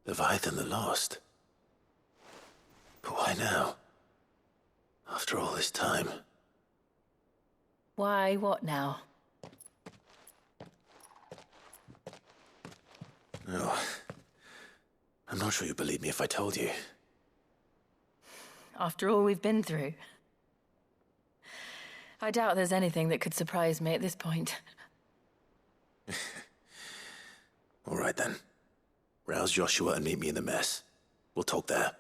Leviathan the Lost. But why now? After all this time. Why, what now? No. I'm not sure you'd believe me if I told you. After all we've been through. I doubt there's anything that could surprise me at this point. All right then. Rouse Joshua and meet me in the mess. We'll talk there.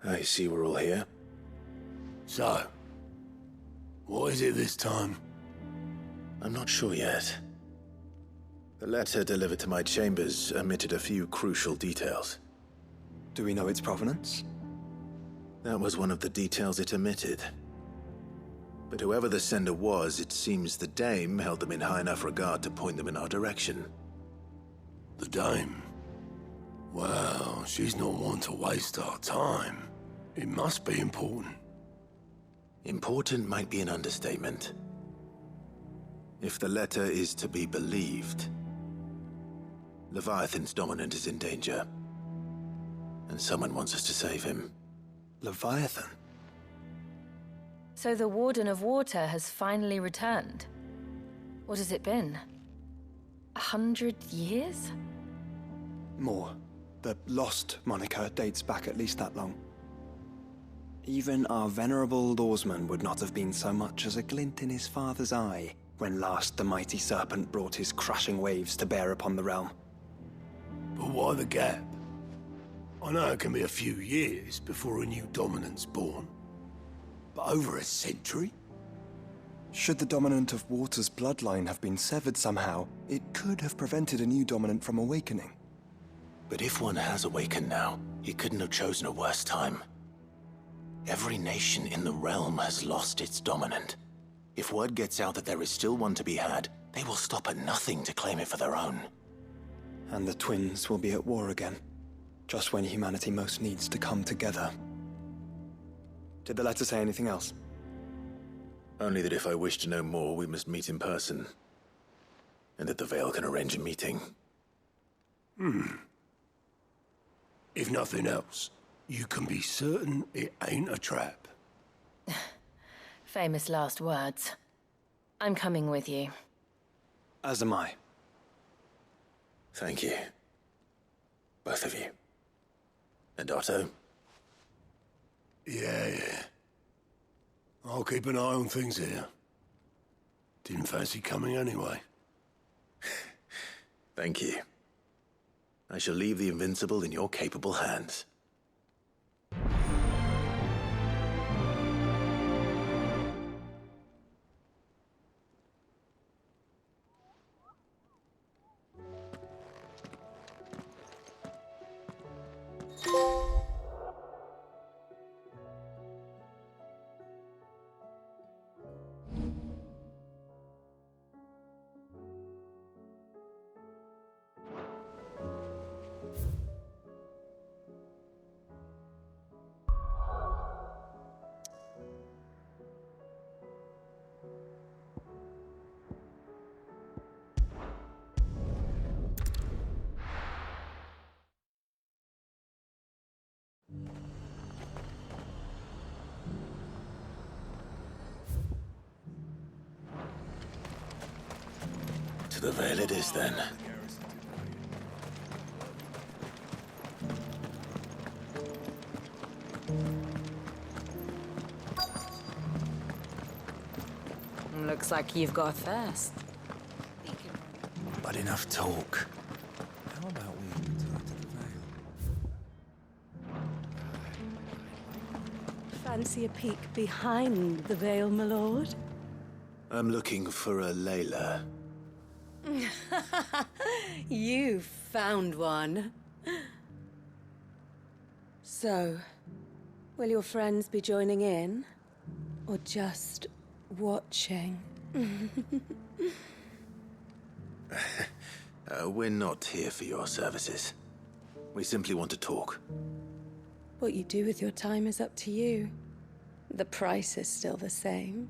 I see we're all here. So, what is it this time? I'm not sure yet. The letter delivered to my chambers omitted a few crucial details. Do we know its provenance? That was one of the details it omitted. But whoever the sender was, it seems the Dame held them in high enough regard to point them in our direction. The Dame? Well, she's not one to waste our time. It must be important. Important might be an understatement. If the letter is to be believed, Leviathan's dominant is in danger. And someone wants us to save him. Leviathan? So the Warden of Water has finally returned. What has it been? 100 years? More. The Lost moniker dates back at least that long. Even our venerable lawsman would not have been so much as a glint in his father's eye when last the mighty serpent brought his crushing waves to bear upon the realm. But why the gap? I know it can be a few years before a new dominant's born. But over a century? Should the dominant of Water's bloodline have been severed somehow, it could have prevented a new dominant from awakening. But if one has awakened now, he couldn't have chosen a worse time. Every nation in the realm has lost its dominant. If word gets out that there is still one to be had, they will stop at nothing to claim it for their own. And the twins will be at war again, just when humanity most needs to come together. Did the letter say anything else? Only that if I wish to know more, we must meet in person. And that the Veil can arrange a meeting. If nothing else, you can be certain it ain't a trap. Famous last words. I'm coming with you. As am I. Thank you. Both of you. And Otto? Yeah. I'll keep an eye on things here. Didn't fancy coming anyway. Thank you. I shall leave the Invincible in your capable hands. To the Veil it is, then. Looks like you've got a thirst. But enough talk. How about we return to the Veil? Fancy a peek behind the veil, my lord? I'm looking for a Layla. You found one. So, will your friends be joining in? Or just watching? We're not here for your services. We simply want to talk. What you do with your time is up to you. The price is still the same.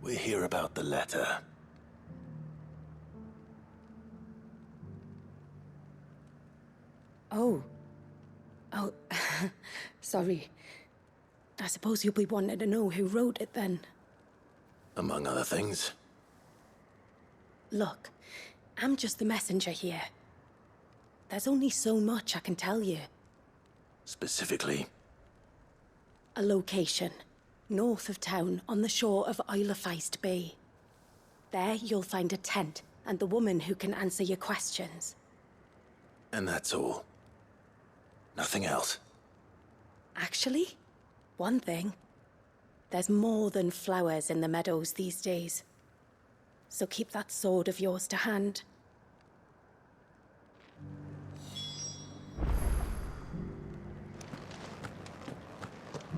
We hear about the letter. Oh. Sorry. I suppose you'll be wanting to know who wrote it then. Among other things. Look, I'm just the messenger here. There's only so much I can tell you. Specifically? A location, north of town, on the shore of Isle of Feist Bay. There you'll find a tent, and the woman who can answer your questions. And that's all? Nothing else? Actually, one thing. There's more than flowers in the meadows these days. So keep that sword of yours to hand.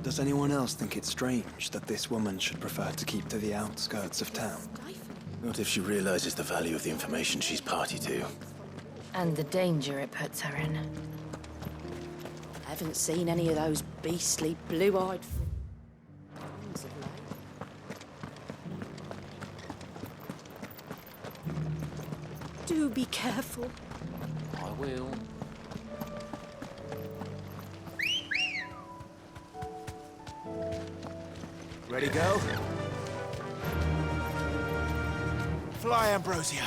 Does anyone else think it's strange that this woman should prefer to keep to the outskirts of town? Not if she realizes the value of the information she's party to. And the danger it puts her in. I haven't seen any of those beastly blue-eyed... Do be careful. I will. Ready, go? Fly, Ambrosia.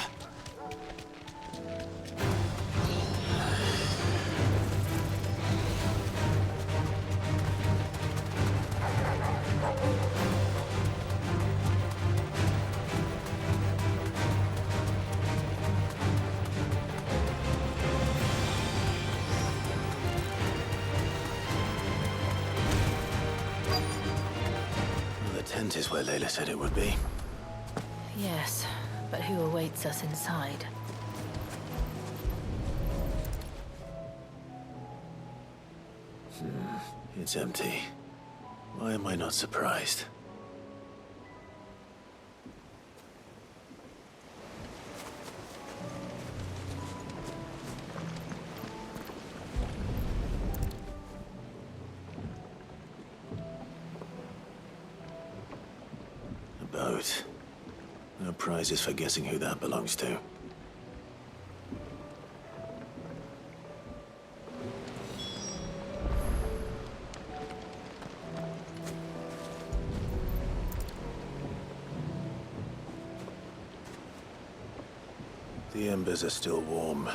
The tent is where Layla said it would be. Yes, but who awaits us inside? It's empty. Why am I not surprised? A boat. No prizes for guessing who that belongs to. The embers are still warm.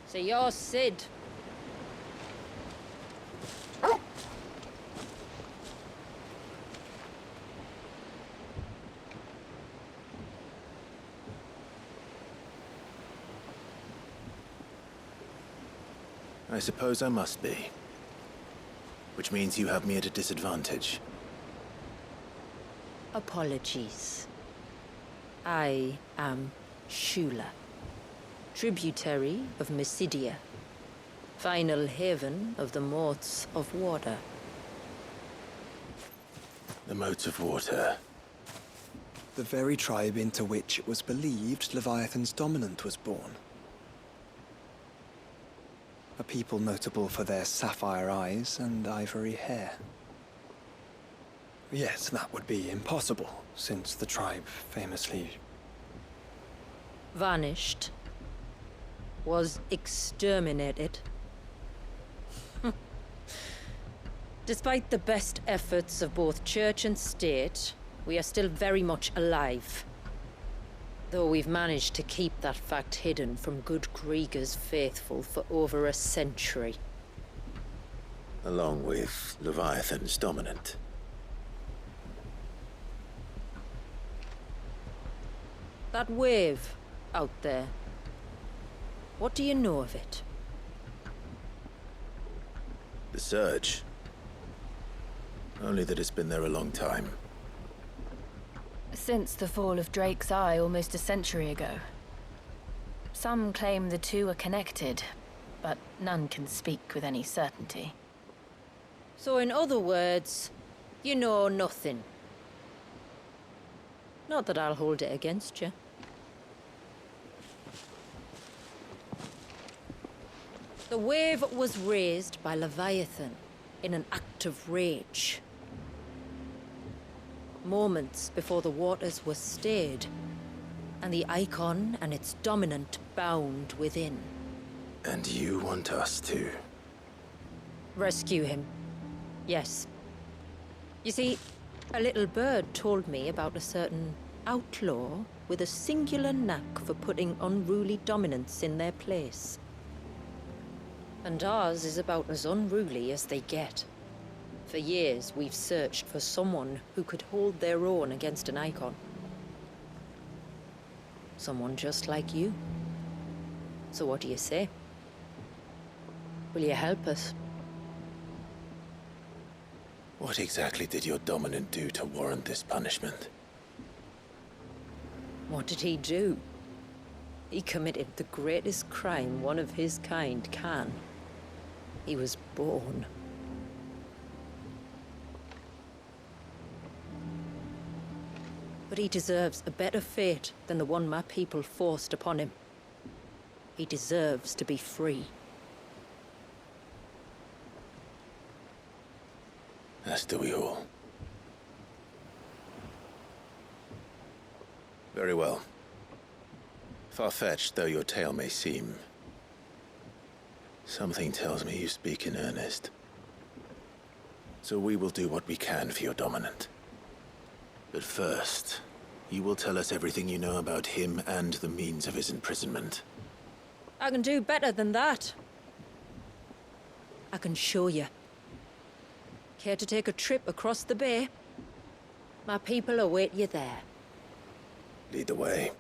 So you're Sid. I suppose I must be. Which means you have me at a disadvantage. Apologies. I am Shula, tributary of Mysidia, final haven of the Moats of Water. The Moats of Water. The very tribe into which it was believed Leviathan's dominant was born. A people notable for their sapphire eyes and ivory hair. Yes, that would be impossible, since the tribe famously... Vanished. Was exterminated. Despite the best efforts of both church and state, we are still very much alive. Though we've managed to keep that fact hidden from good Grieger's faithful for over a century. Along with Leviathan's dominant. That wave out there. What do you know of it? The Surge. Only that it's been there a long time. Since the fall of Drake's Eye almost a century ago. Some claim the two are connected, but none can speak with any certainty. So in other words, you know nothing. Not that I'll hold it against you. The wave was raised by Leviathan in an act of rage. Moments before the waters were stayed, and the icon and its dominant bound within. And you want us to? Rescue him. Yes. You see, a little bird told me about a certain outlaw with a singular knack for putting unruly dominants in their place. And ours is about as unruly as they get. For years, we've searched for someone who could hold their own against an icon. Someone just like you. So what do you say? Will you help us? What exactly did your dominant do to warrant this punishment? What did he do? He committed the greatest crime one of his kind can. He was born. But he deserves a better fate than the one my people forced upon him. He deserves to be free. As do we all. Very well. Far-fetched though your tale may seem, something tells me you speak in earnest. So we will do what we can for your dominant. But first, you will tell us everything you know about him and the means of his imprisonment. I can do better than that. I can show you. Care to take a trip across the bay? My people await you there. Lead the way.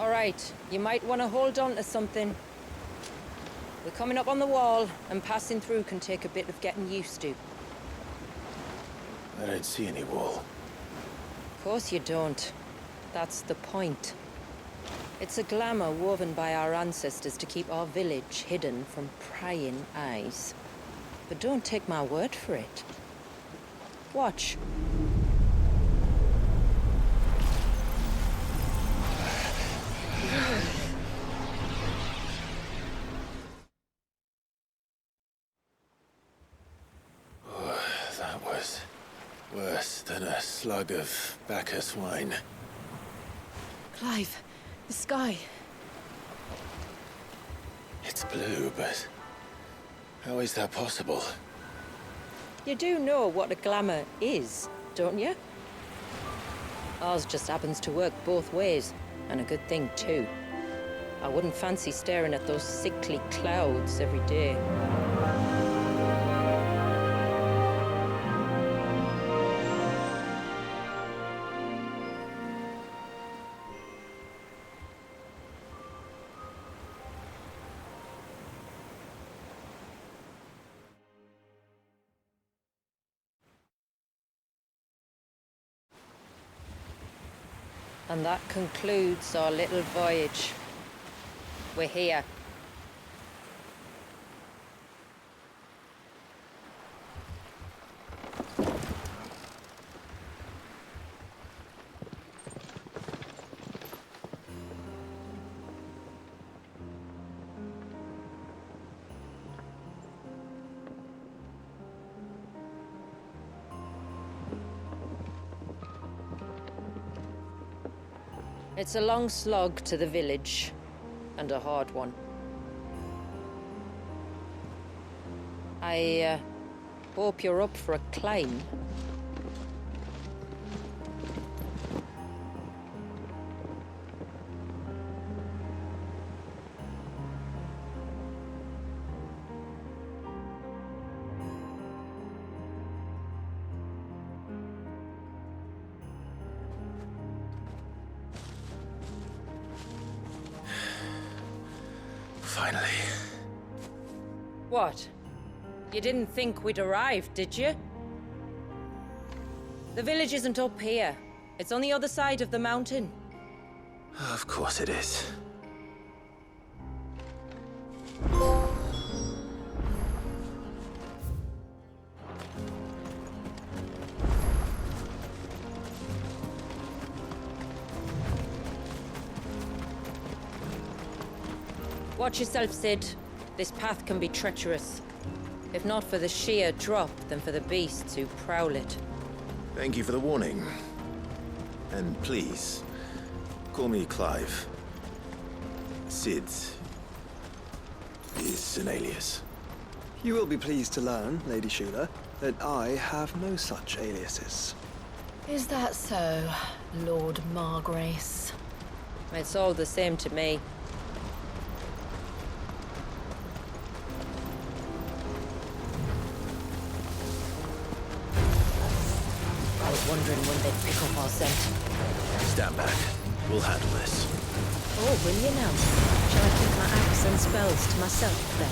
All right, you might want to hold on to something. We're coming up on the wall, and passing through can take a bit of getting used to. I don't see any wall. Of course you don't. That's the point. It's a glamour woven by our ancestors to keep our village hidden from prying eyes. But don't take my word for it. Watch. That was worse than a slug of Bacchus wine. Clive, the sky. It's blue, but how is that possible? You do know what a glamour is, don't you? Ours just happens to work both ways, and a good thing too. I wouldn't fancy staring at those sickly clouds every day. And that concludes our little voyage. We're here. It's a long slog to the village, and a hard one. I hope you're up for a climb. Finally. What? You didn't think we'd arrived, did you? The village isn't up here. It's on the other side of the mountain. Of course it is. Watch yourself, Sid. This path can be treacherous. If not for the sheer drop, then for the beasts who prowl it. Thank you for the warning. And please, call me Clive. Sid is an alias. You will be pleased to learn, Lady Shula, that I have no such aliases. Is that so, Lord Margrace? It's all the same to me. I was wondering when they'd pick up our scent. Stand back. We'll handle this. Oh, will you now? Shall I keep my axe and spells to myself, then?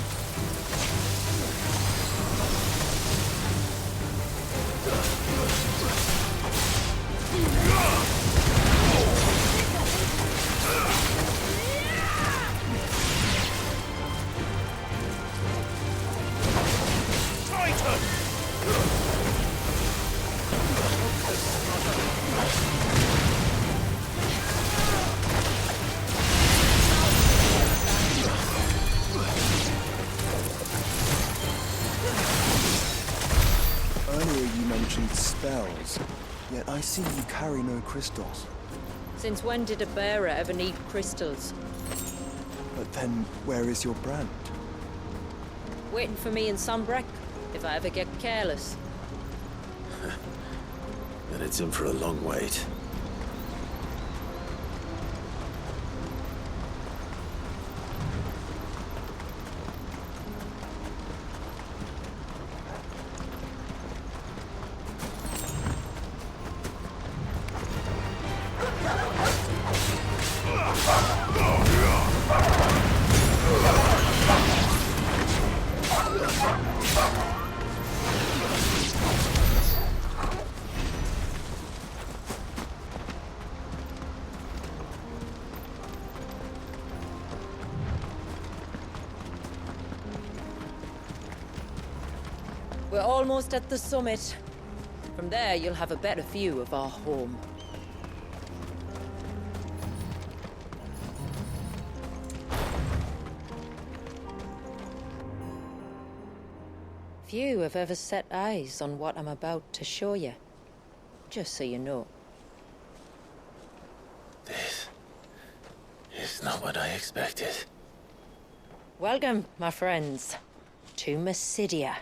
Earlier you mentioned spells, yet I see you carry no crystals. Since when did a bearer ever need crystals? But then, where is your brand? Waiting for me in Sombrek, if I ever get careless. Then it's in for a long wait. We're almost at the summit. From there, you'll have a better view of our home. Few have ever set eyes on what I'm about to show you. Just so you know. This is not what I expected. Welcome, my friends, to Mysidia.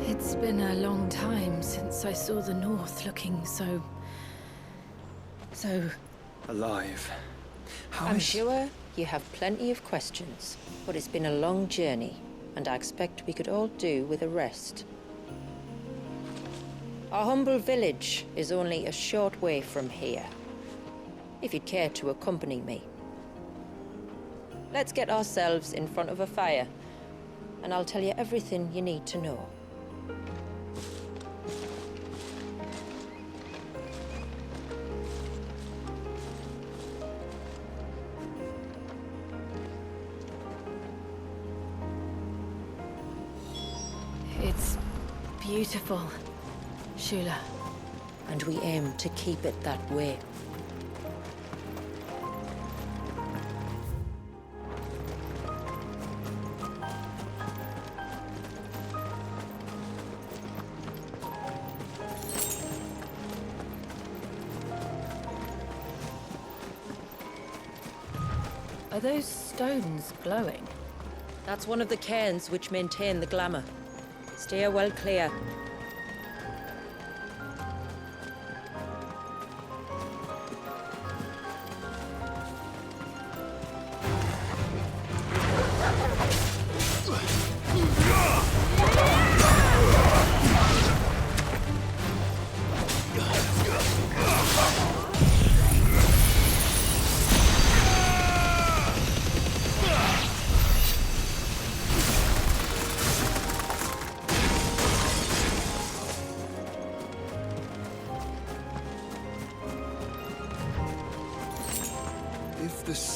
It's been a long time since I saw the North looking so... Alive. I'm sure you have plenty of questions, but it's been a long journey, and I expect we could all do with a rest. Our humble village is only a short way from here, if you'd care to accompany me. Let's get ourselves in front of a fire, and I'll tell you everything you need to know. It's beautiful, Shula. And we aim to keep it that way. Are those stones glowing? That's one of the cairns which maintain the glamour. Steer well clear.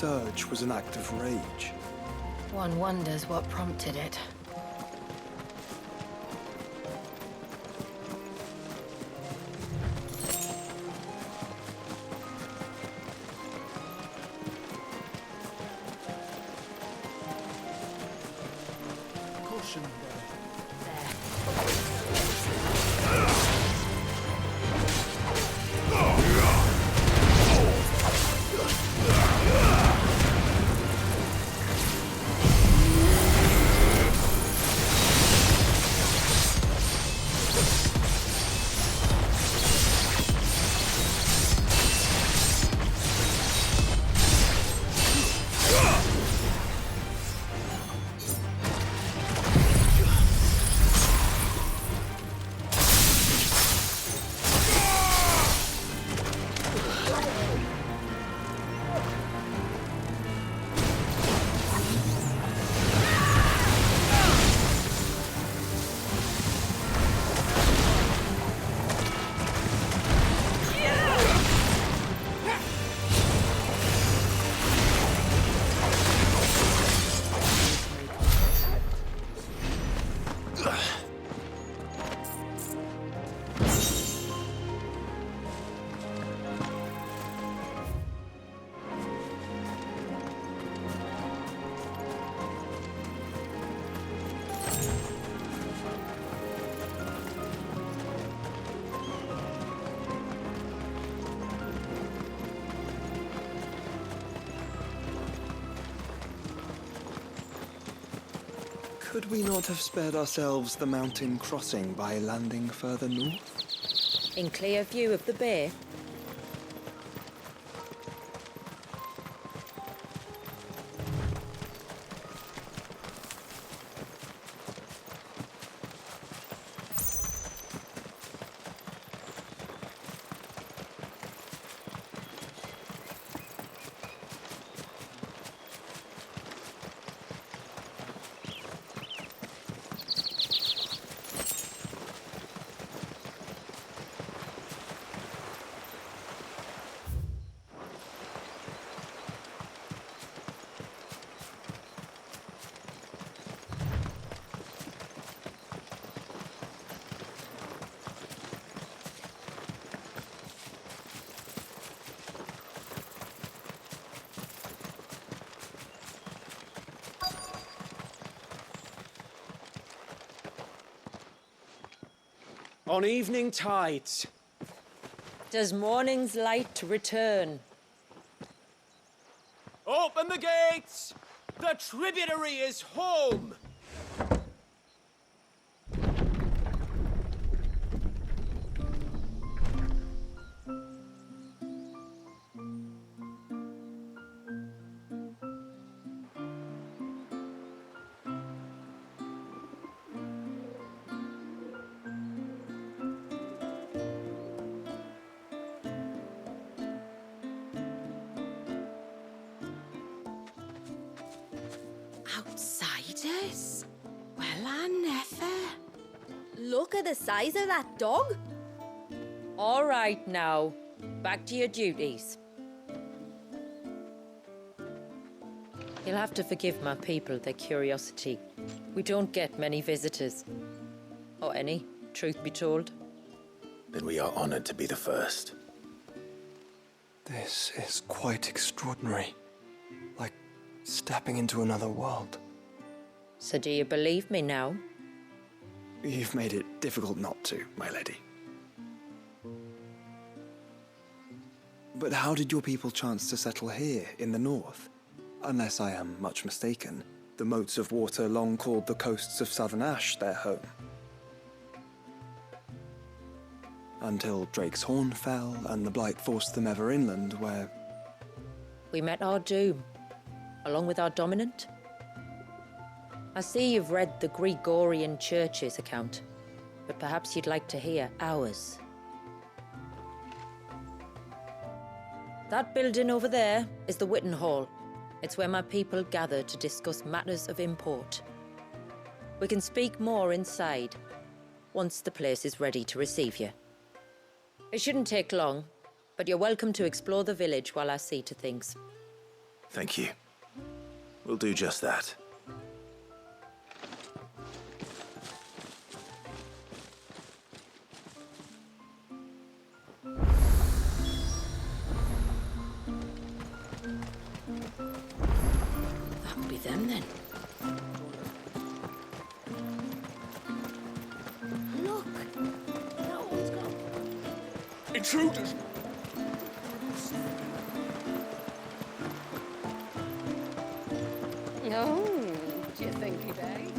surge was an act of rage. One wonders what prompted it. Could we not have spared ourselves the mountain crossing by landing further north? In clear view of the bay? On evening tides. Does morning's light return? Open the gates! The tributary is home! Outsiders? Well, I never. Look at the size of that dog. All right now, back to your duties. You'll have to forgive my people their curiosity. We don't get many visitors. Or any, truth be told. Then we are honored to be the first. This is quite extraordinary. Like stepping into another world. So do you believe me now? You've made it difficult not to, my lady. But how did your people chance to settle here in the north? Unless I am much mistaken, the moats of water long called the coasts of southern Ash their home. Until Drake's Horn fell and the Blight forced them ever inland, where... We met our doom, along with our dominant. I see you've read the Gregorian Church's account, but perhaps you'd like to hear ours. That building over there is the Witten Hall. It's where my people gather to discuss matters of import. We can speak more inside, once the place is ready to receive you. It shouldn't take long, but you're welcome to explore the village while I see to things. Thank you. We'll do just that. That'll be them then. Look! That one's gone. Intruders! Oh, do you think he died?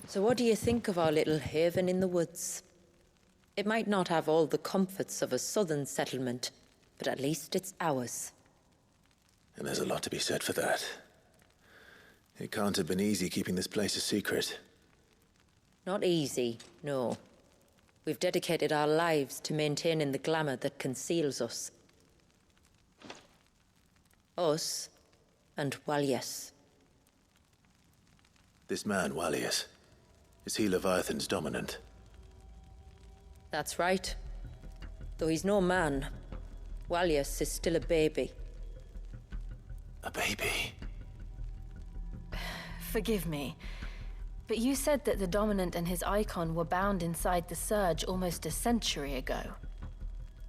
So what do you think of our little haven in the woods? It might not have all the comforts of a southern settlement, but at least it's ours. And there's a lot to be said for that. It can't have been easy keeping this place a secret. Not easy, no. We've dedicated our lives to maintaining the glamour that conceals us. Us and Walyas. This man, Walyas, is he Leviathan's dominant? That's right. Though he's no man, Walyas is still a baby. A baby? Forgive me, but you said that the Dominant and his icon were bound inside the Surge almost a century ago.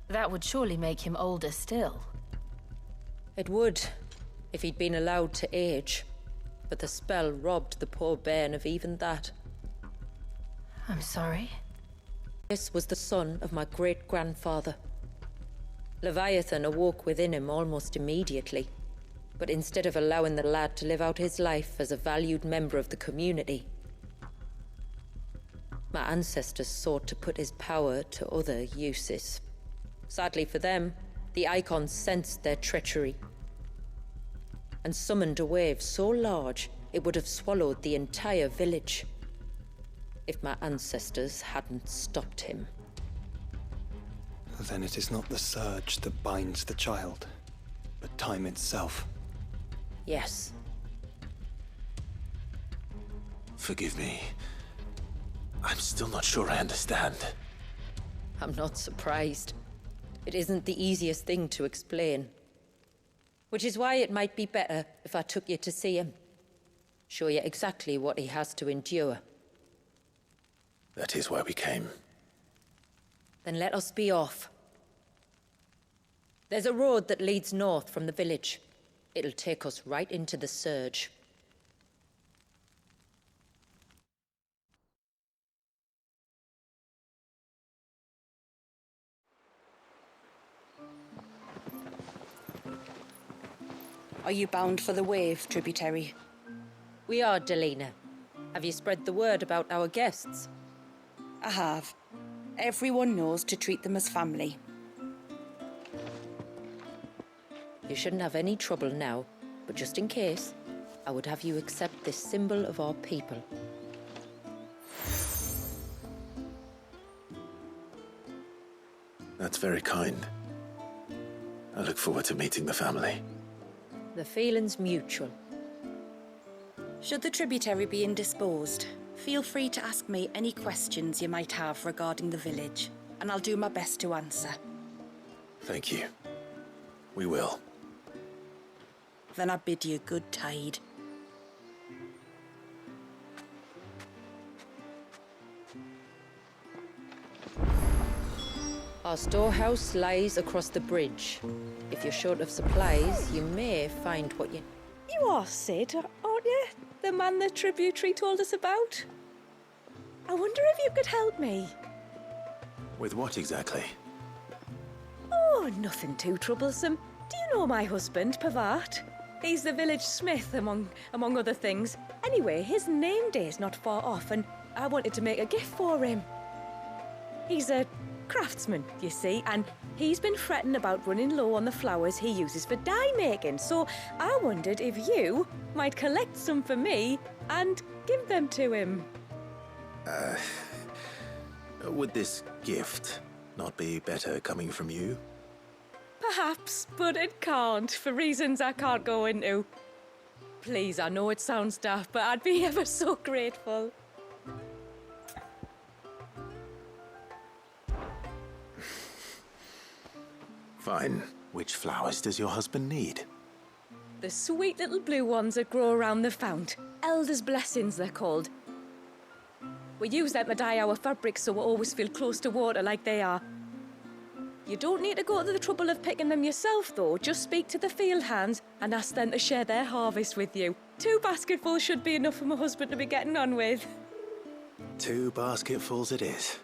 That would surely make him older still. It would, if he'd been allowed to age. But the spell robbed the poor bairn of even that. I'm sorry. This was the son of my great-grandfather. Leviathan awoke within him almost immediately. But instead of allowing the lad to live out his life as a valued member of the community, my ancestors sought to put his power to other uses. Sadly for them, the icons sensed their treachery and summoned a wave so large it would have swallowed the entire village if my ancestors hadn't stopped him. Then it is not the surge that binds the child, but time itself. Yes. Forgive me. I'm still not sure I understand. I'm not surprised. It isn't the easiest thing to explain. Which is why it might be better if I took you to see him. Show you exactly what he has to endure. That is why we came. Then let us be off. There's a road that leads north from the village. It'll take us right into the Surge. Are you bound for the wave, tributary? We are, Delina. Have you spread the word about our guests? I have. Everyone knows to treat them as family. You shouldn't have any trouble now, but just in case, I would have you accept this symbol of our people. That's very kind. I look forward to meeting the family. The feeling's mutual. Should the tributary be indisposed, feel free to ask me any questions you might have regarding the village, and I'll do my best to answer. Thank you. We will. Then I bid you good tide. Our storehouse lies across the bridge. If you're short of supplies, you may find what you... You are Sid, aren't you? The man the tributary told us about? I wonder if you could help me. With what exactly? Oh, nothing too troublesome. Do you know my husband, Pavat? He's the village smith, among other things. Anyway, his name day's not far off, and I wanted to make a gift for him. He's a craftsman, you see, and he's been fretting about running low on the flowers he uses for dye making, so I wondered if you might collect some for me and give them to him. Would this gift not be better coming from you? Perhaps, but it can't, for reasons I can't go into. Please, I know it sounds daft, but I'd be ever so grateful. Fine. Which flowers does your husband need? The sweet little blue ones that grow around the fount. Elders' blessings, they're called. We use them to dye our fabrics so we always feel close to water like they are. You don't need to go to the trouble of picking them yourself, though. Just speak to the field hands and ask them to share their harvest with you. 2 basketfuls should be enough for my husband to be getting on with. 2 basketfuls it is.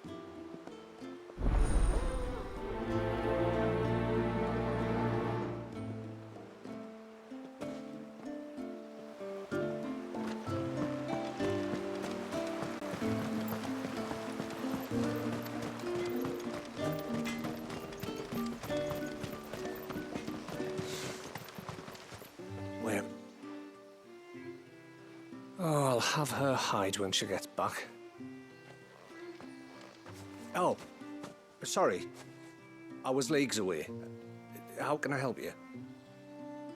Oh, I'll have her hide when she gets back. Oh, sorry. I was leagues away. How can I help you?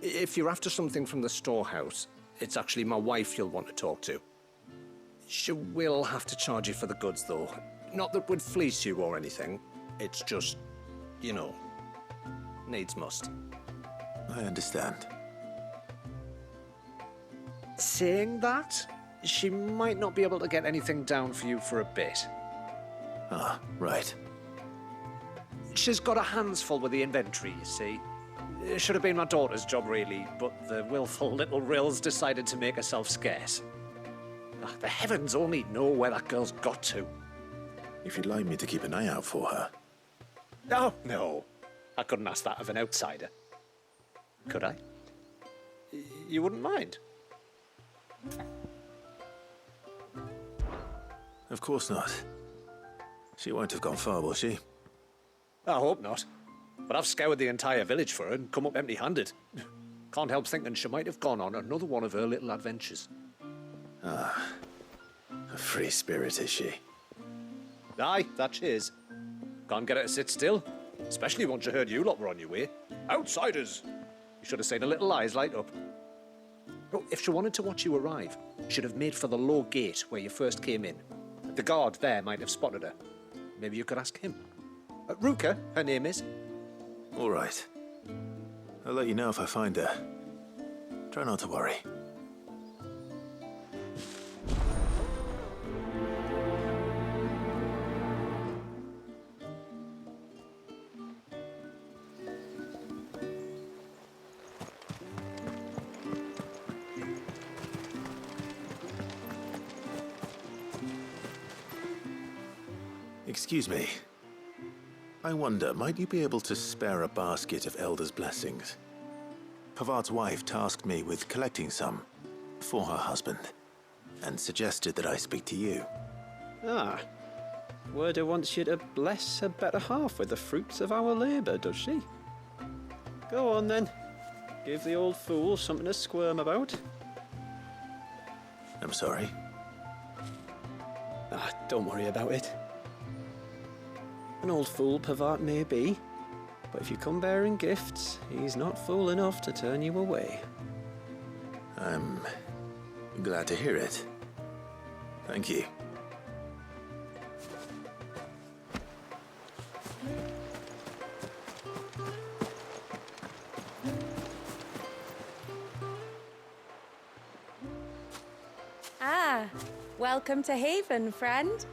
If you're after something from the storehouse, it's actually my wife you'll want to talk to. She will have to charge you for the goods, though. Not that we'd fleece you or anything. It's just, you know, needs must. I understand. Saying that, she might not be able to get anything down for you for a bit. Ah, right. She's got her hands full with the inventory, you see. It should have been my daughter's job, really, but the willful little Rills decided to make herself scarce. The heavens only know where that girl's got to. If you'd like me to keep an eye out for her. Oh, no. I couldn't ask that of an outsider. Could I? You wouldn't mind? Of course not. She won't have gone far, will she? I hope not. But I've scoured the entire village for her and come up empty-handed. Can't help thinking she might have gone on another one of her little adventures. Ah. A free spirit, is she? Aye, that she is. Can't get her to sit still. Especially once she heard you lot were on your way. Outsiders! You should have seen her little eyes light up. Oh, if she wanted to watch you arrive, she'd have made for the low gate where you first came in. The guard there might have spotted her. Maybe you could ask him. Ruka, her name is. All right. I'll let you know if I find her. Try not to worry. Excuse me. I wonder, might you be able to spare a basket of Elder's blessings? Pavart's wife tasked me with collecting some for her husband, and suggested that I speak to you. Ah. Werda wants you to bless her better half with the fruits of our labour, does she? Go on then. Give the old fool something to squirm about. I'm sorry. Ah, don't worry about it. An old fool Pavart may be, but if you come bearing gifts, he's not fool enough to turn you away. I'm glad to hear it. Thank you. Ah, welcome to Haven, friend.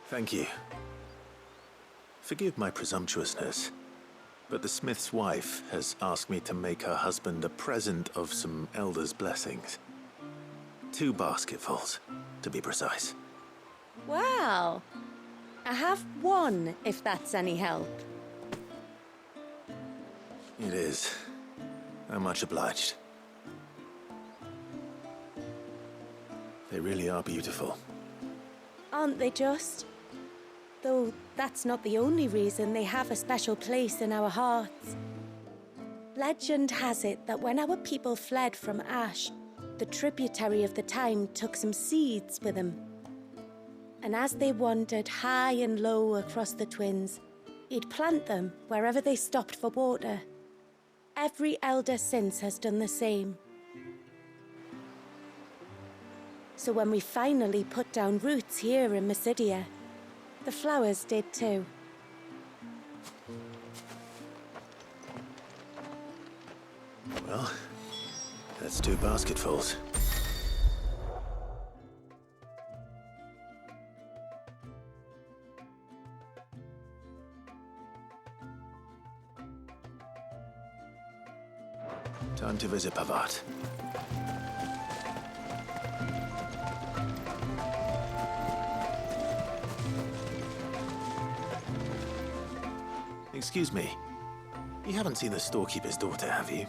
Thank you. Forgive my presumptuousness, but the smith's wife has asked me to make her husband a present of some Elder's blessings. 2 basketfuls, to be precise. Well, I have 1, if that's any help. It is. I'm much obliged. They really are beautiful. Aren't they just? Though that's not the only reason they have a special place in our hearts. Legend has it that when our people fled from Ash, the tributary of the time took some seeds with them. And as they wandered high and low across the Twins, He'd plant them wherever they stopped for water. Every elder since has done the same. So when we finally put down roots here in Mysidia, the flowers did too. Well, that's 2 basketfuls. Time to visit Pavat. Excuse me. You haven't seen the storekeeper's daughter, have you?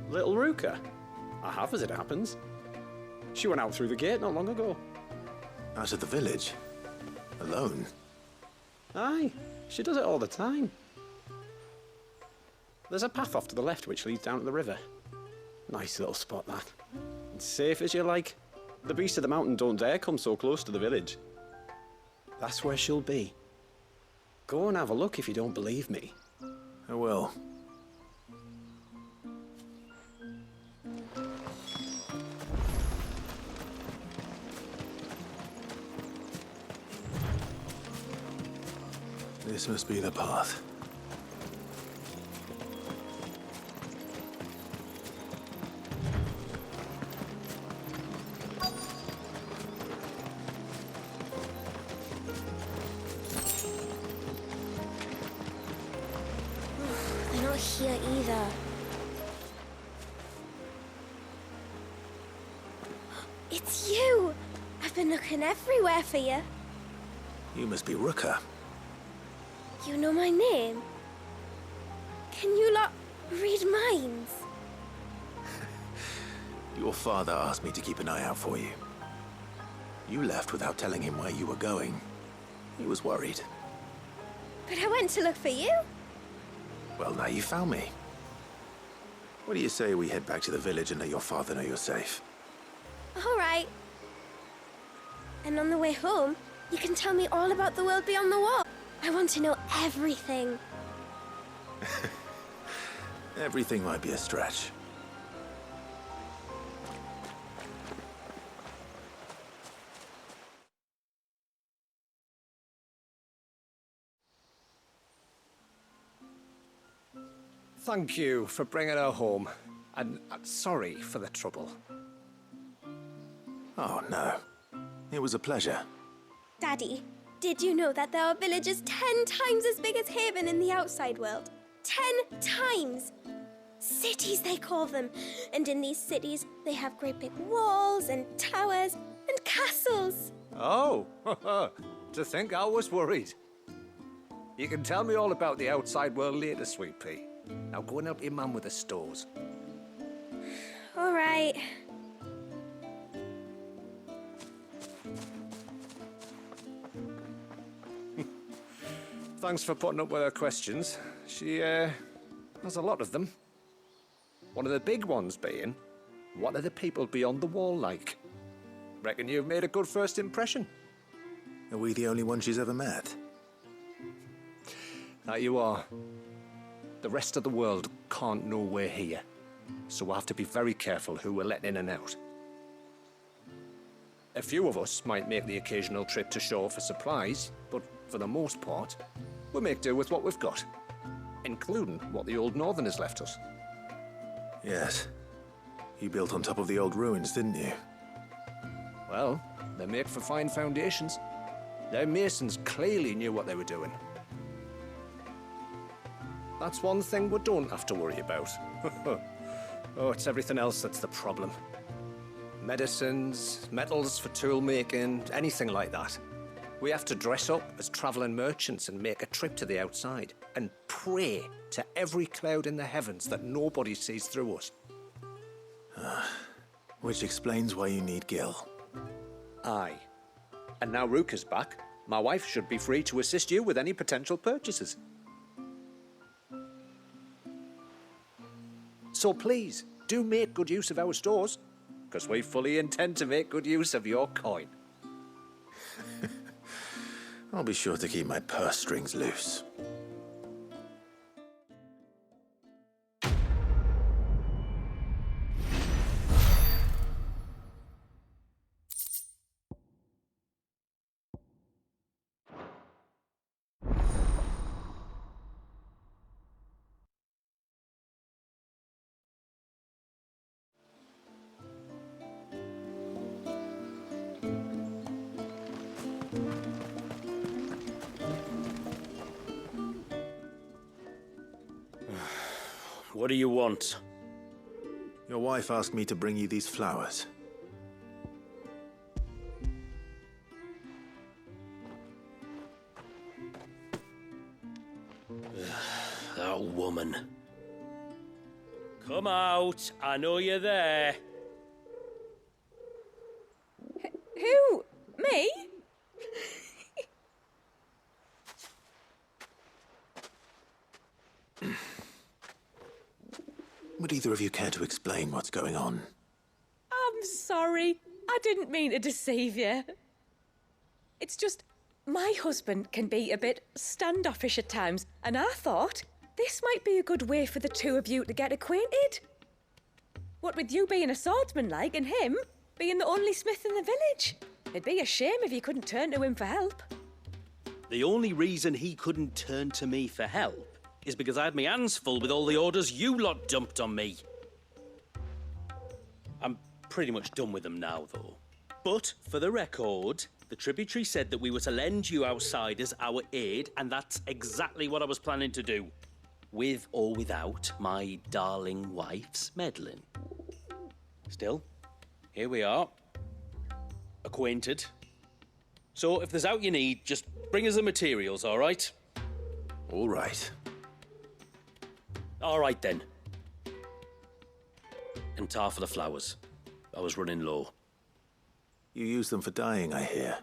Little Ruka? I have, as it happens. She went out through the gate not long ago. Out of the village? Alone? Aye, she does it all the time. There's a path off to the left which leads down to the river. Nice little spot, that. It's safe as you like. The beasts of the mountain don't dare come so close to the village. That's where she'll be. Go and have a look if you don't believe me. I will. This must be the path. They're not here either. It's you! I've been looking everywhere for you. You must be Ruka. You know my name? Can you lot read minds? Your father asked me to keep an eye out for you. You left without telling him where you were going. He was worried. But I went to look for you. Well, now you found me. What do you say we head back to the village and let your father know you're safe? All right. And on the way home, you can tell me all about the world beyond the wall. I want to know everything. Everything might be a stretch. Thank you for bringing her home. And sorry for the trouble. Oh, no. It was a pleasure. Daddy, did you know that there are villages 10 times as big as Haven in the outside world? 10 times! Cities, they call them. And in these cities, they have great big walls and towers and castles. Oh, to think I was worried. You can tell me all about the outside world later, Sweet Pea. Now go and help your mum with the stores. All right. Thanks for putting up with her questions. She, has a lot of them. One of the big ones being, what are the people beyond the wall like? Reckon you've made a good first impression? Are we the only ones she's ever met? That you are. The rest of the world can't know we're here, so we'll have to be very careful who we're letting in and out. A few of us might make the occasional trip to shore for supplies, but for the most part, we'll make do with what we've got, including what the old Northerners left us. Yes. You built on top of the old ruins, didn't you? Well, they make for fine foundations. Their masons clearly knew what they were doing. That's one thing we don't have to worry about. Oh, it's everything else that's the problem. Medicines, metals for tool making, anything like that. We have to dress up as traveling merchants and make a trip to the outside and pray to every cloud in the heavens that nobody sees through us. Which explains why you need Gil. Aye. And now Ruka's back, my wife should be free to assist you with any potential purchases. So please, do make good use of our stores, because we fully intend to make good use of your coin. I'll be sure to keep my purse strings loose. What do you want? Your wife asked me to bring you these flowers. That woman. Come out. I know you're there. Who? Me? Would either of you care to explain what's going on? I'm sorry. I didn't mean to deceive you. It's just, my husband can be a bit standoffish at times, and I thought this might be a good way for the two of you to get acquainted. What with you being a swordsman like, and him being the only smith in the village. It'd be a shame if you couldn't turn to him for help. The only reason he couldn't turn to me for help is because I had my hands full with all the orders you lot dumped on me. I'm pretty much done with them now, though. But, for the record, the tributary said that we were to lend you outsiders our aid, and that's exactly what I was planning to do. With or without my darling wife's meddling. Still, here we are. Acquainted. So, if there's out you need, just bring us the materials, all right? All right. All right, then. And tar for the flowers. I was running low. You use them for dyeing, I hear.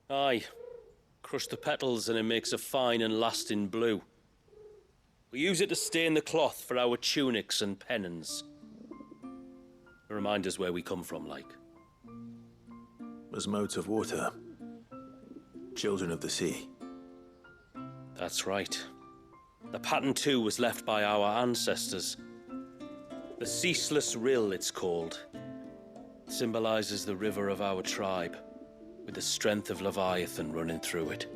Aye. Crush the petals and it makes a fine and lasting blue. We use it to stain the cloth for our tunics and pennons. To remind us where we come from, like. As modes of water. Children of the sea. That's right. The pattern, too, was left by our ancestors. The Ceaseless Rill, it's called. It symbolizes the river of our tribe, with the strength of Leviathan running through it.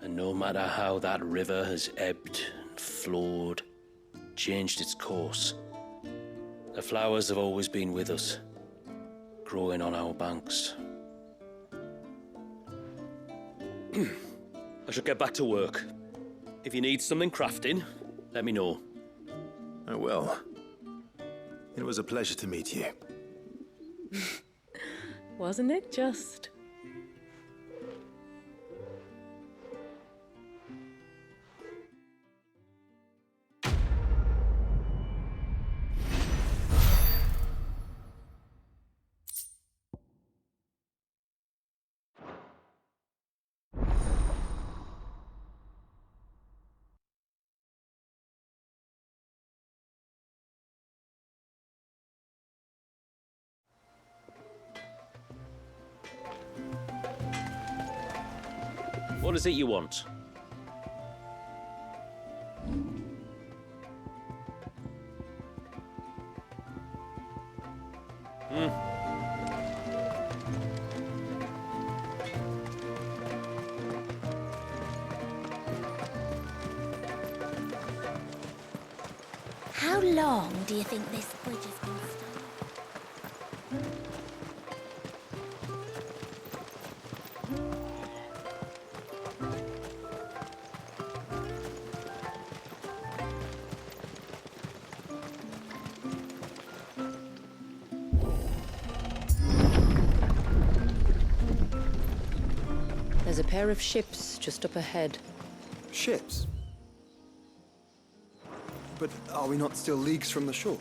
And no matter how that river has ebbed and flowed, changed its course, the flowers have always been with us, growing on our banks. I should get back to work. If you need something crafting, let me know. I will. It was a pleasure to meet you. Wasn't it just? What is it you want? How long do you think this bridge has been standing? There's a pair of ships just up ahead. Ships? But are we not still leagues from the shore?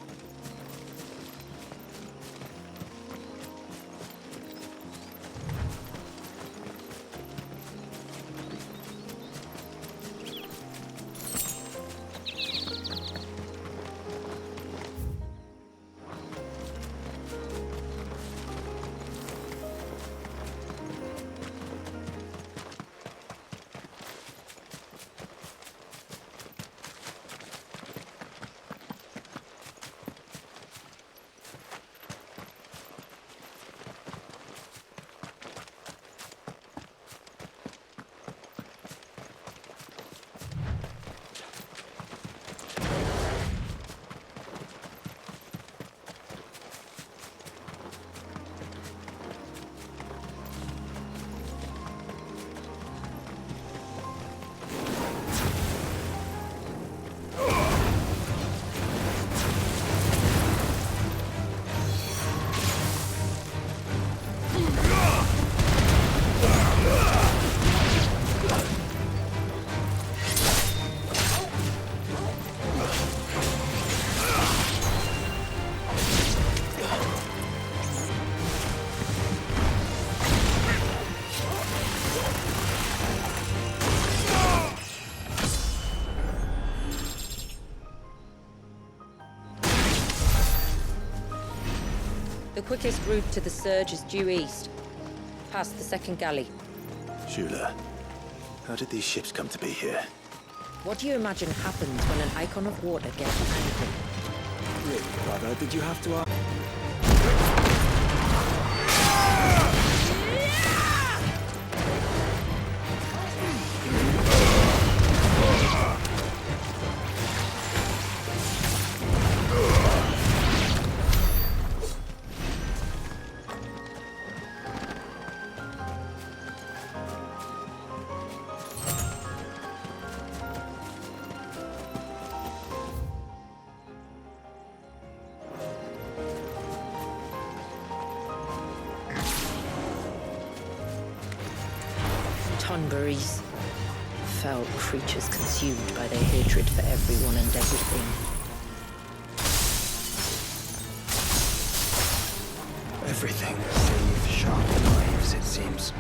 The quickest route to the surge is due east, past the second galley. Shula, how did these ships come to be here? What do you imagine happens when an icon of water gets angry? Really, brother, did you have to ask? Tonberries. Foul creatures consumed by their hatred for everyone and everything. Everything save sharp knives, it seems.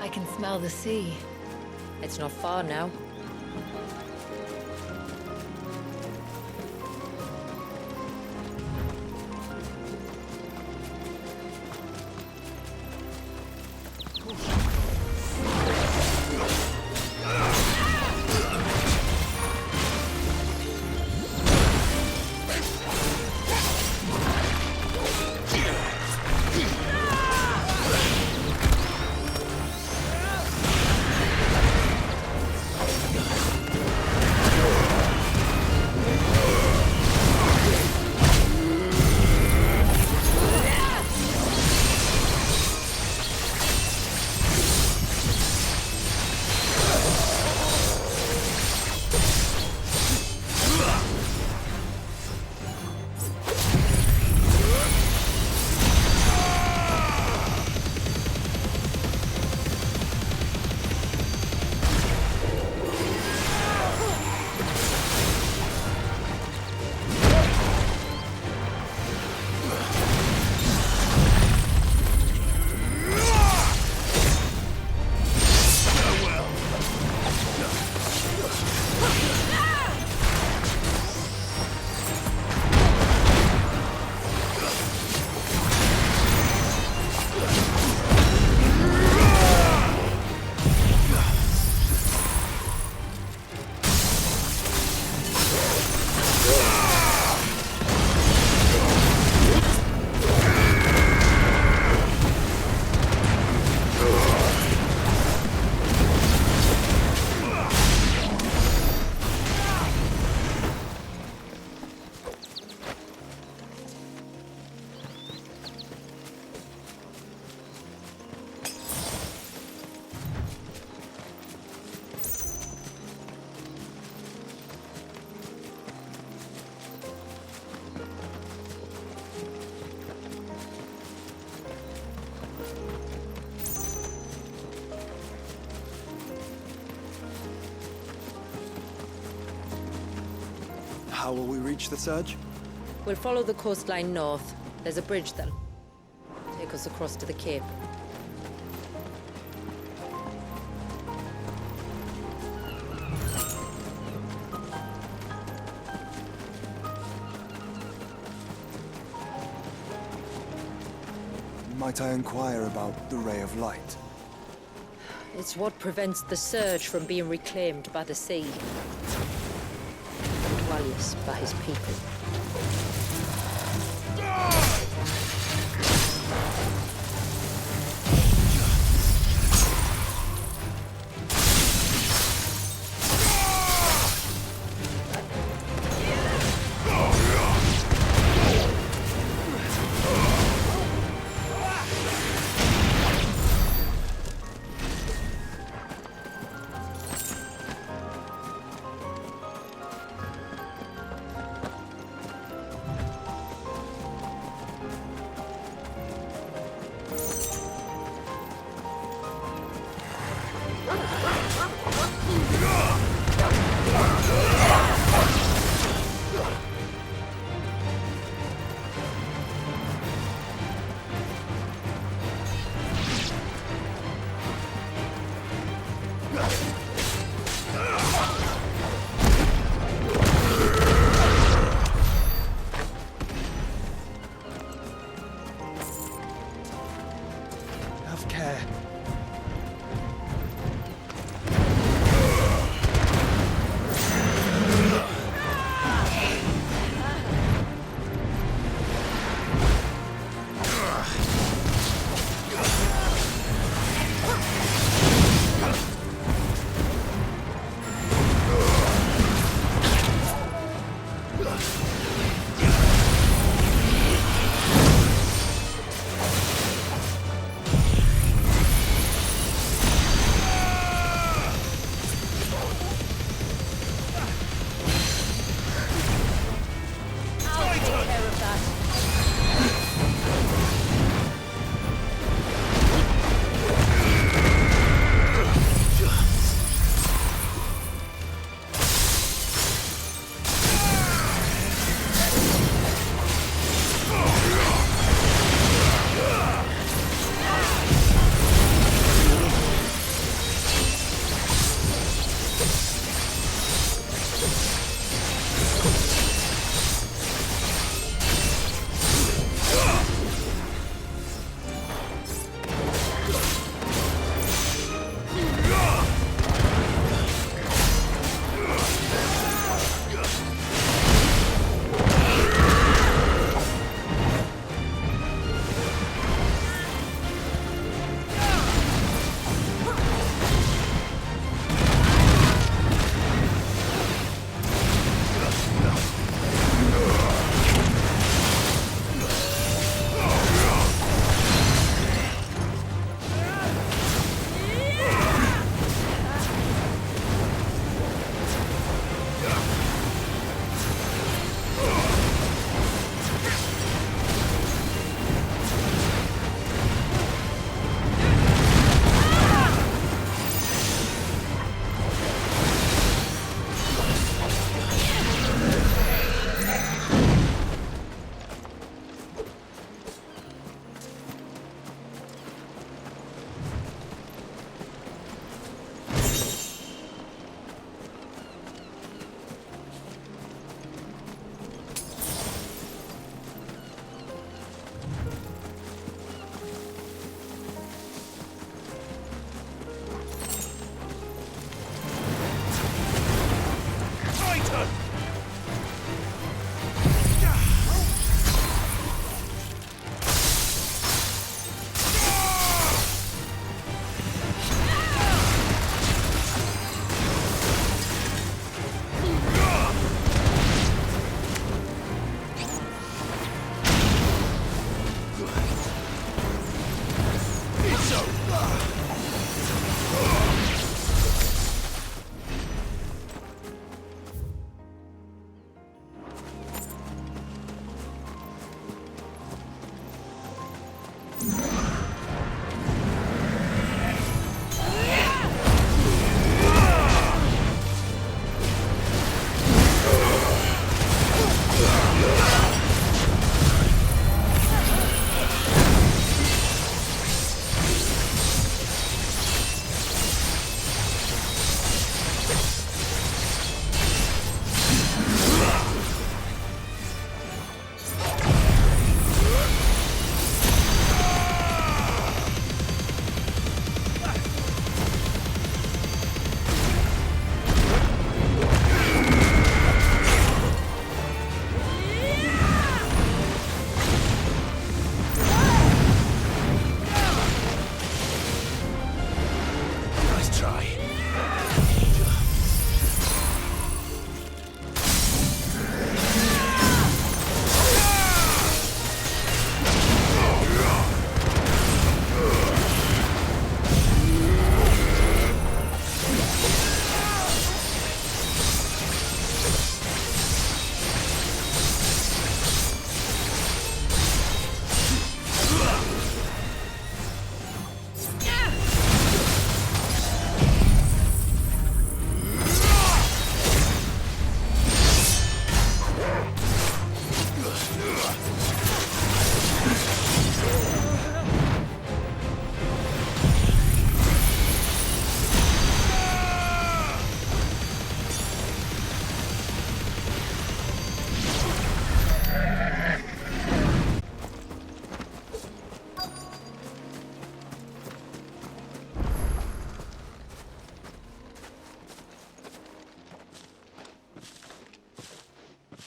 I can smell the sea. It's not far now. How will we reach the surge? We'll follow the coastline north. There's a bridge that'll take us across to the cape. Might I inquire about the Ray of Light? It's what prevents the surge from being reclaimed by the sea. And Dwalius by his people. Have care. try.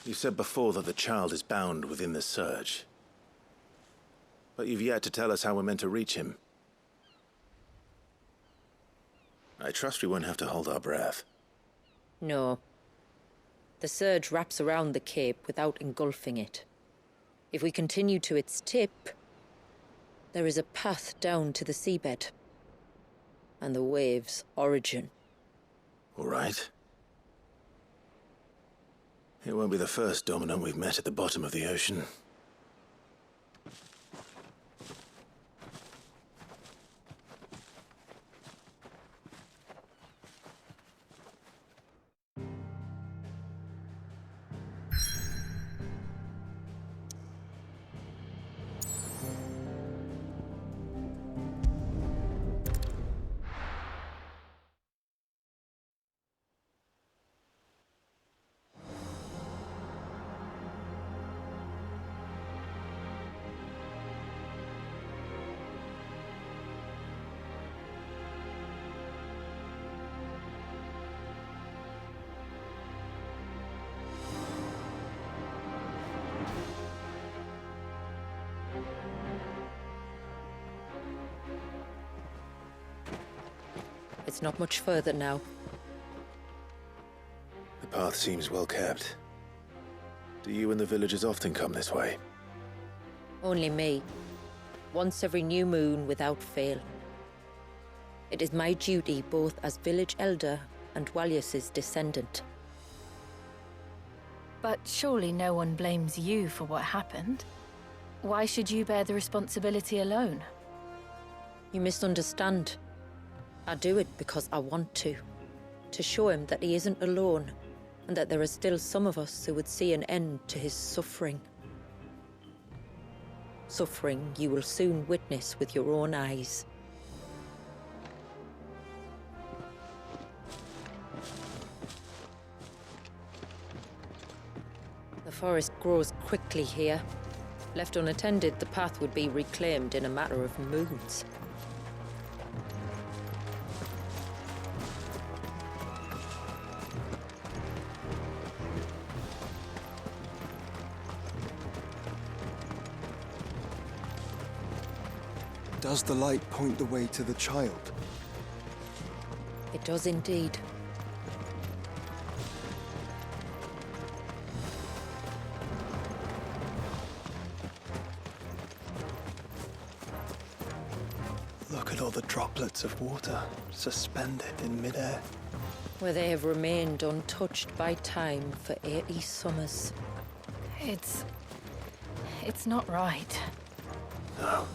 You said before that the child is bound within the surge. But you've yet to tell us how we're meant to reach him. I trust we won't have to hold our breath. No. The surge wraps around the cape without engulfing it. If we continue to its tip, there is a path down to the seabed. And the wave's origin. All right. It won't be the first dominant we've met at the bottom of the ocean. It's not much further now. The path seems well kept. Do you and the villagers often come this way? Only me. Once every new moon without fail. It is my duty both as village elder and Walyus's descendant. But surely no one blames you for what happened. Why should you bear the responsibility alone? You misunderstand. I do it because I want to show him that he isn't alone, and that there are still some of us who would see an end to his suffering. Suffering you will soon witness with your own eyes. The forest grows quickly here. Left unattended, the path would be reclaimed in a matter of moons. Does the light point the way to the child? It does indeed. Look at all the droplets of water suspended in midair. Where they have remained untouched by time for 80 summers. It's not right. No.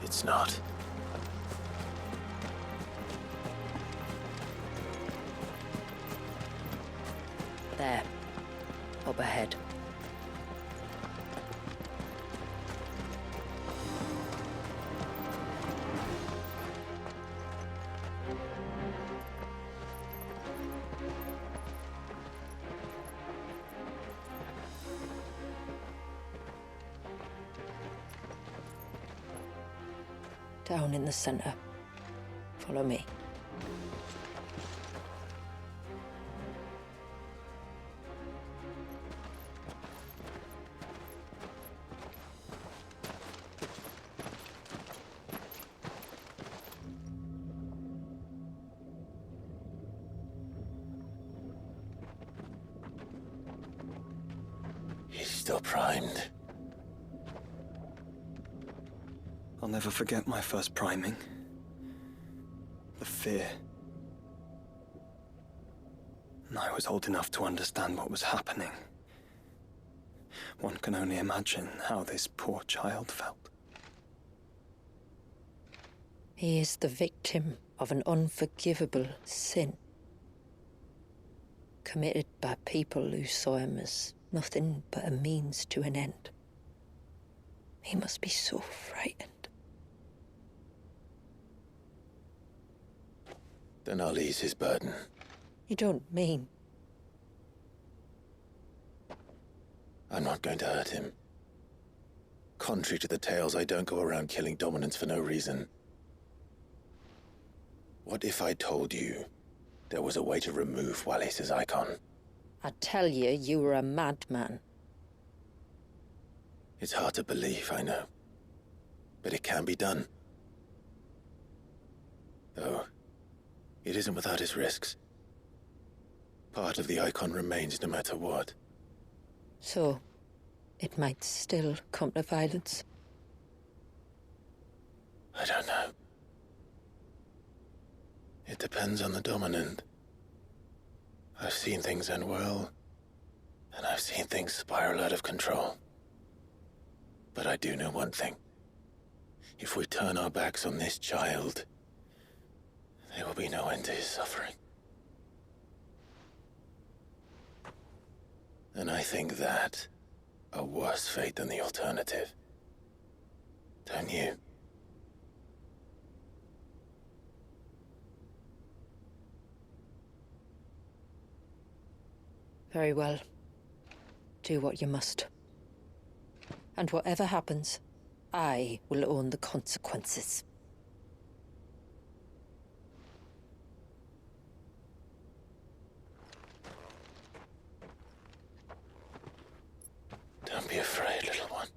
It's not. There. Up ahead. Down in the center. Follow me. still primed. I'll never forget my first priming. The fear. And I was old enough to understand what was happening. One can only imagine how this poor child felt. He is the victim of an unforgivable sin, committed by people who saw him as nothing but a means to an end. He must be so frightened. Then I'll ease his burden. You don't mean? I'm not going to hurt him. Contrary to the tales, I don't go around killing dominants for no reason. What if I told you there was a way to remove Wallis's icon? I'd tell you you were a madman. It's hard to believe, I know. But it can be done. Though, it isn't without its risks. Part of the icon remains no matter what. So, it might still come to violence? I don't know. It depends on the dominant. I've seen things end well, and I've seen things spiral out of control. But I do know one thing. If we turn our backs on this child, there will be no end to his suffering. And I think that a worse fate than the alternative. Don't you? Very well. Do what you must. And whatever happens, I will own the consequences. Don't be afraid, little one.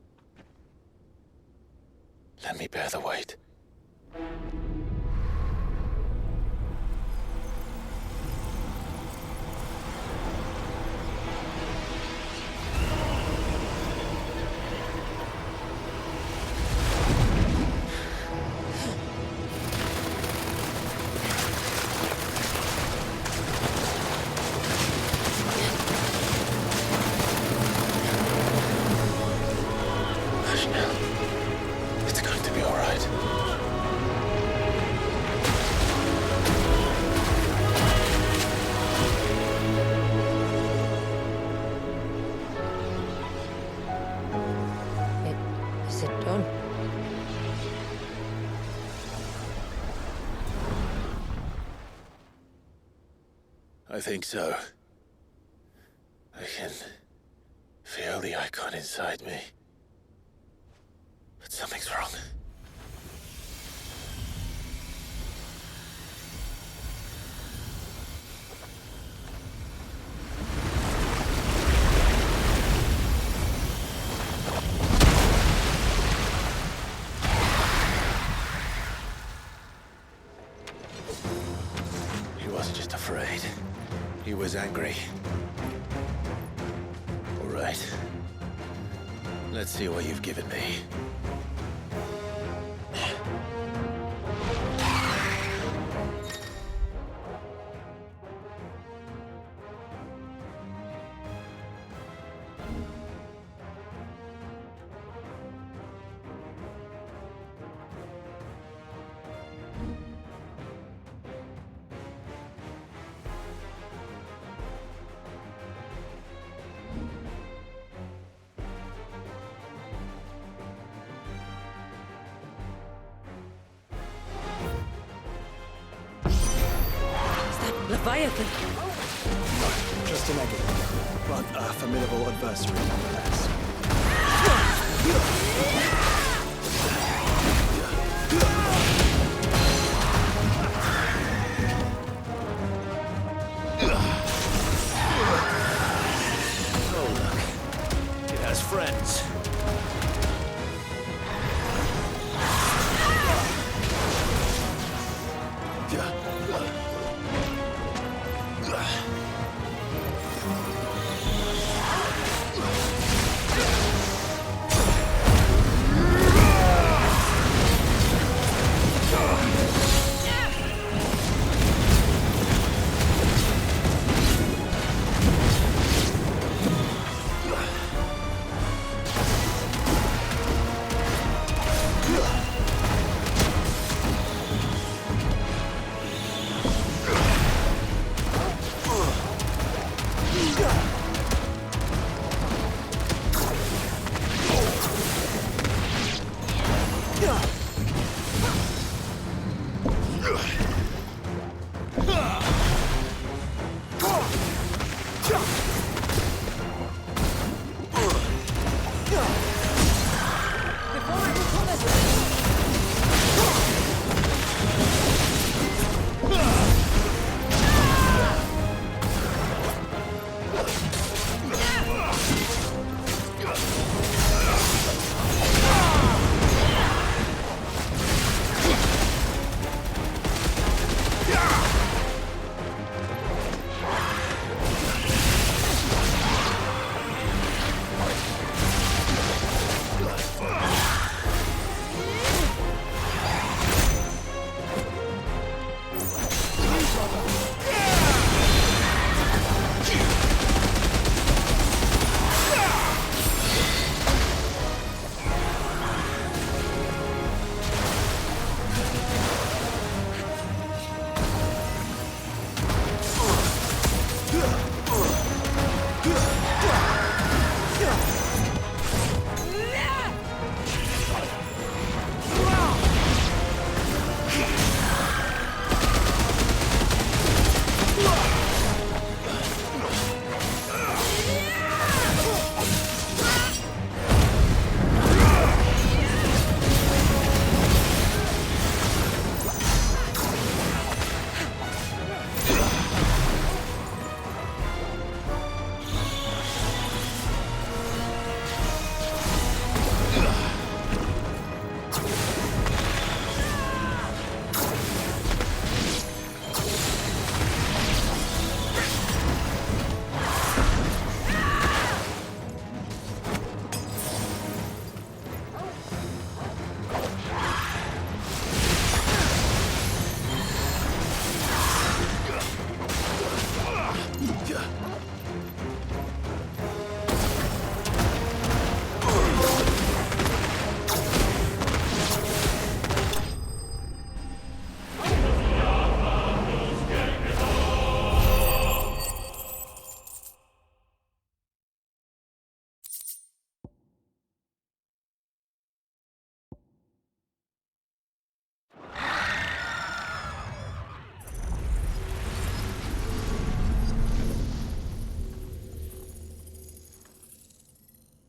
Let me bear the weight. It's going to be all right. Is it done? I think so. I can feel the icon inside me. But something's wrong. He wasn't just afraid. He was angry. All right. Let's see what you've given me. Leviathan! Just an egg, but a formidable adversary nonetheless. Oh, look. It has friends.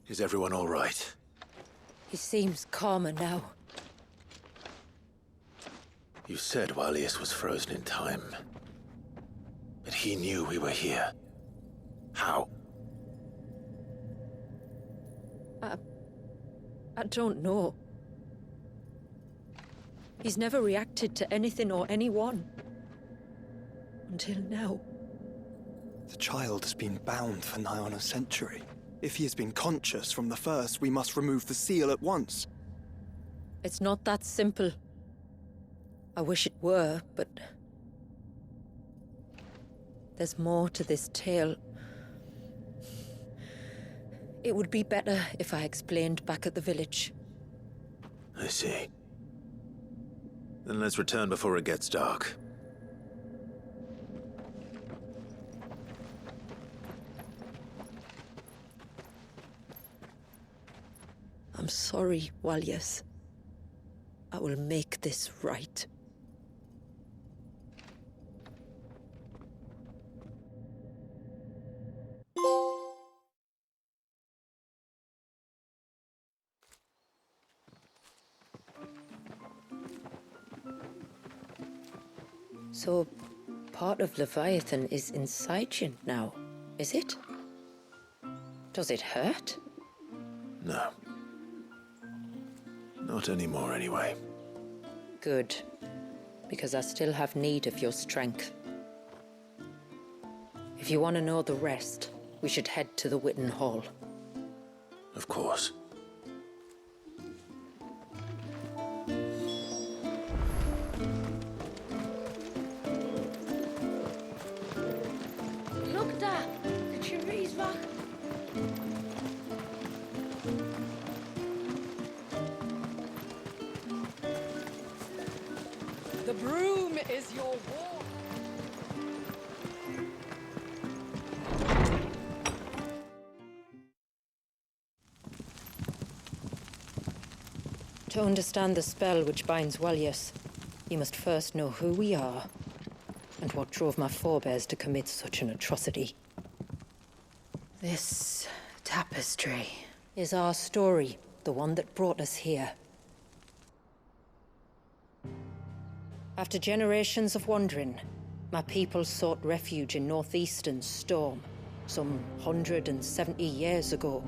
Is everyone all right? He seems calmer now. You said Walius was frozen in time. But he knew we were here. How? I don't know. He's never reacted to anything or anyone. Until now. The child has been bound for nigh on a century. If he has been conscious from the first, we must remove the seal at once. It's not that simple. I wish it were, but... there's more to this tale. It would be better if I explained back at the village. I see. Then let's return before it gets dark. I'm sorry, Walius. I will make this right. So, part of Leviathan is inside you now, is it? Does it hurt? No. Not anymore, anyway. Good. Because I still have need of your strength. If you want to know the rest, we should head to the Witten Hall. Of course. Look da, the trees rock. The broom is your war. To understand the spell which binds Walius, you must first know who we are, and what drove my forebears to commit such an atrocity. This tapestry is our story, the one that brought us here. After generations of wandering, my people sought refuge in northeastern Storm, some 170 years ago.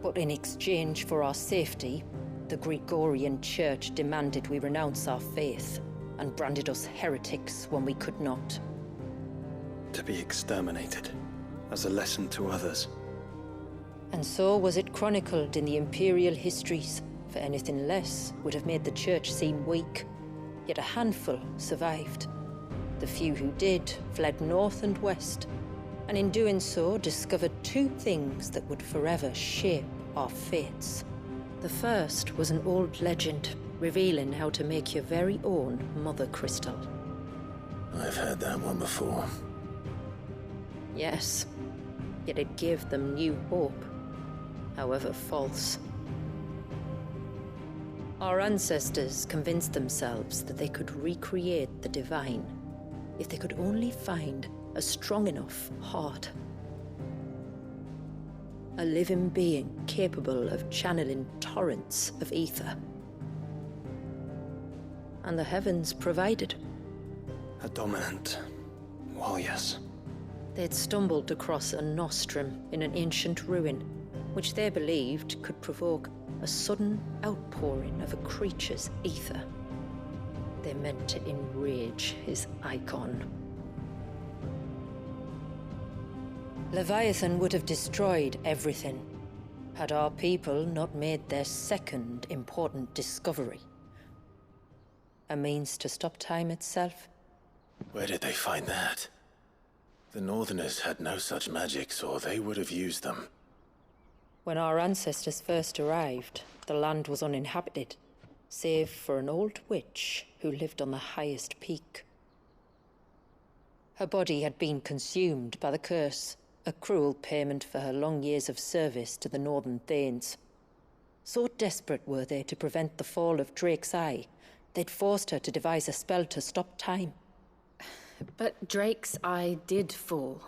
But in exchange for our safety, the Gregorian Church demanded we renounce our faith and branded us heretics when we could not. To be exterminated, as a lesson to others. And so was it chronicled in the imperial histories, for anything less would have made the Church seem weak. Yet a handful survived. The few who did fled north and west, and in doing so discovered two things that would forever shape our fates. The first was an old legend, revealing how to make your very own Mother Crystal. I've heard that one before. Yes, yet it gave them new hope, however false. Our ancestors convinced themselves that they could recreate the divine if they could only find a strong enough heart. A living being capable of channeling torrents of ether. And the heavens provided. A dominant. Well, yes. They'd stumbled across a nostrum in an ancient ruin, which they believed could provoke a sudden outpouring of a creature's ether. They meant to enrage his icon. Leviathan would have destroyed everything, had our people not made their second important discovery. A means to stop time itself. Where did they find that? The Northerners had no such magics, or they would have used them. When our ancestors first arrived, the land was uninhabited, save for an old witch who lived on the highest peak. Her body had been consumed by the curse, a cruel payment for her long years of service to the Northern Thanes. So desperate were they to prevent the fall of Drake's Eye, they'd forced her to devise a spell to stop time. But Drake's Eye did fall.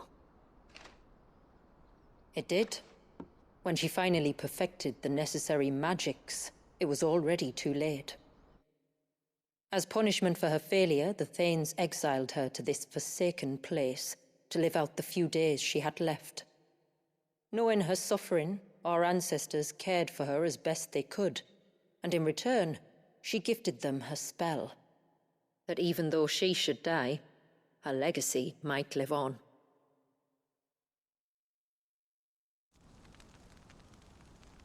It did. When she finally perfected the necessary magics, it was already too late. As punishment for her failure, the Thanes exiled her to this forsaken place to live out the few days she had left. Knowing her suffering, our ancestors cared for her as best they could, and in return, she gifted them her spell. That even though she should die, her legacy might live on.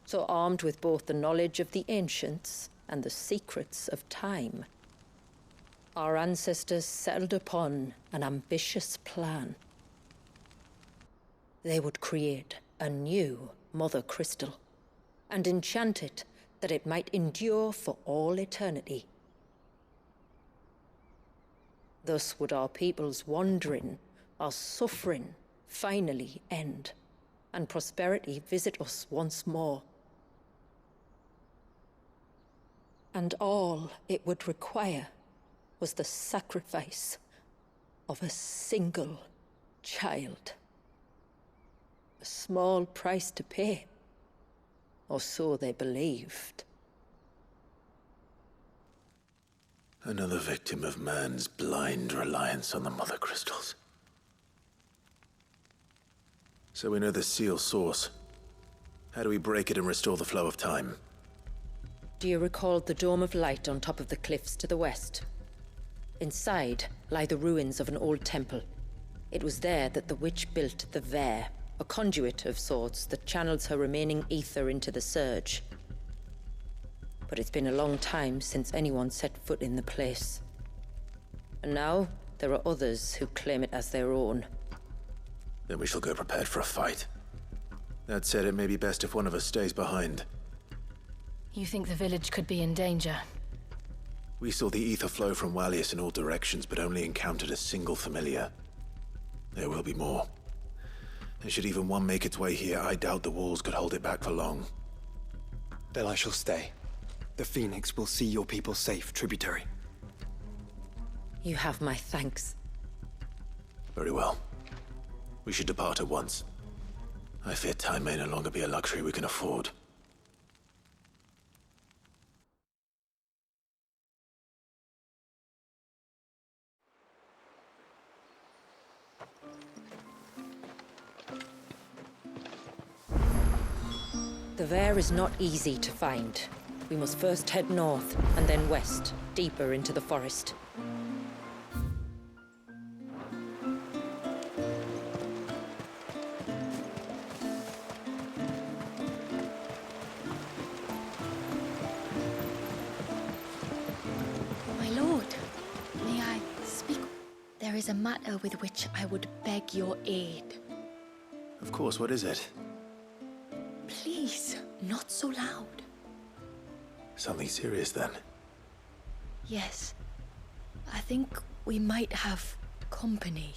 So armed with both the knowledge of the ancients and the secrets of time, our ancestors settled upon an ambitious plan. They would create a new Mother Crystal and enchant it that it might endure for all eternity. Thus would our people's wandering, our suffering, finally end, and prosperity visit us once more. And all it would require was the sacrifice of a single child. A small price to pay, or so they believed. Another victim of man's blind reliance on the Mother Crystals. So we know the seal source. How do we break it and restore the flow of time? Do you recall the Dome of Light on top of the cliffs to the west? Inside lie the ruins of an old temple. It was there that the witch built the Veer, a conduit of sorts that channels her remaining ether into the surge. But it's been a long time since anyone set foot in the place. And now, there are others who claim it as their own. Then we shall go prepared for a fight. That said, it may be best if one of us stays behind. You think the village could be in danger? We saw the ether flow from Wallius in all directions, but only encountered a single familiar. There will be more. And should even one make its way here, I doubt the walls could hold it back for long. Then I shall stay. The Phoenix will see your people safe, tributary. You have my thanks. Very well. We should depart at once. I fear time may no longer be a luxury we can afford. The Veer is not easy to find. We must first head north, and then west, deeper into the forest. My lord, may I speak? There is a matter with which I would beg your aid. Of course, what is it? Please, not so loud. Something serious, then? Yes. I think we might have company.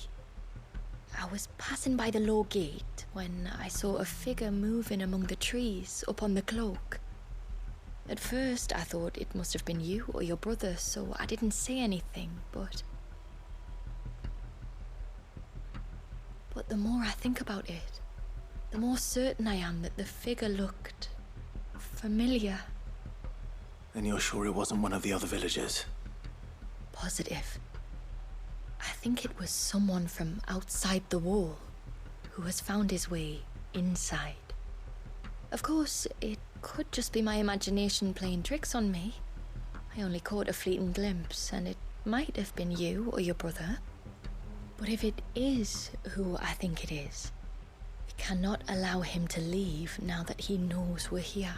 I was passing by the low gate when I saw a figure moving among the trees up on the cloak. At first, I thought it must have been you or your brother, so I didn't say anything, but the more I think about it, the more certain I am that the figure looked familiar. And you're sure it wasn't one of the other villagers? Positive. I think it was someone from outside the wall who has found his way inside. Of course, it could just be my imagination playing tricks on me. I only caught a fleeting glimpse, and it might have been you or your brother. But if it is who I think it is, we cannot allow him to leave now that he knows we're here.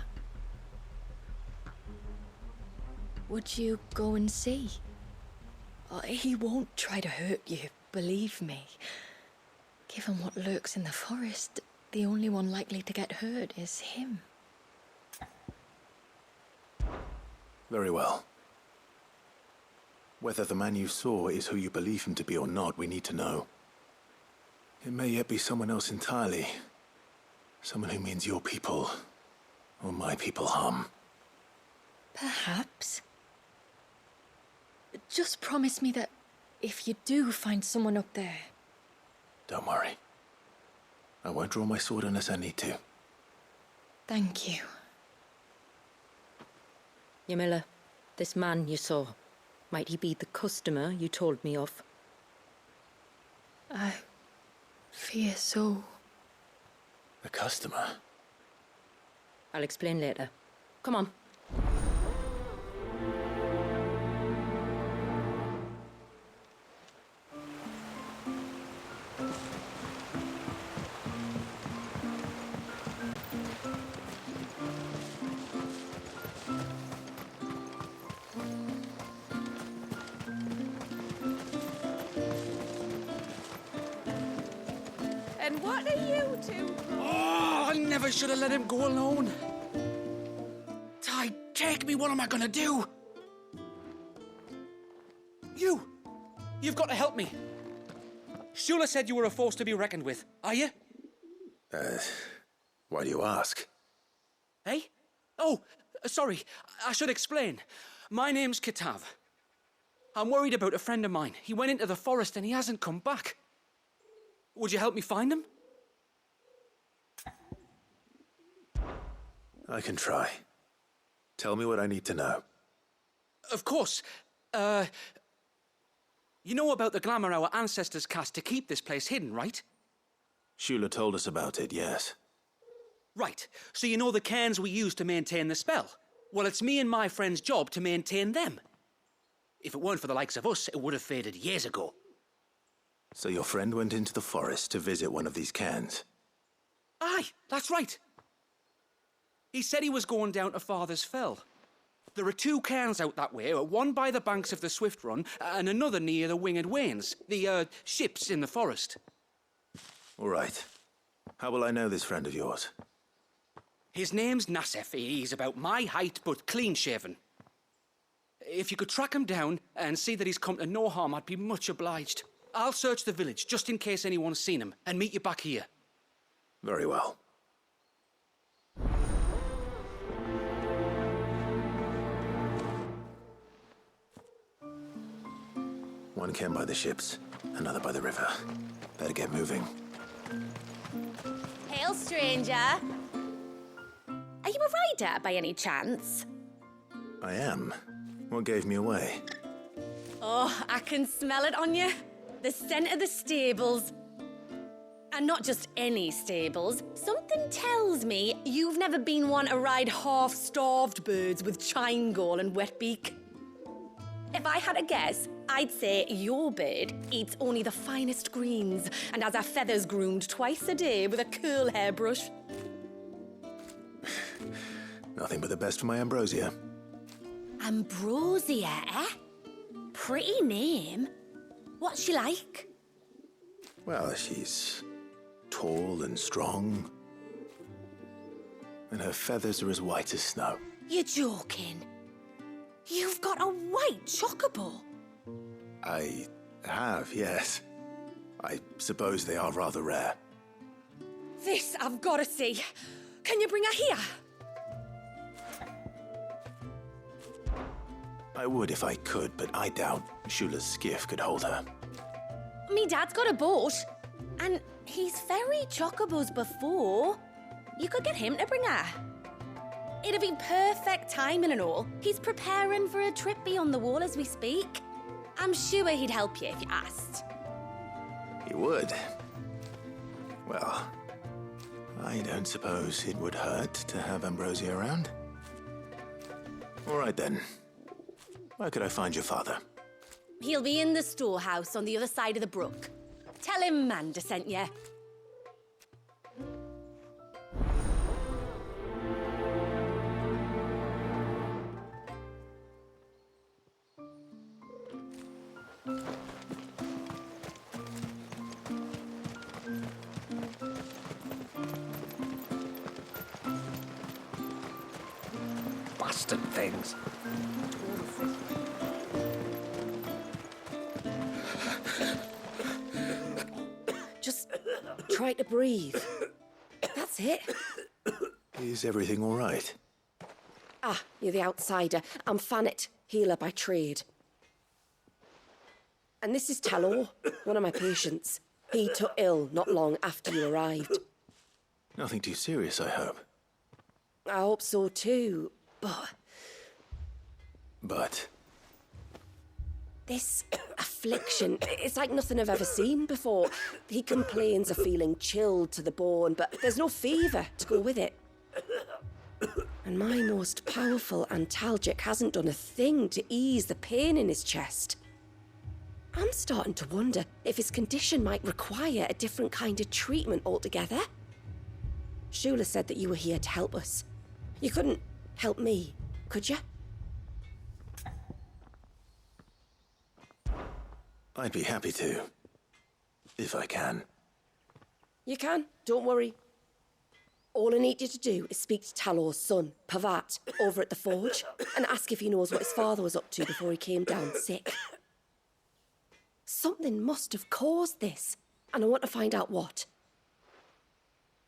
Would you go and see? He won't try to hurt you, believe me. Given what lurks in the forest, the only one likely to get hurt is him. Very well. Whether the man you saw is who you believe him to be or not, we need to know. It may yet be someone else entirely. Someone who means your people, or my people, harm. Perhaps. Just promise me that if you do find someone up there... Don't worry. I won't draw my sword unless I need to. Thank you. Yamila, this man you saw, might he be the customer you told me of? I fear so. The customer? I'll explain later. Come on. And what are you two? Oh, I never should have let him go alone. Ty, take me, what am I gonna do? You've got to help me. Shula said you were a force to be reckoned with, are you? Why do you ask? Hey? Oh, sorry, I should explain. My name's Kitav. I'm worried about a friend of mine. He went into the forest and he hasn't come back. Would you help me find him? I can try. Tell me what I need to know. Of course. You know about the glamour our ancestors cast to keep this place hidden, right? Shula told us about it, yes. Right. So you know the cairns we use to maintain the spell? Well, it's me and my friend's job to maintain them. If it weren't for the likes of us, it would have faded years ago. So your friend went into the forest to visit one of these cairns? Aye, that's right. He said he was going down to Father's Fell. There are 2 cairns out that way, one by the banks of the Swift Run, and another near the Winged Wains, the, ships in the forest. All right. How will I know this friend of yours? His name's Nassef. He's about my height, but clean-shaven. If you could track him down and see that he's come to no harm, I'd be much obliged. I'll search the village, just in case anyone's seen him, and meet you back here. Very well. One cairn by the ships, another by the river. Better get moving. Hail, stranger. Are you a rider by any chance? I am. What gave me away? Oh, I can smell it on you. The scent of the stables. And not just any stables. Something tells me you've never been one to ride half-starved birds with chine gall and wet beak. If I had a guess, I'd say your bird eats only the finest greens and has her feathers groomed twice a day with a curl hairbrush. Nothing but the best for my ambrosia. Ambrosia, eh? Pretty name. What's she like? Well, she's tall and strong. And her feathers are as white as snow. You're joking. You've got a white chocobo. I have, yes. I suppose they are rather rare. This I've got to see. Can you bring her here? I would if I could, but I doubt Shula's skiff could hold her. Me dad's got a boat. And he's ferried chocobos before. You could get him to bring her. It'd be perfect timing and all. He's preparing for a trip beyond the wall as we speak. I'm sure he'd help you if you asked. He would. Well, I don't suppose it would hurt to have Ambrosia around. All right then. Where could I find your father? He'll be in the storehouse on the other side of the brook. Tell him Manda sent you. Bastard things. Just try to breathe. That's it. Is everything all right? Ah, you're the outsider. I'm Fannet, healer by trade. And this is Talor, one of my patients. He took ill not long after you arrived. Nothing too serious, I hope. I hope so too, but... But? This affliction, it's like nothing I've ever seen before. He complains of feeling chilled to the bone, but there's no fever to go with it. And my most powerful antalgic hasn't done a thing to ease the pain in his chest. I'm starting to wonder if his condition might require a different kind of treatment altogether. Shula said that you were here to help us. You couldn't help me, could you? I'd be happy to. If I can. You can, don't worry. All I need you to do is speak to Talor's son, Pavat, over at the forge, and ask if he knows what his father was up to before he came down sick. Something must have caused this, and I want to find out what.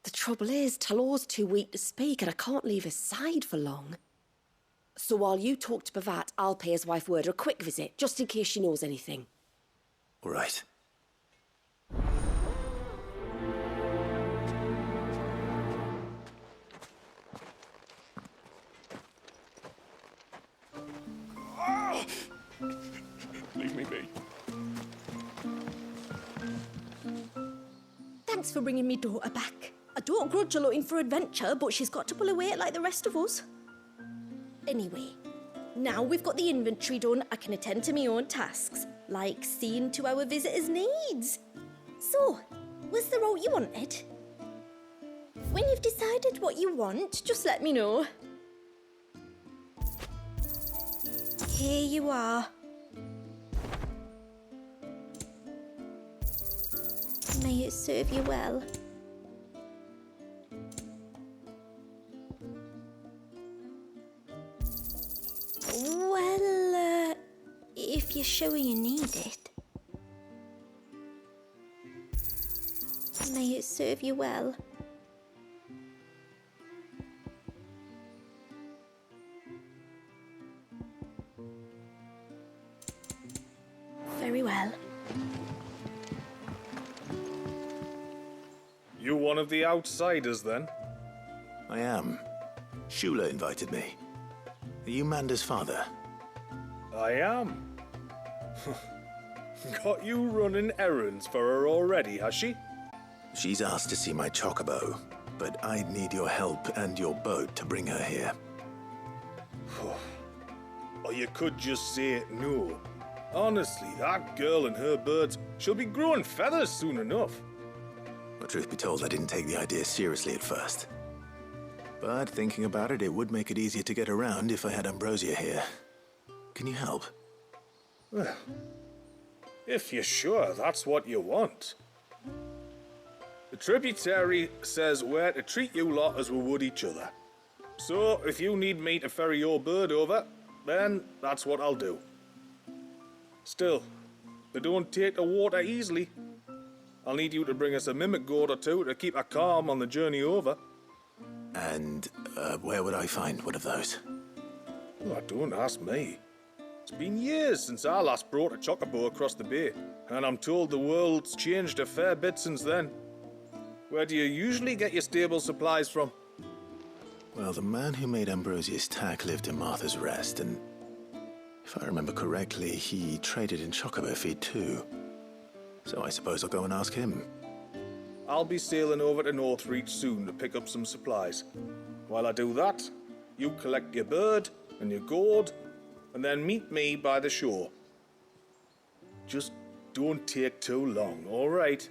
The trouble is, Talor's too weak to speak, and I can't leave his side for long. So while you talk to Pavat, I'll pay his wife word a quick visit, just in case she knows anything. All right. Leave me be. Thanks for bringing me daughter back. I don't grudge her looking for adventure, but she's got to pull her weight like the rest of us. Anyway, now we've got the inventory done, I can attend to my own tasks, like seeing to our visitors' needs. So, was the route you wanted? When you've decided what you want, just let me know. Here you are. May it serve you well. Well, if you're sure you need it. May it serve you well. Very well. You one of the outsiders, then? I am. Shula invited me. Are you Manda's father? I am. Got you running errands for her already, has she? She's asked to see my chocobo, but I'd need your help and your boat to bring her here. Or you could just say no. Honestly, that girl and her birds, she'll be growing feathers soon enough. Well, truth be told, I didn't take the idea seriously at first. But thinking about it, it would make it easier to get around if I had Ambrosia here. Can you help? Well, if you're sure that's what you want. The tributary says we're to treat you lot as we would each other. So, if you need me to ferry your bird over, then that's what I'll do. Still, they don't take the water easily. I'll need you to bring us a mimic gourd or two to keep her calm on the journey over. And where would I find one of those? Oh, don't ask me. It's been years since I last brought a chocobo across the bay, and I'm told the world's changed a fair bit since then. Where do you usually get your stable supplies from? Well, the man who made Ambrosia's tack lived in Martha's Rest, and if I remember correctly, he traded in chocobo feed too. So I suppose I'll go and ask him. I'll be sailing over to Northreach soon to pick up some supplies. While I do that, you collect your bird and your gourd, and then meet me by the shore. Just don't take too long, all right?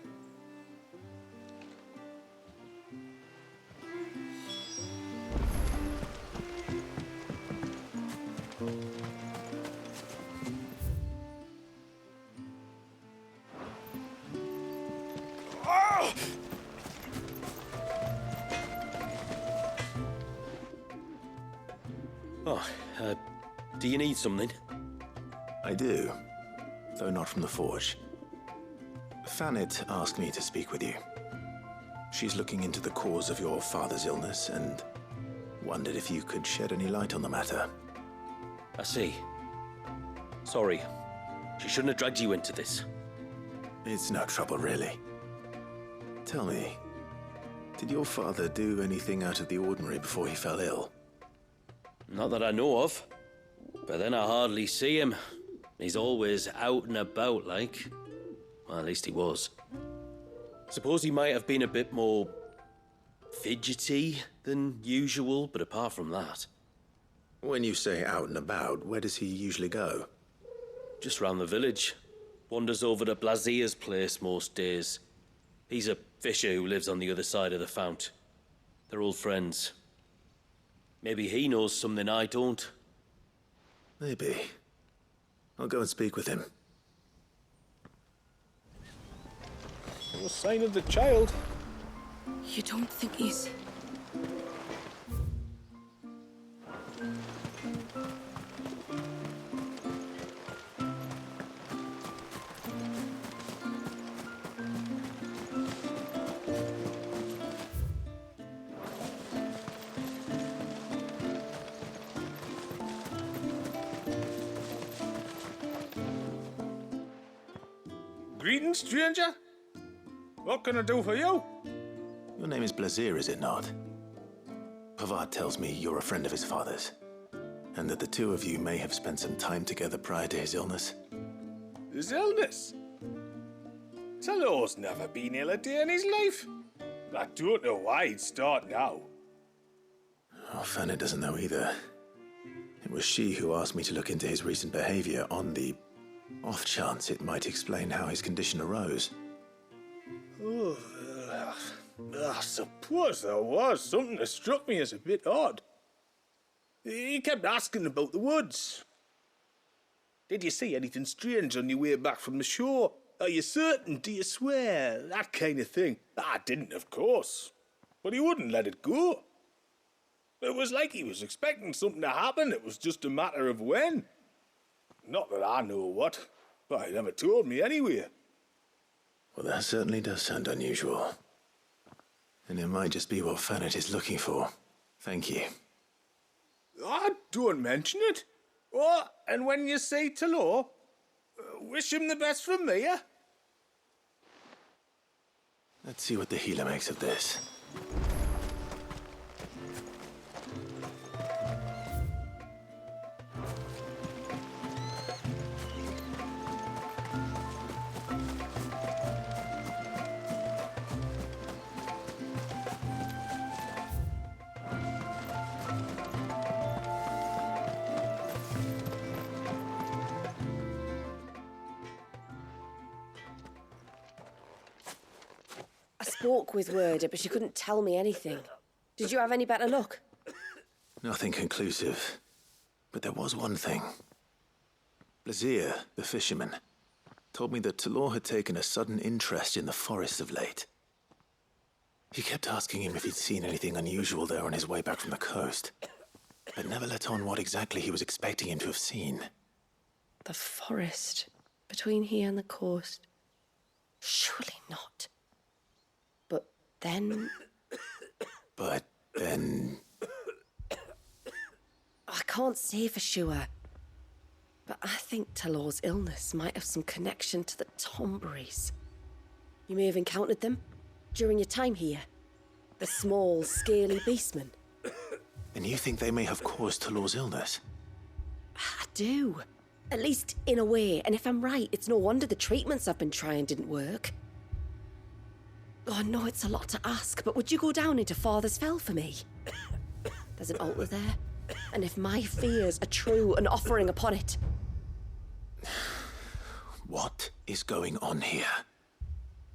Do you need something? I do, though not from the forge. Fanit asked me to speak with you. She's looking into the cause of your father's illness and wondered if you could shed any light on the matter. I see. Sorry. She shouldn't have dragged you into this. It's no trouble, really. Tell me, did your father do anything out of the ordinary before he fell ill? Not that I know of. But then I hardly see him. He's always out and about, like. Well, at least he was. Suppose he might have been a bit more fidgety than usual, but apart from that... When you say out and about, where does he usually go? Just round the village. Wanders over to Blazier's place most days. He's a fisher who lives on the other side of the fount. They're old friends. Maybe he knows something I don't. Maybe. I'll go and speak with him. No sign of the child. You don't think he's... Greetings, stranger. What can I do for you? Your name is Blazier, is it not? Pavard tells me you're a friend of his father's, and that the two of you may have spent some time together prior to his illness. His illness? Talor's never been ill a day in his life. I don't know why he'd start now. Oh, Fanny doesn't know either. It was she who asked me to look into his recent behavior on the off chance it might explain how his condition arose. Oh, I suppose there was something that struck me as a bit odd. He kept asking about the woods. Did you see anything strange on your way back from the shore? Are you certain? Do you swear? That kind of thing. I didn't, of course. But he wouldn't let it go. It was like he was expecting something to happen. It was just a matter of when. Not that I know what. But he never told me anyway. Well, that certainly does sound unusual. And it might just be what Fanet is looking for. Thank you. I don't mention it. Oh, and when you say Talor, wish him the best from me, eh? Let's see what the healer makes of this. Spoke with Werder, but she couldn't tell me anything. Did you have any better luck? Nothing conclusive. But there was one thing. Blazier, the fisherman, told me that Talor had taken a sudden interest in the forest of late. He kept asking him if he'd seen anything unusual there on his way back from the coast, but never let on what exactly he was expecting him to have seen. The forest between here and the coast. Surely not. But then... I can't say for sure. But I think Talor's illness might have some connection to the Tomberries. You may have encountered them during your time here. The small, scaly beastmen. And you think they may have caused Talor's illness? I do. At least in a way. And if I'm right, it's no wonder the treatments I've been trying didn't work. Oh, I know it's a lot to ask, but would you go down into Father's Fell for me? There's an altar there, and if my fears are true, an offering upon it. What is going on here?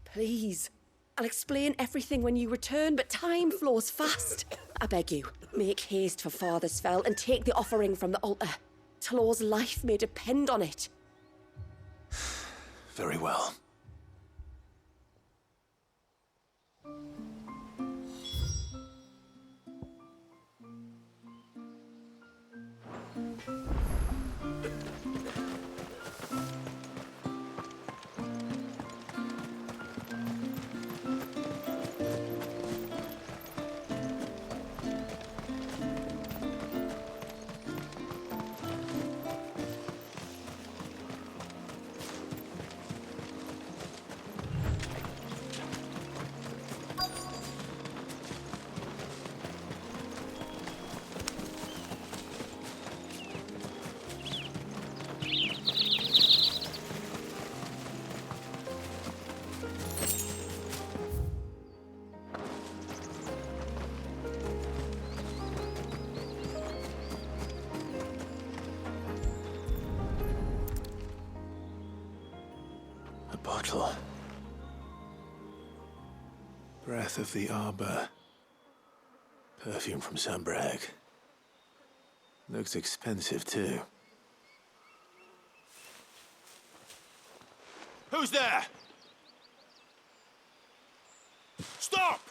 Please. I'll explain everything when you return, but time flows fast. I beg you, make haste for Father's Fell and take the offering from the altar. Talor's life may depend on it. Very well. A bottle. Breath of the Arbor. Perfume from Sambrag. Looks expensive, too. Who's there? Stop!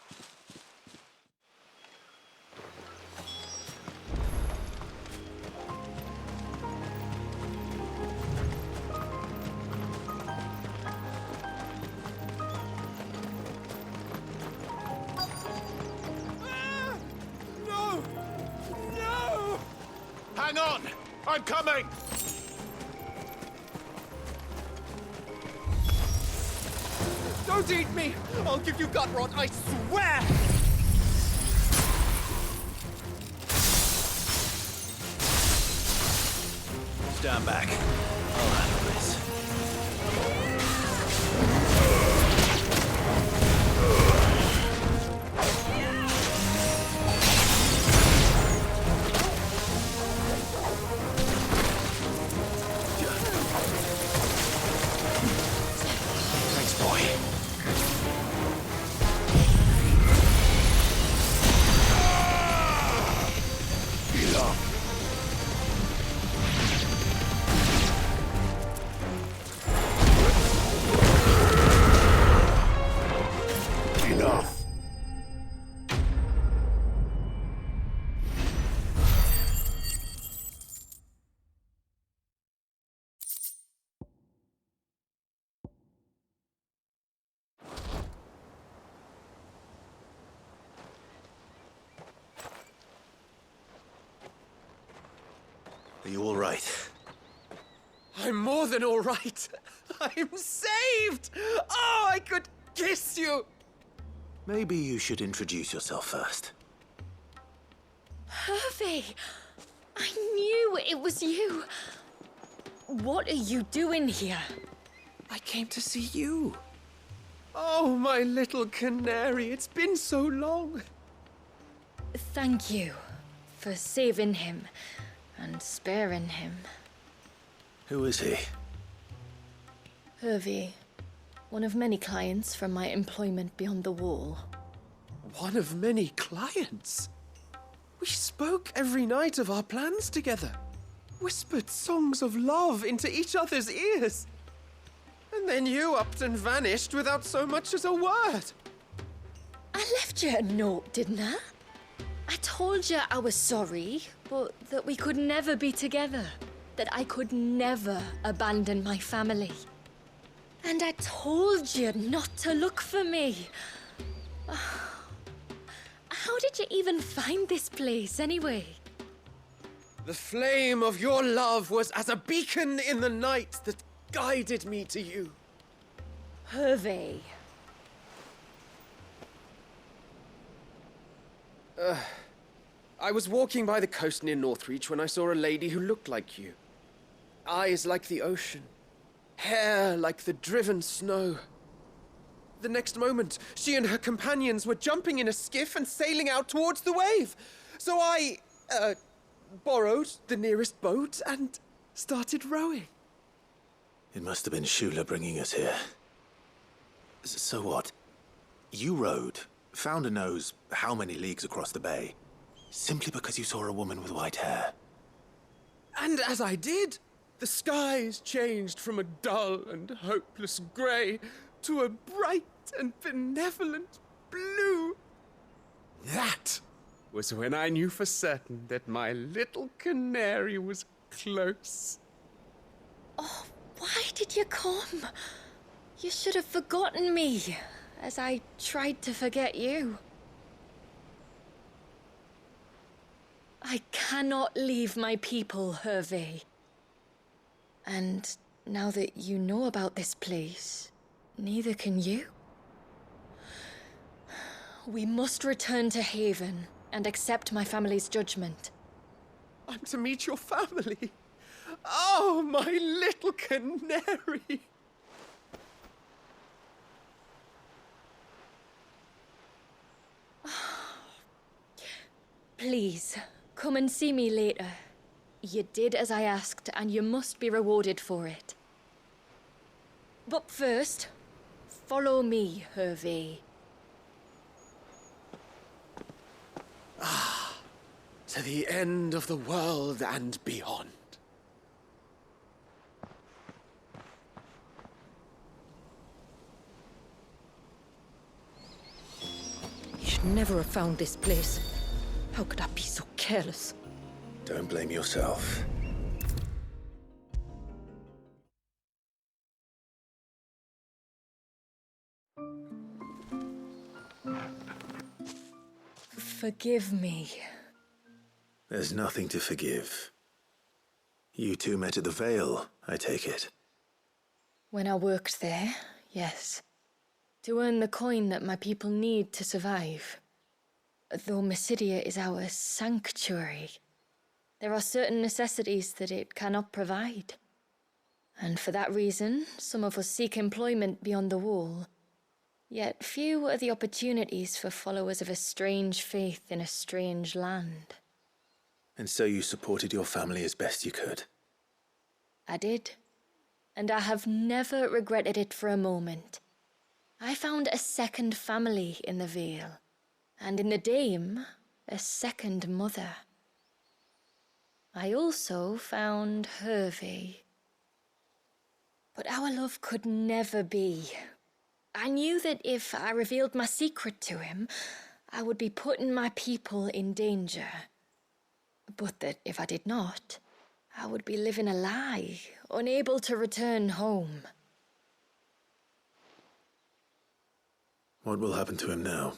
No! No! Hang on! I'm coming! Don't eat me! I'll give you gut rot, I swear! Stand back. I'll handle this. Thanks, boy. Enough. Are you all right? I'm more than all right. I'm saved! Oh, I could kiss you! Maybe you should introduce yourself first. Hervey! I knew it was you. What are you doing here? I came to see you. Oh, my little canary, it's been so long. Thank you for saving him and sparing him. Who is he? Hervey, one of many clients from my employment beyond the wall. One of many clients? We spoke every night of our plans together. Whispered songs of love into each other's ears. And then you upped and vanished without so much as a word. I left you a note, didn't I? I told you I was sorry, but that we could never be together. That I could never abandon my family. And I told you not to look for me. How did you even find this place, anyway? The flame of your love was as a beacon in the night that guided me to you. Hervey. I was walking by the coast near Northreach when I saw a lady who looked like you. Eyes like the ocean. Hair like the driven snow. The next moment, she and her companions were jumping in a skiff and sailing out towards the wave. So I, borrowed the nearest boat and started rowing. It must have been Shula bringing us here. So what? You rowed, found a nose how many leagues across the bay, simply because you saw a woman with white hair. And as I did, the skies changed from a dull and hopeless grey to a bright and benevolent blue. That was when I knew for certain that my little canary was close. Oh, why did you come? You should have forgotten me, as I tried to forget you. I cannot leave my people, Hervey. And now that you know about this place, neither can you. We must return to Haven and accept my family's judgment. I'm to meet your family. Oh, my little canary. Please, come and see me later. You did as I asked, and you must be rewarded for it. But first, follow me, Hervé. To the end of the world and beyond. You should never have found this place. How could I be so careless? Don't blame yourself. Forgive me. There's nothing to forgive. You two met at the Vale, I take it. When I worked there, yes. To earn the coin that my people need to survive. Though Mysidia is our sanctuary, there are certain necessities that it cannot provide. And for that reason, some of us seek employment beyond the wall. Yet few are the opportunities for followers of a strange faith in a strange land. And so you supported your family as best you could? I did. And I have never regretted it for a moment. I found a second family in the Vale. And in the Dame, a second mother. I also found Hervé. But our love could never be. I knew that if I revealed my secret to him, I would be putting my people in danger. But that if I did not, I would be living a lie, unable to return home. What will happen to him now?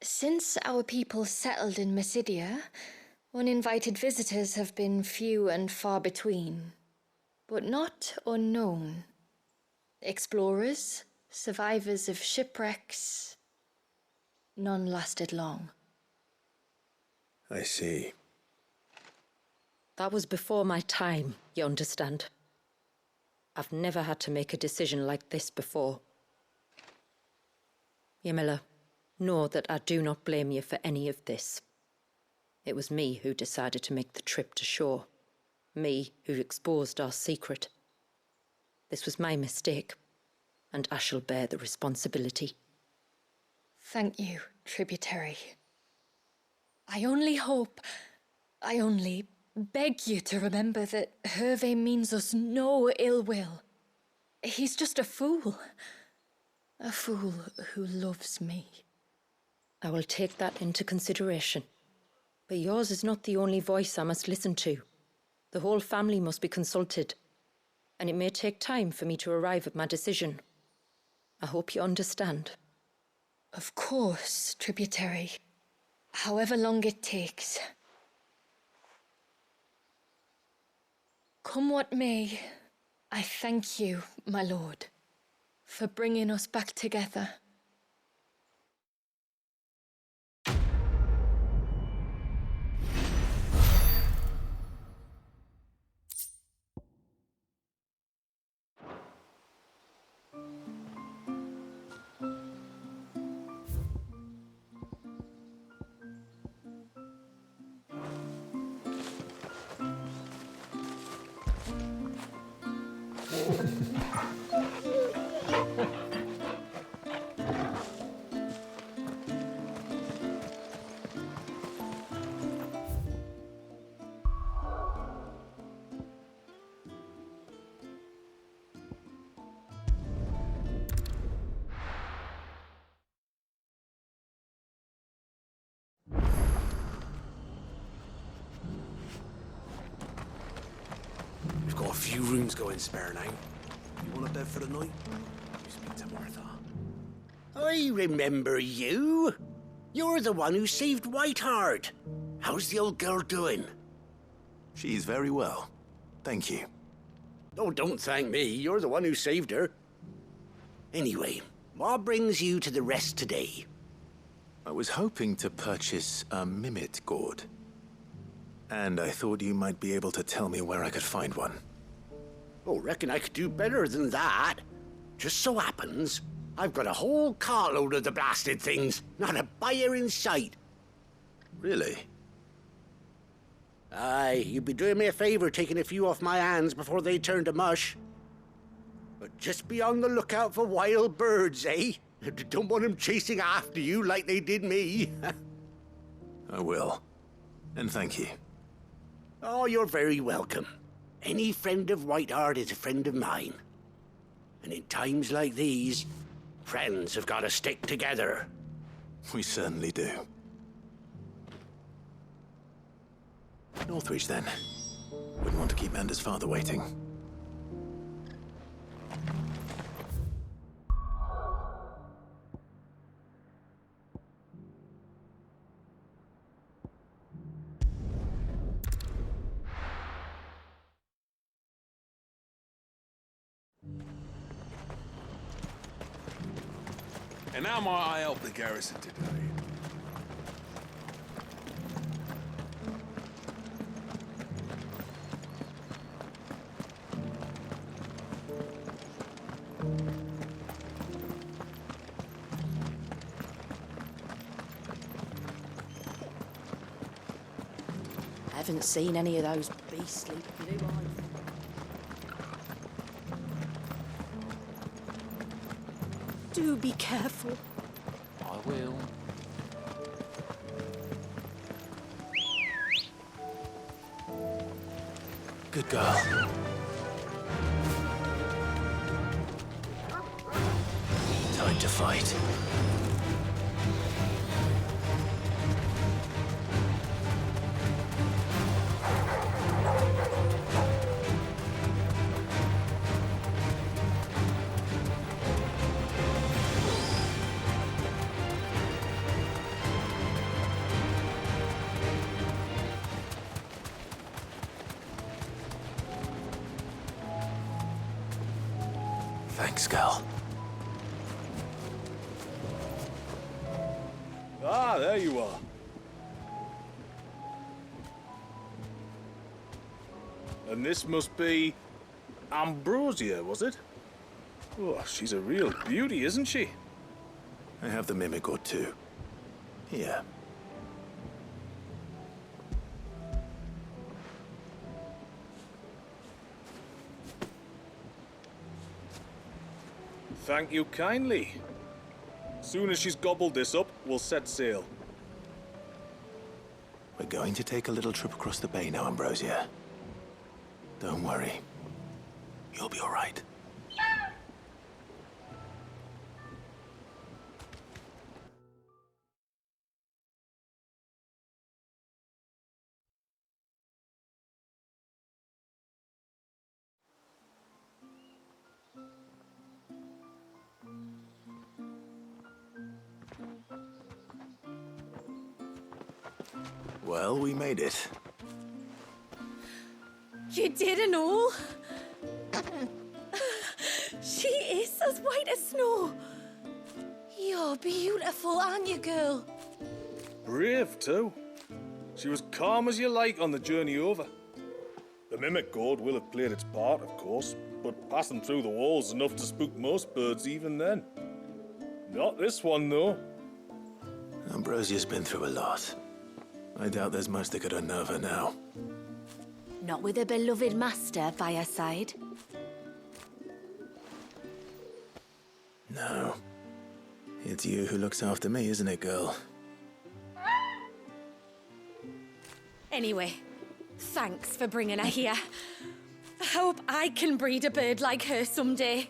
Since our people settled in Mysidia, uninvited visitors have been few and far between, but not unknown. Explorers, survivors of shipwrecks, none lasted long. I see. That was before my time, you understand. I've never had to make a decision like this before. Yamila, know that I do not blame you for any of this. It was me who decided to make the trip to shore. Me who exposed our secret. This was my mistake, and I shall bear the responsibility. Thank you, tributary. I only beg you to remember that Hervé means us no ill will. He's just a fool. A fool who loves me. I will take that into consideration. But yours is not the only voice I must listen to. The whole family must be consulted, and it may take time for me to arrive at my decision. I hope you understand. Of course, tributary. However long it takes. Come what may, I thank you, my lord, for bringing us back together. We've got a few rooms going spare now. You want a bed for the night? You speak to Martha. I remember you. You're the one who saved Whiteheart. How's the old girl doing? She's very well. Thank you. Oh, don't thank me. You're the one who saved her. Anyway, what brings you to the rest today? I was hoping to purchase a Mimit gourd. And I thought you might be able to tell me where I could find one. Oh, reckon I could do better than that. Just so happens, I've got a whole cartload of the blasted things. Not a buyer in sight. Really? Aye, you'd be doing me a favour taking a few off my hands before they turn to mush. But just be on the lookout for wild birds, eh? Don't want them chasing after you like they did me. I will. And thank you. Oh, you're very welcome. Any friend of Whiteheart is a friend of mine. And in times like these, friends have got to stick together. We certainly do. Northreach, then. Wouldn't want to keep Mander's father waiting. And how might I help the garrison today? I haven't seen any of those beastly blue eyes. Do be careful. I will. Good girl. Time to fight. Thanks, girl. Ah, there you are. And this must be Ambrosia, was it? Oh, she's a real beauty, isn't she? I have the mimic or two. Here. Thank you kindly. Soon as she's gobbled this up, we'll set sail. We're going to take a little trip across the bay now, Ambrosia. Don't worry. You'll be all right. Well, we made it. You didn't all? She is as white as snow. You're beautiful, aren't you, girl? Brave, too. She was calm as you like on the journey over. The mimic gourd will have played its part, of course, but passing through the walls enough to spook most birds even then. Not this one, though. Ambrosia's been through a lot. I doubt there's much that could unnerve her now. Not with a beloved master by her side. No. It's you who looks after me, isn't it, girl? Anyway, thanks for bringing her here. I hope I can breed a bird like her someday.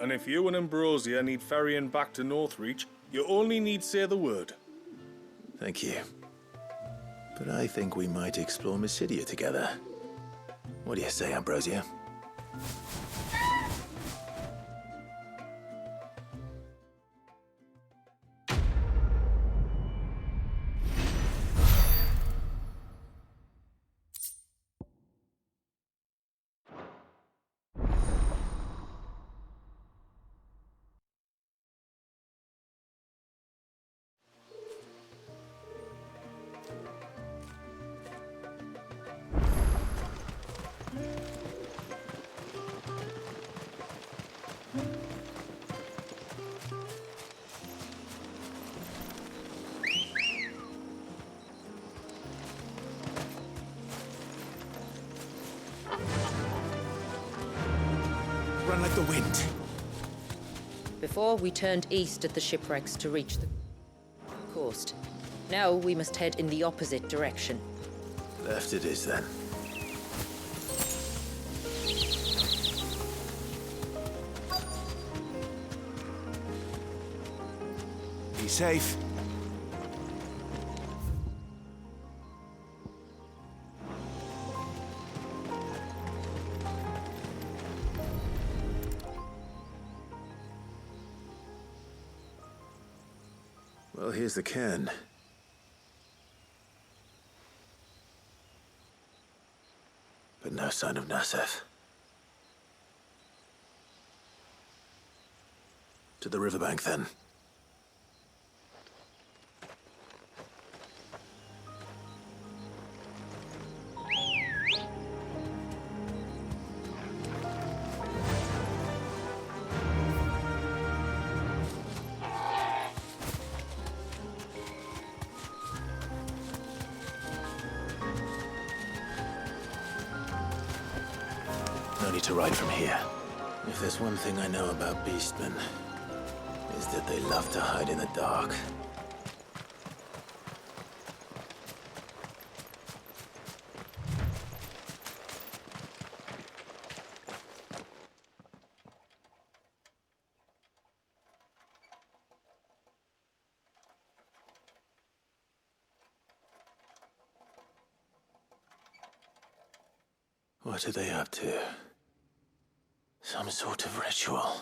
And if you and Ambrosia need ferrying back to Northreach, you only need say the word. Thank you. But I think we might explore Mysidia together. What do you say, Ambrosia? run like the wind. Before, we turned east at the shipwrecks to reach the coast. Now we must head in the opposite direction. Left it is, then. Be safe. Well, here's the cairn. But no sign of Nasef. To the riverbank, then. No need to ride from here. If there's one thing I know about beastmen, is that they love to hide in the dark. What are they up to? Some sort of ritual.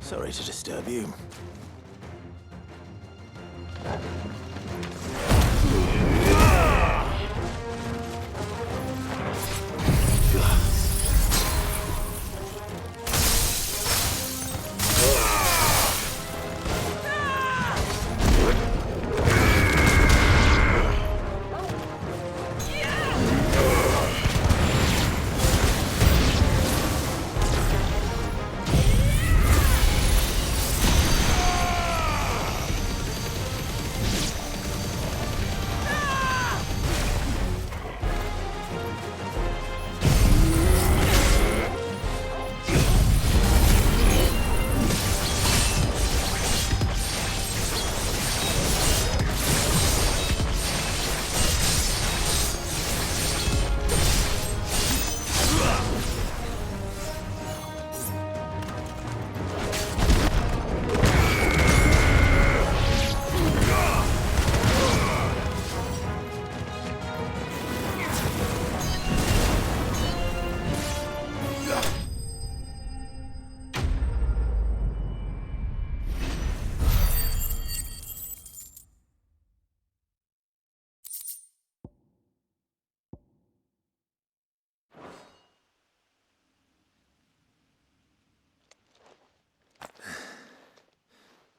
Sorry to disturb you.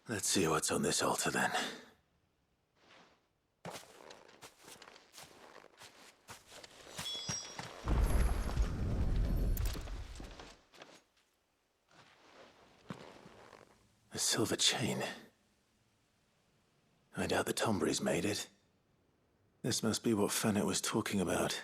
Let's see what's on this altar, then. A silver chain. I doubt the Tombries made it. This must be what Fanet was talking about.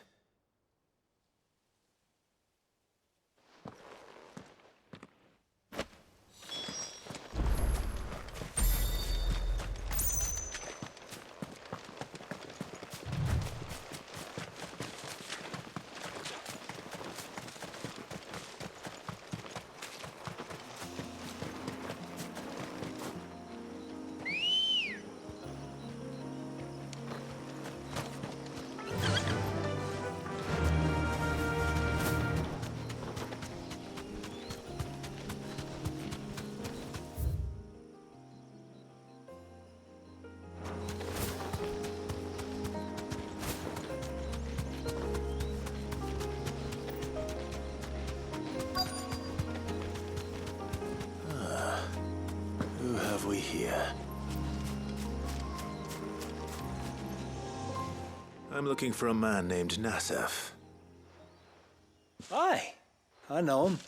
Here. I'm looking for a man named Nasef. Aye, I know him.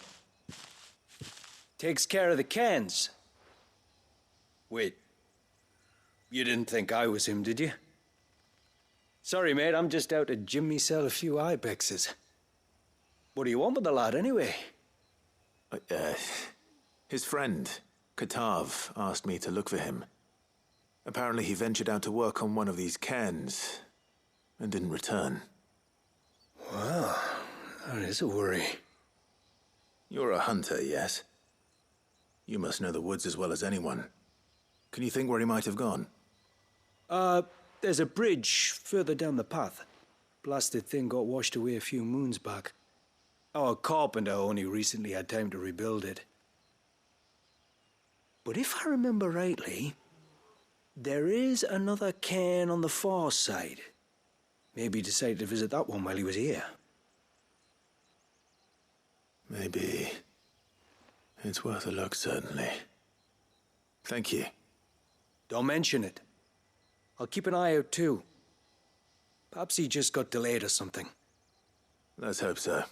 Takes care of the cairns. Wait. You didn't think I was him, did you? Sorry, mate, I'm just out to gym myself a few ibexes. What do you want with the lad, anyway? His friend, Katav, asked me to look for him. Apparently he ventured out to work on one of these cairns and didn't return. Well, that is a worry. You're a hunter, yes? You must know the woods as well as anyone. Can you think where he might have gone? There's a bridge further down the path. Blasted thing got washed away a few moons back. Our carpenter only recently had time to rebuild it. But if I remember rightly, there is another cairn on the far side. Maybe he decided to visit that one while he was here. Maybe. It's worth a look, certainly. Thank you. Don't mention it. I'll keep an eye out too. Perhaps he just got delayed or something. Let's hope so.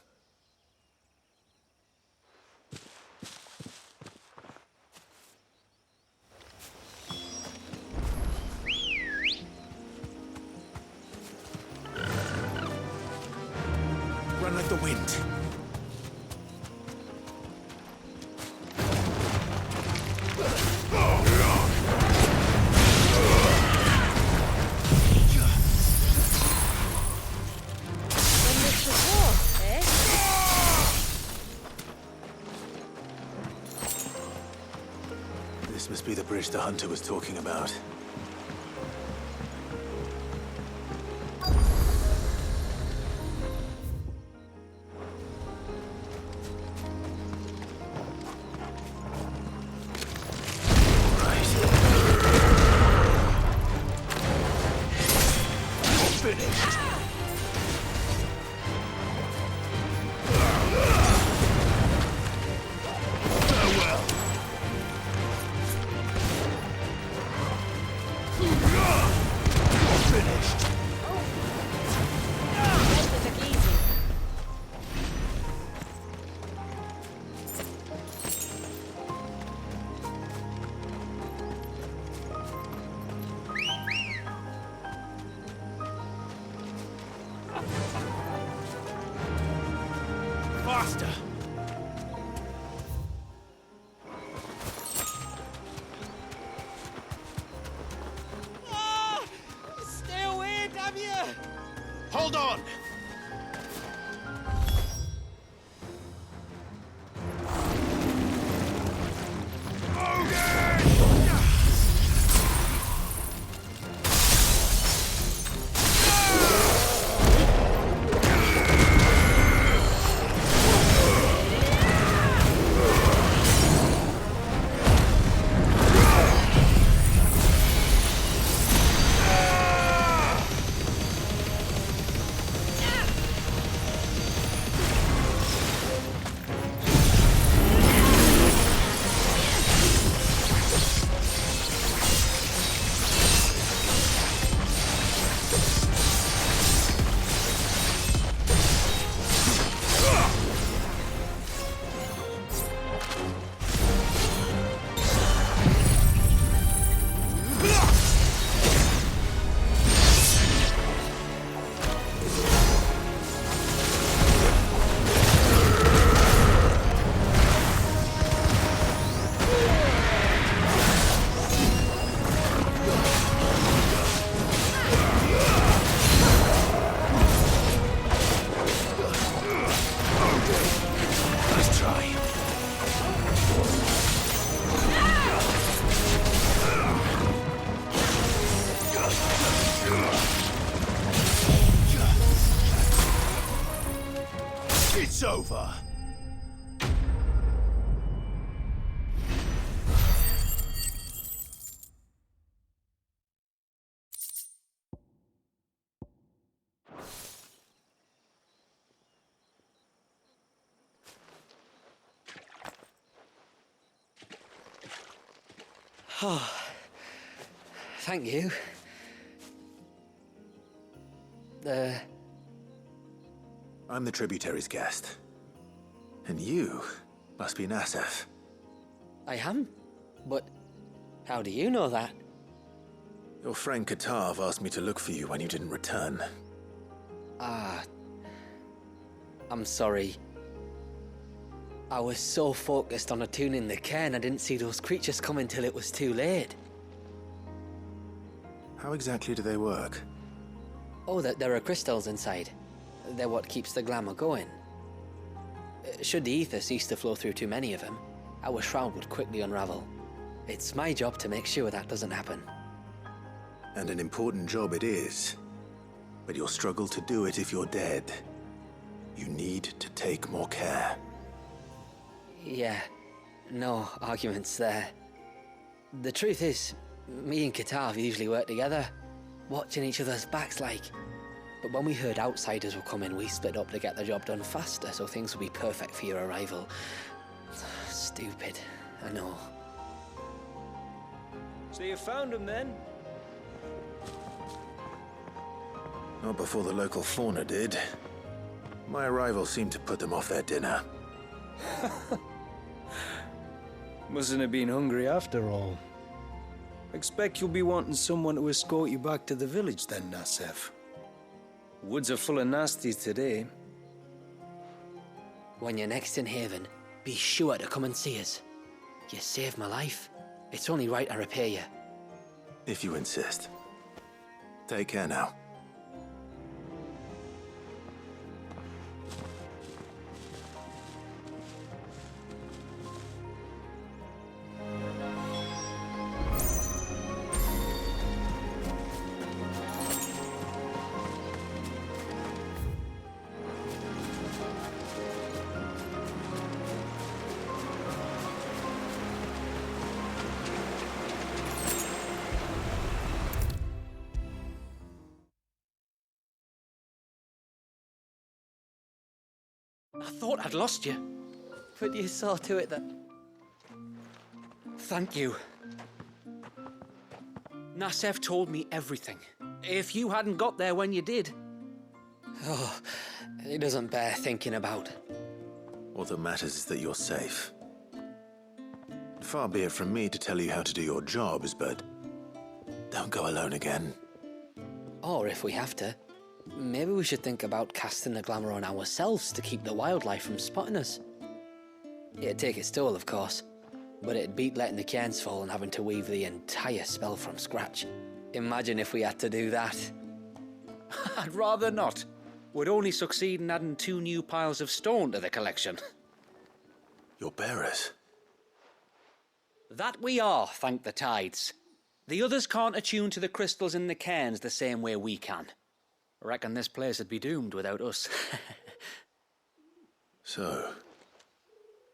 Run like the wind. This must be the bridge the hunter was talking about. Faster! Stay away, damn you! Hold on! It's over. Oh, thank you. I'm the tributary's guest. And you must be Nassef. I am, but How do you know that? Your friend Katav asked me to look for you when you didn't return. Ah, I'm sorry. I was so focused on attuning the cairn, I didn't see those creatures coming till it was too late. How exactly do they work? Oh, there are crystals inside. They're what keeps the glamour going. Should the ether cease to flow through too many of them, our shroud would quickly unravel. It's my job to make sure that doesn't happen. And an important job it is. But you'll struggle to do it if you're dead. You need to take more care. Yeah, no arguments there. The truth is, me and Katav usually work together, watching each other's backs like. But when we heard outsiders were coming, we split up to get the job done faster, so things would be perfect for your arrival. Stupid, I know. So you found him then? Not before the local fauna did. My arrival seemed to put them off their dinner. Mustn't have been hungry after all. Expect you'll be wanting someone to escort you back to the village then, Nassef. Woods are full of nasties today. When you're next in Haven, be sure to come and see us. You saved my life. It's only right I repay you. If you insist. Take care now. I thought I'd lost you. But you saw to it that... Thank you. Nassef told me everything. If you hadn't got there when you did... Oh, it doesn't bear thinking about. All that matters is that you're safe. Far be it from me to tell you how to do your jobs, but don't go alone again. Or if we have to, maybe we should think about casting the glamour on ourselves to keep the wildlife from spotting us. It'd take its toll, of course, but it'd beat letting the cairns fall and having to weave the entire spell from scratch. Imagine if we had to do that. I'd rather not. Would only succeed in adding 2 new piles of stone to the collection. Your bearers? That we are, thank the tides. The others can't attune to the crystals in the cairns the same way we can. I reckon this place would be doomed without us. So,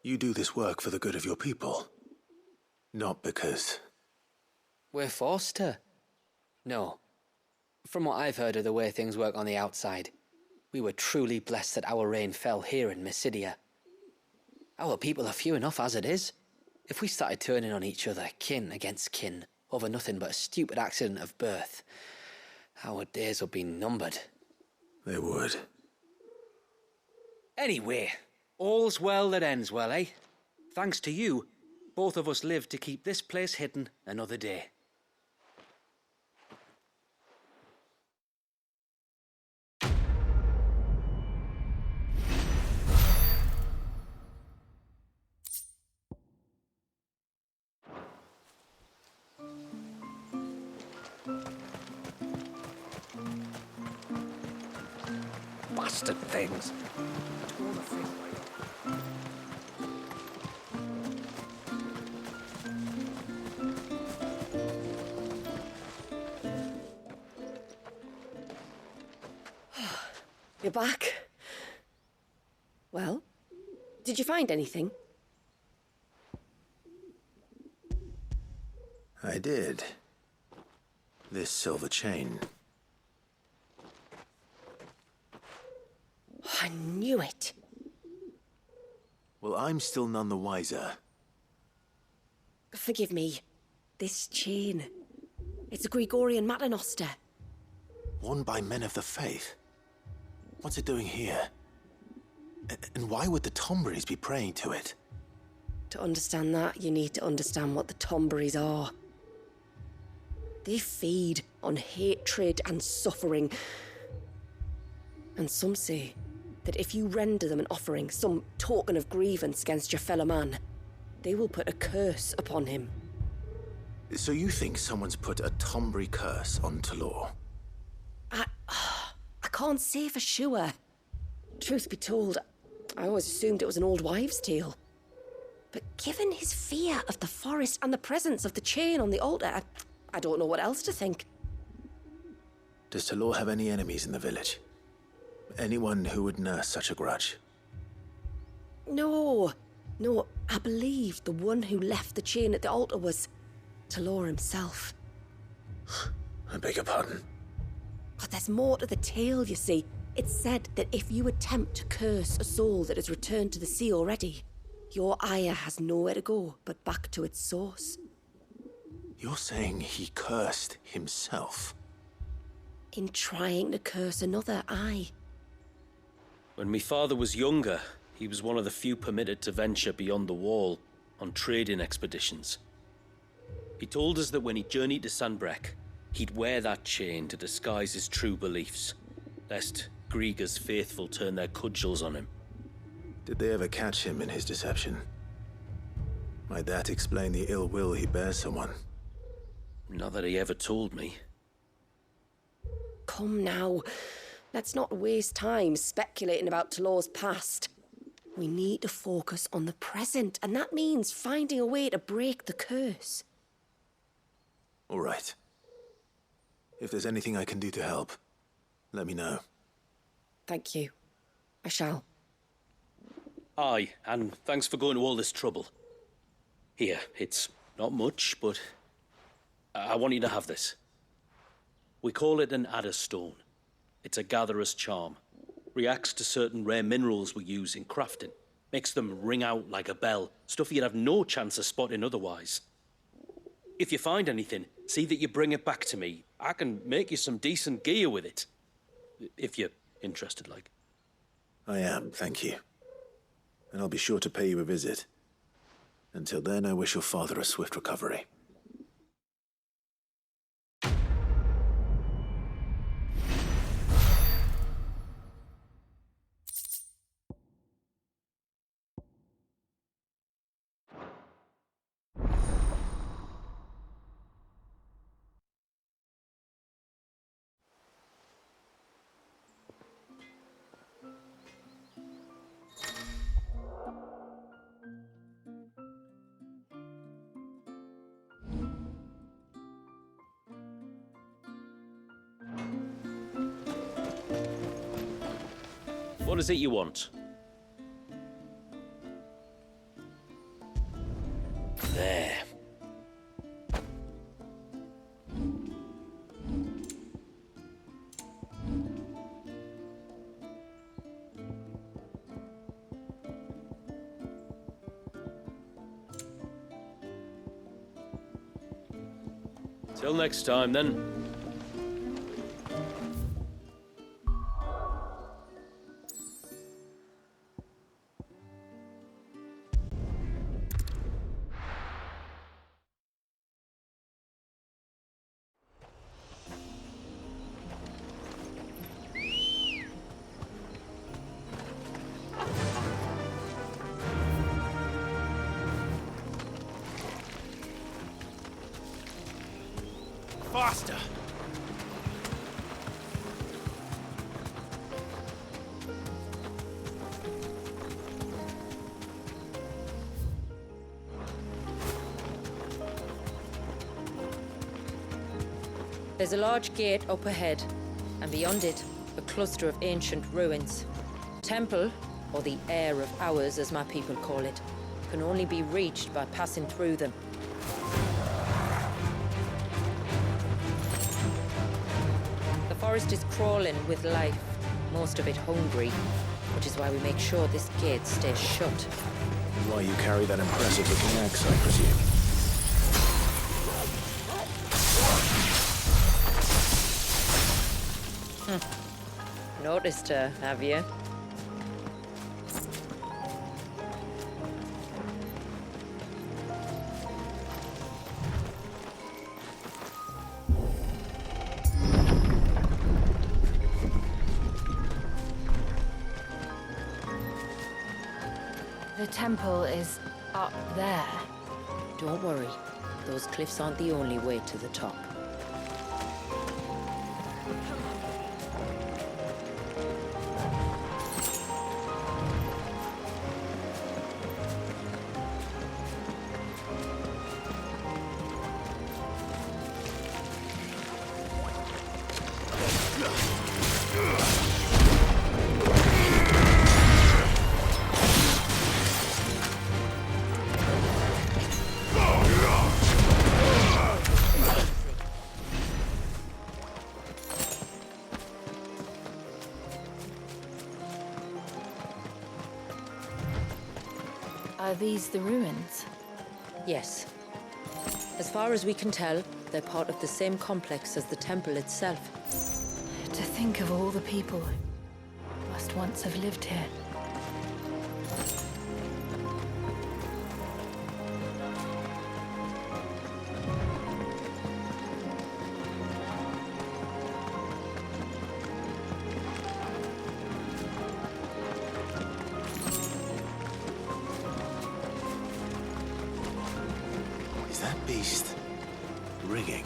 you do this work for the good of your people? Not because... We're forced to. No. From what I've heard of the way things work on the outside, we were truly blessed that our rain fell here in Mysidia. Our people are few enough as it is. If we started turning on each other, kin against kin, over nothing but a stupid accident of birth, our days would be numbered. They would. Anyway, all's well that ends well, eh? Thanks to you, both of us lived to keep this place hidden another day. Bastard things. You're back. Well, did you find anything? I did. This silver chain. I knew it. Well, I'm still none the wiser. Forgive me. This chain. It's a Gregorian Maternoster. Worn by men of the faith. What's it doing here? And why would the Tomberries be praying to it? To understand that, you need to understand what the Tomberries are. They feed on hatred and suffering. And some say that if you render them an offering, some token of grievance against your fellow man, they will put a curse upon him. So you think someone's put a Tombri curse on Talor? I can't say for sure. Truth be told, I always assumed it was an old wives' tale. But given his fear of the forest and the presence of the chain on the altar, I don't know what else to think. Does Talor have any enemies in the village? Anyone who would nurse such a grudge? No, I believe the one who left the chain at the altar was Talor himself. I beg your pardon? But there's more to the tale, you see. It's said that if you attempt to curse a soul that has returned to the sea already, your ire has nowhere to go but back to its source. You're saying he cursed himself? In trying to curse another, aye. When my father was younger, he was one of the few permitted to venture beyond the wall on trading expeditions. He told us that when he journeyed to Sanbreque, he'd wear that chain to disguise his true beliefs, lest Grieger's faithful turn their cudgels on him. Did they ever catch him in his deception? Might that explain the ill will he bears someone? Not that he ever told me. Come now, let's not waste time speculating about Talor's past. We need to focus on the present, and that means finding a way to break the curse. All right. If there's anything I can do to help, let me know. Thank you. I shall. Aye, and thanks for going to all this trouble. Here, it's not much, but I want you to have this. We call it an adder stone. It's a gatherer's charm. Reacts to certain rare minerals we use in crafting. Makes them ring out like a bell, stuff you'd have no chance of spotting otherwise. If you find anything, see that you bring it back to me. I can make you some decent gear with it. If you're interested, like. I am, thank you. And I'll be sure to pay you a visit. Until then, I wish your father a swift recovery. What is it you want? There. Till next time, then. Faster! There's a large gate up ahead, and beyond it, a cluster of ancient ruins. Temple, or the Heir of Hours as my people call it, can only be reached by passing through them. The forest is crawling with life, most of it hungry, which is why we make sure this gate stays shut. Why you carry that impressive-looking axe, I presume? Noticed her, have you? The temple is up there. Don't worry. Those cliffs aren't the only way to the top. Are these the ruins? Yes. As far as we can tell, they're part of the same complex as the temple itself. To think of all the people who must once have lived here. Is that beast rigging?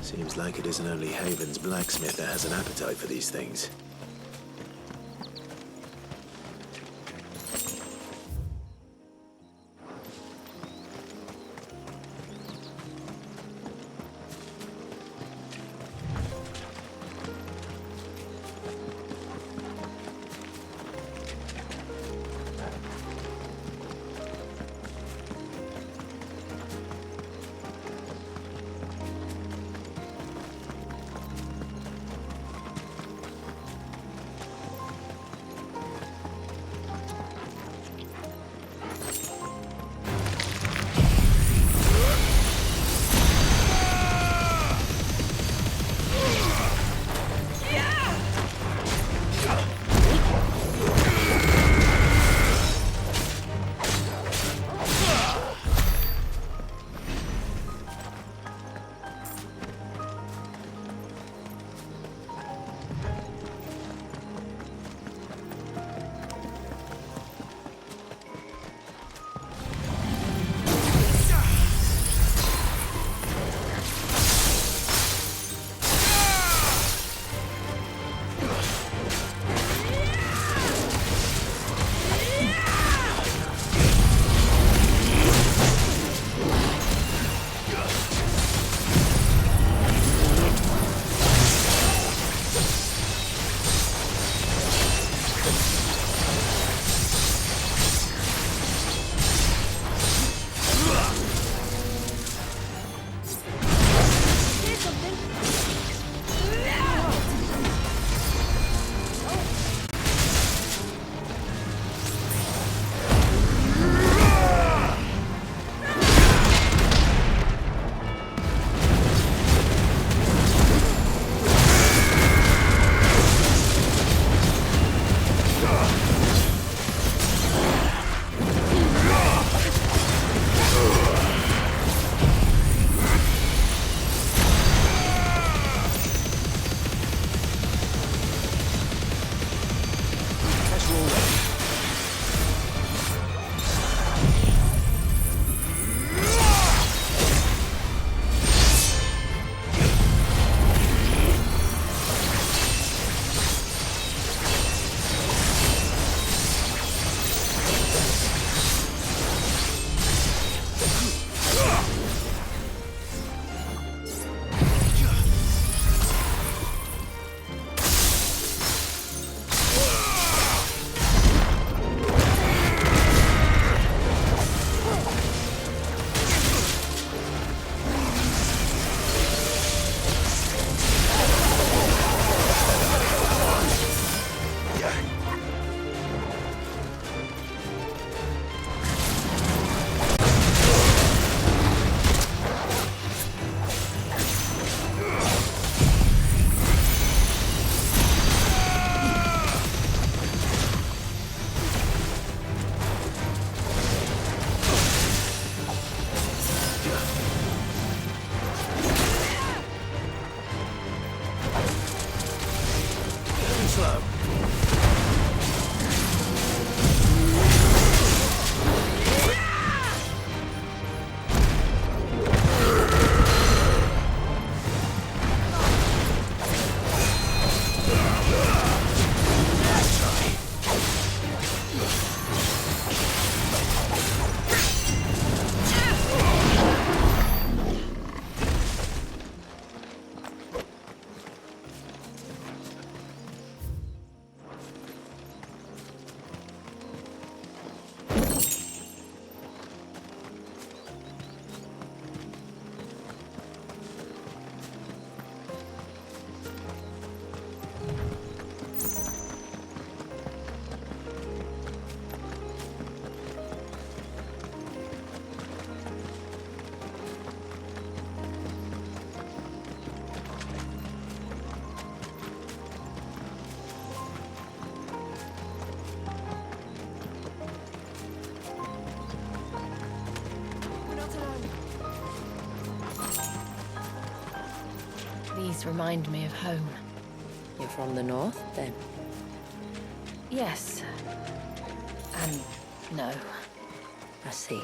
Seems like it isn't only Haven's blacksmith that has an appetite for these things. always remind me of home. You're from the north, then? Yes. And no. I see.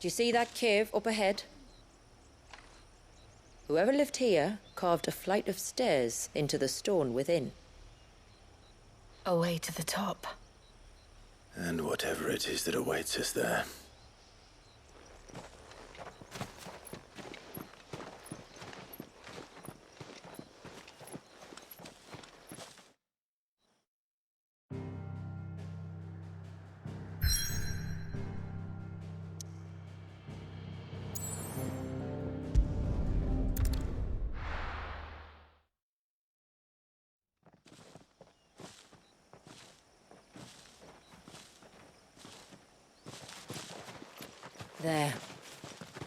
Do you see that cave up ahead? Whoever lived here carved a flight of stairs into the stone within. A way to the top. And whatever it is that awaits us there. There.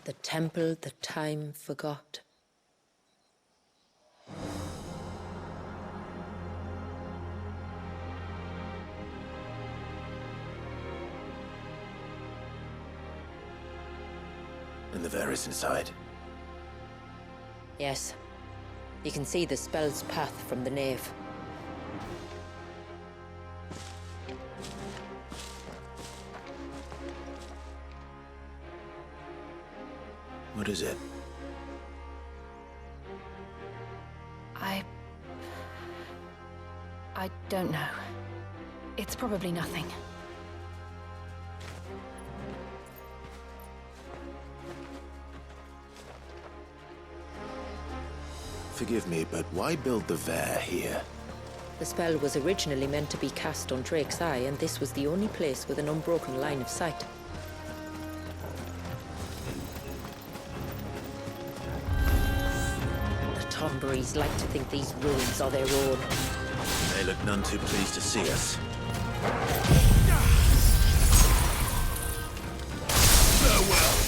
The temple the time forgot. And the Varys inside? Yes. You can see the spell's path from the nave. What is it? I don't know. It's probably nothing. Forgive me, but why build the Vare here? The spell was originally meant to be cast on Drake's Eye, and this was the only place with an unbroken line of sight. Banbury's like to think these ruins are their own. They look none too pleased to see us. Farewell.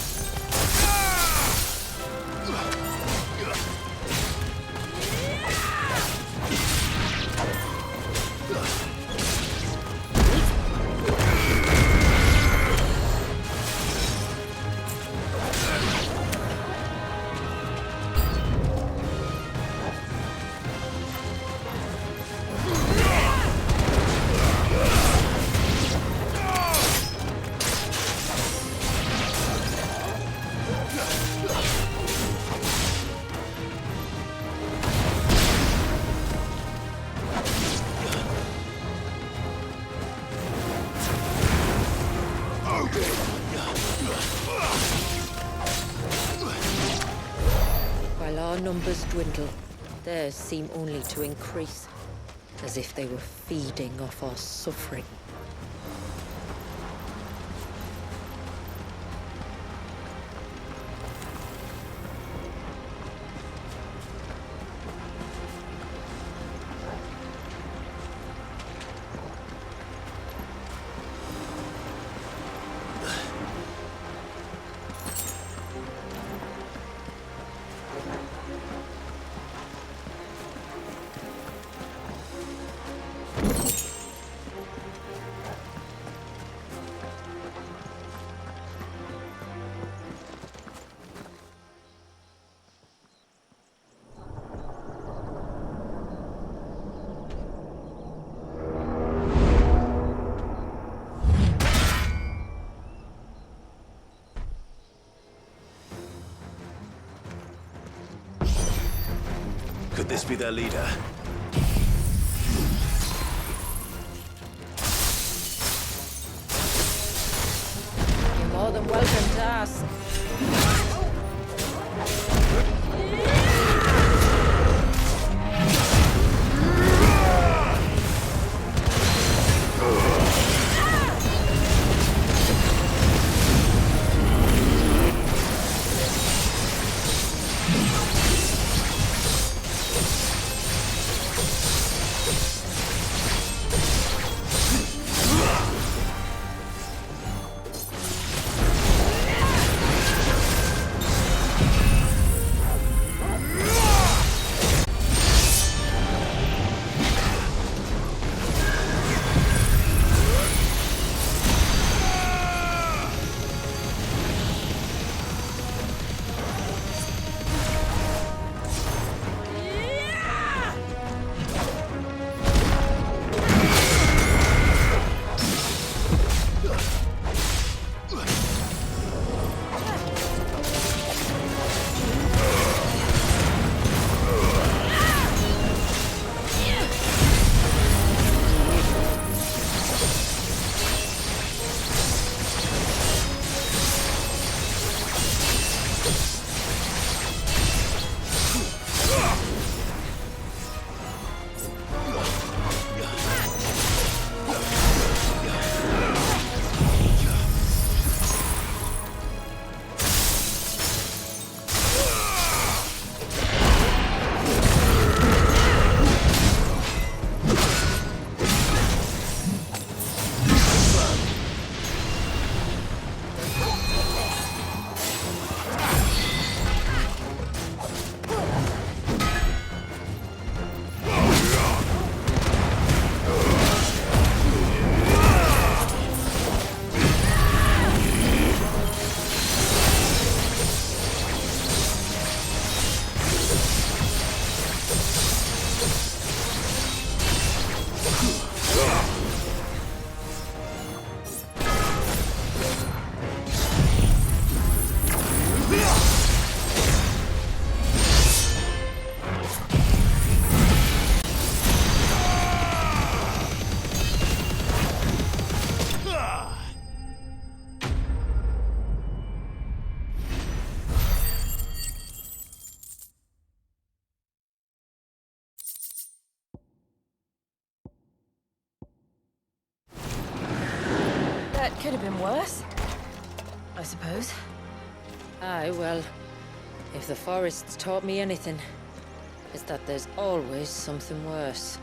While our numbers dwindle, theirs seem only to increase, as if they were feeding off our suffering. Could this be their leader? You're more than welcome to ask. Could have been worse, I suppose. Aye, well, if the forests taught me anything, is that there's always something worse.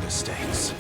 Mistakes.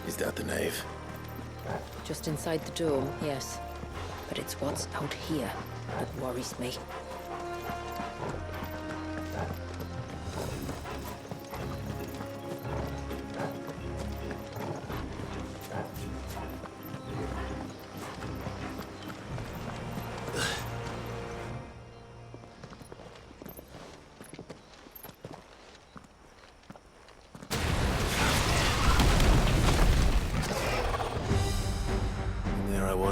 Is that the nave? Just inside the dome, yes. But it's what's out here that worries me.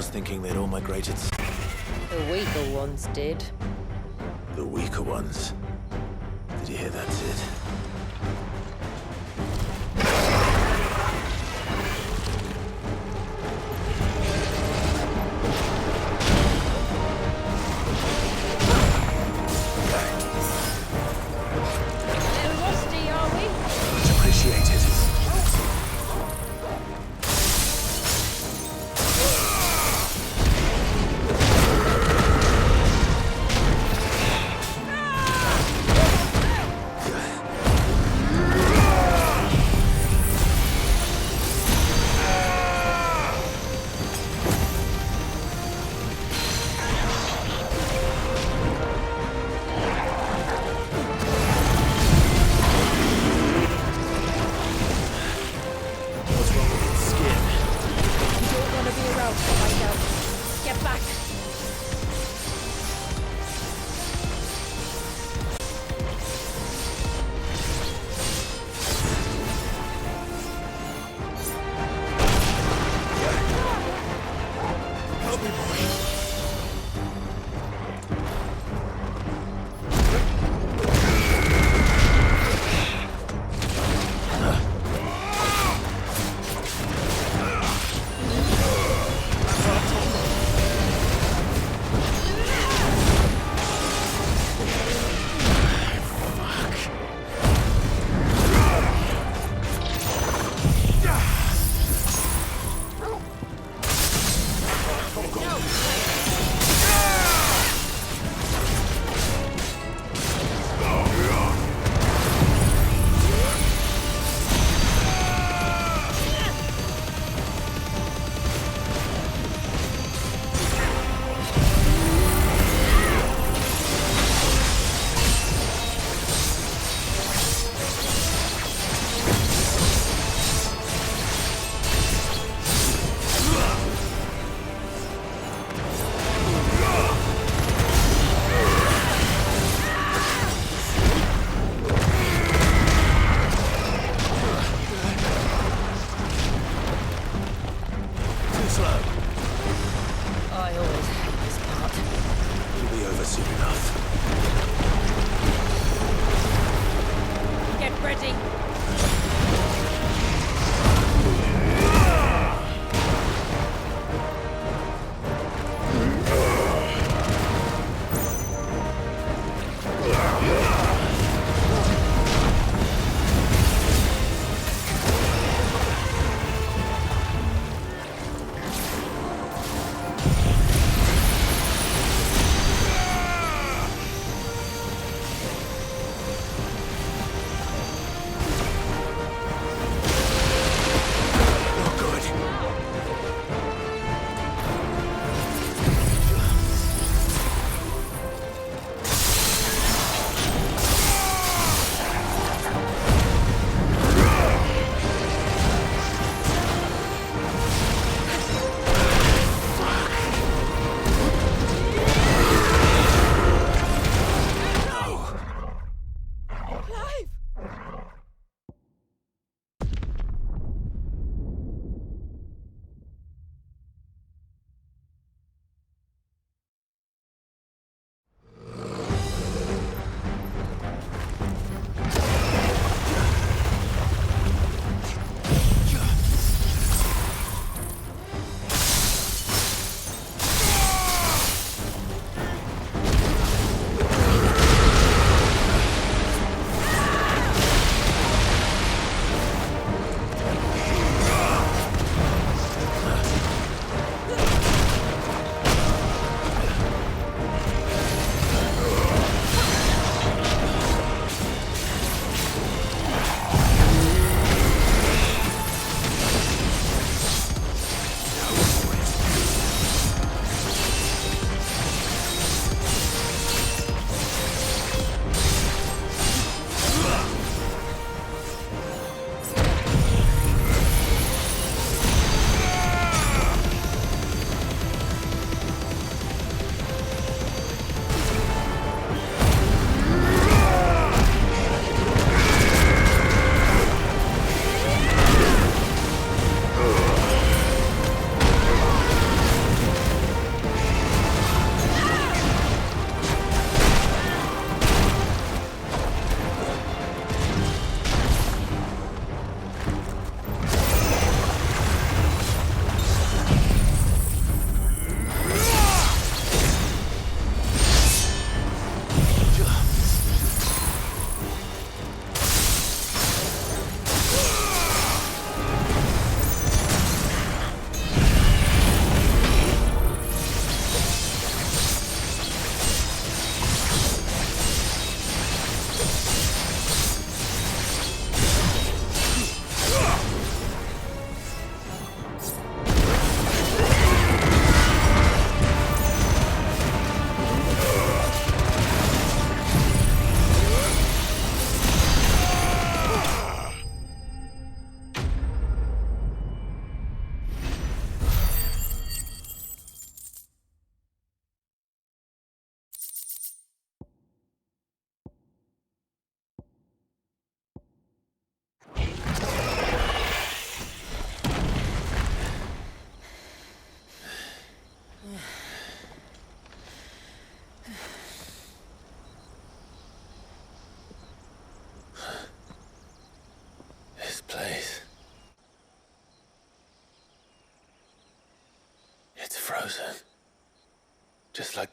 was thinking they'd all migrated. The weaker ones did. The weaker ones. Did you hear that, Sid?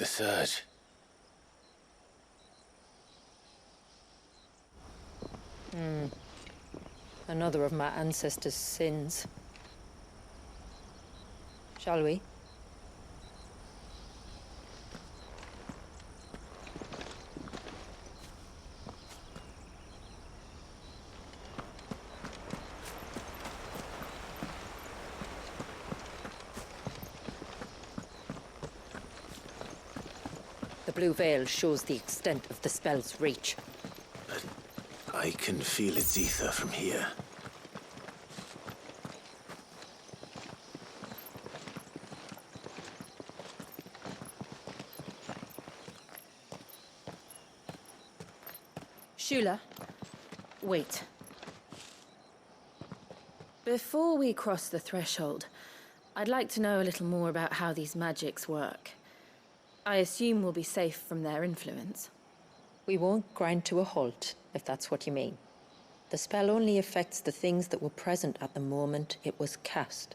the surge. Another of my ancestors' sins. Shall we? The blue veil shows the extent of the spell's reach. But I can feel its ether from here. Shula, wait. Before we cross the threshold, I'd like to know a little more about how these magics work. I assume we'll be safe from their influence. We won't grind to a halt, if that's what you mean. The spell only affects the things that were present at the moment it was cast.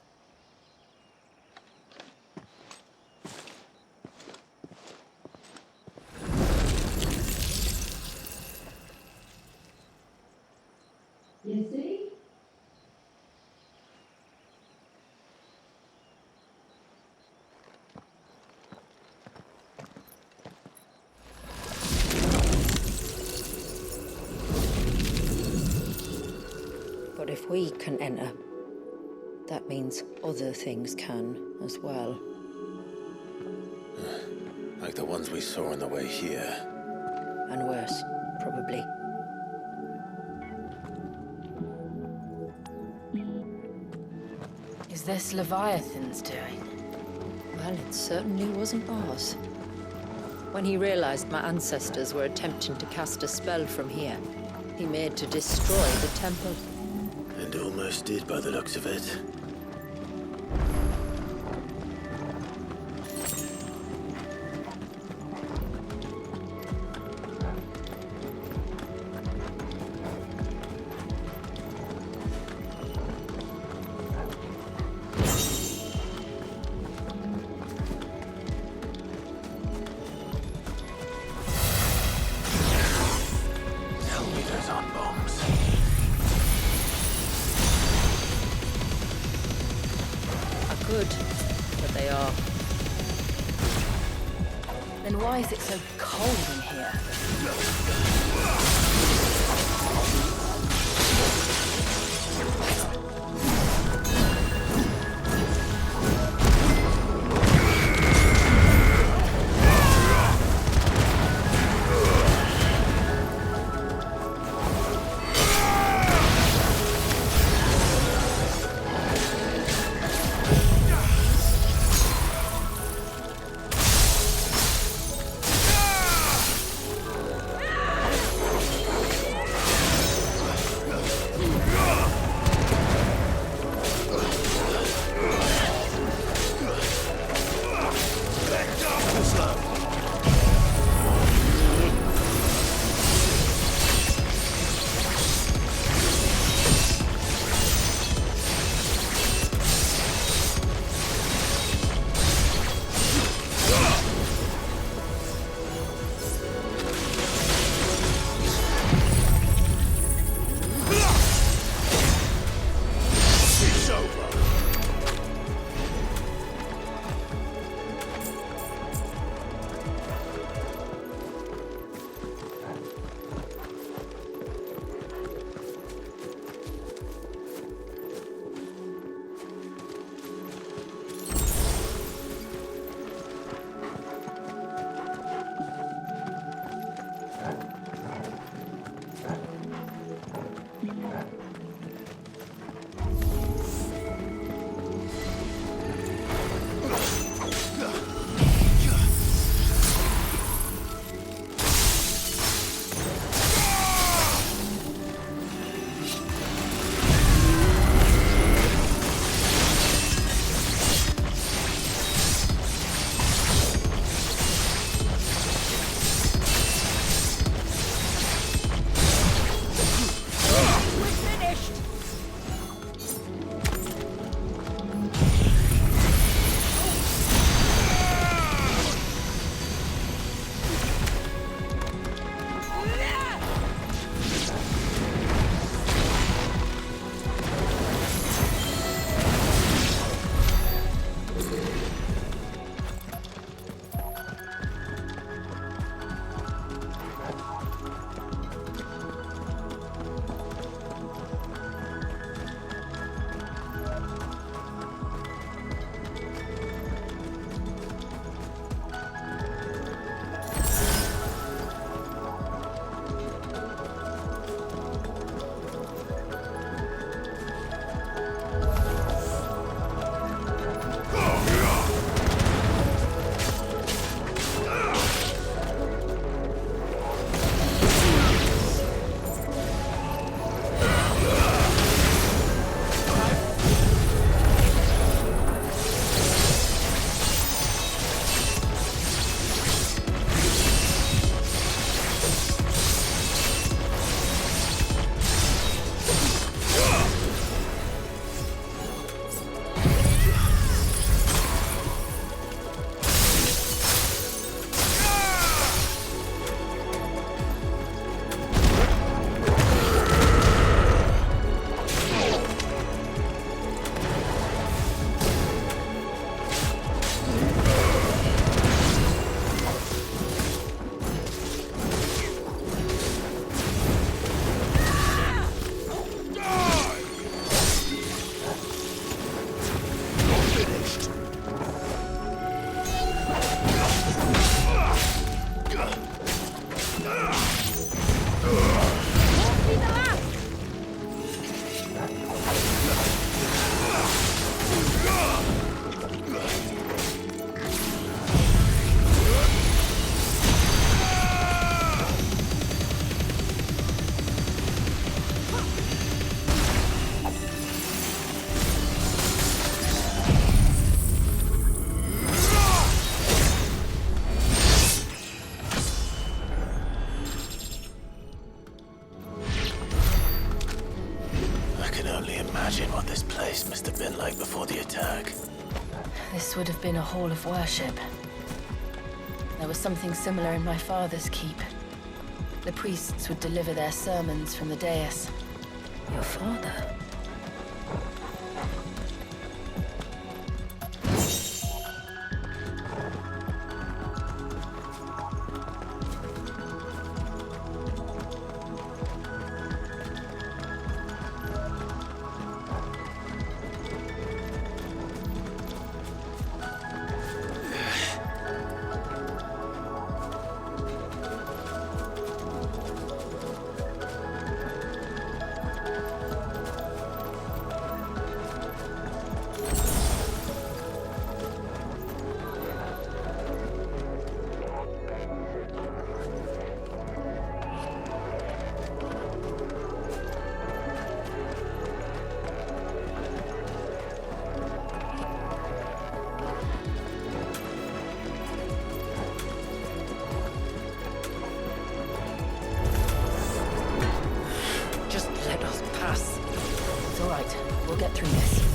You see? But if we can enter, that means other things can as well. Like the ones we saw on the way here. And worse, probably. Is this Leviathan's doing? Well, it certainly wasn't ours. When he realized my ancestors were attempting to cast a spell from here, he made to destroy the temple. And almost did by the looks of it. Tell me those aren't bombs. Good, but they are. Then why is it so cold in here? place must have been like before the attack? This would have been a hall of worship. There was something similar in my father's keep. The priests would deliver their sermons from the dais. Your father? We'll get through this.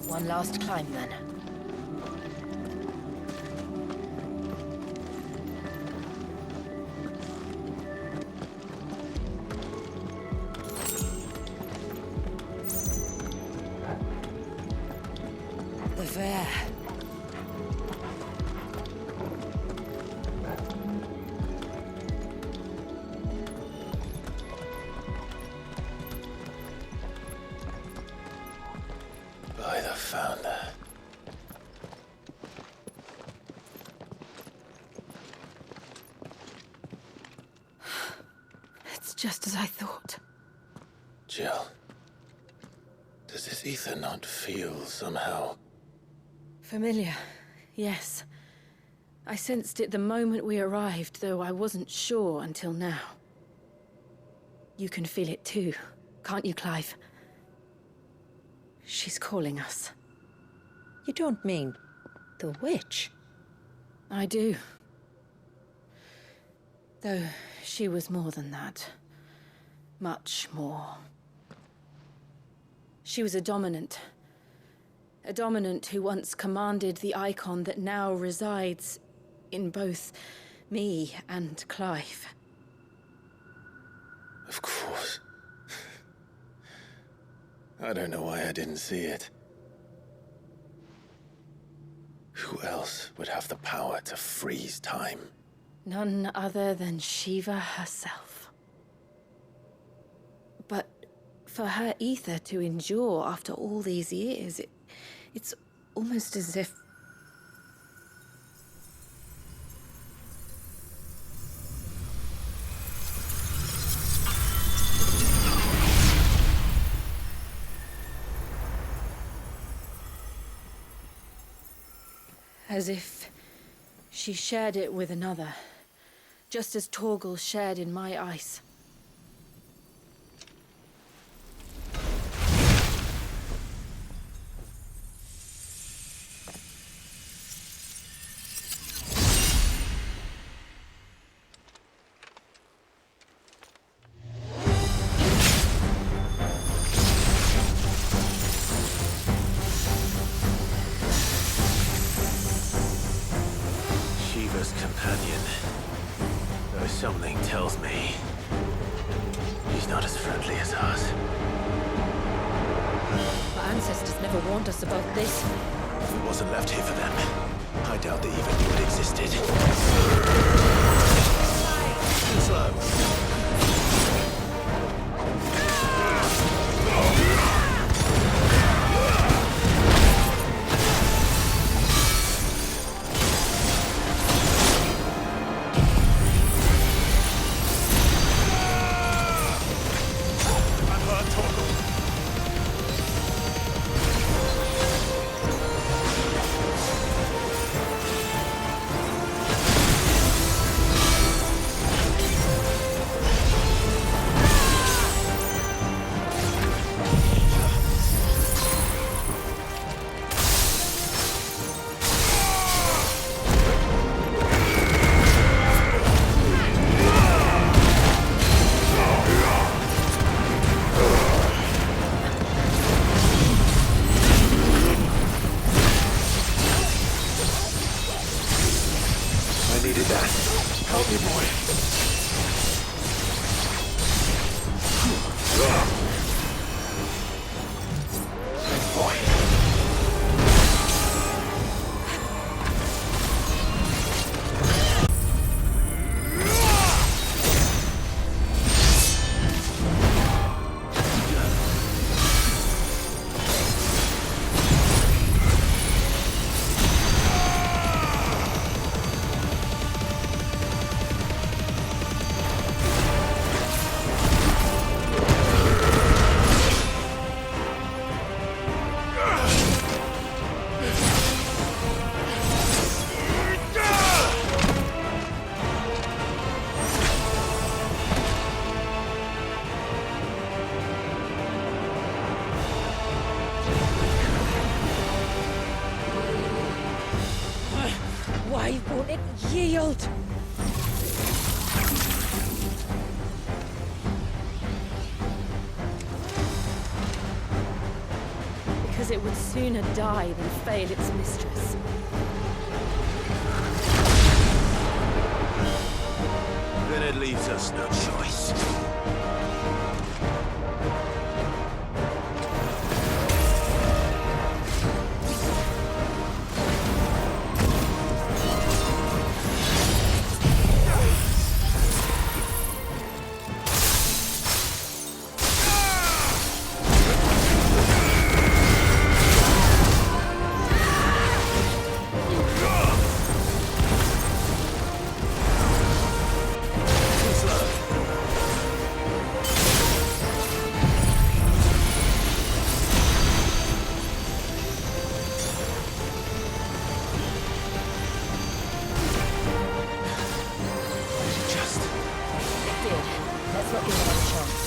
One last climb, then. There. It's just as I thought. Jill, does this ether not feel somehow? Familiar, yes. I sensed it the moment we arrived, though I wasn't sure until now. You can feel it too, can't you, Clive? She's calling us. You don't mean the witch? I do. Though she was more than that. Much more. She was a dominant. A dominant who once commanded the icon that now resides in both me and Clive. Of course. I don't know why I didn't see it. Who else would have the power to freeze time? None other than Shiva herself. But for her ether to endure after all these years, it's almost as if... As if she shared it with another, just as Torgal shared in my ice. Shiva's companion. Though something tells me he's not as friendly as us. Our ancestors never warned us about this. If it wasn't left here for them, I doubt they even knew it existed. Too slow. Why won't it yield? Because it would sooner die than fail its mistress. Then it leaves us no choice. not give them a chance.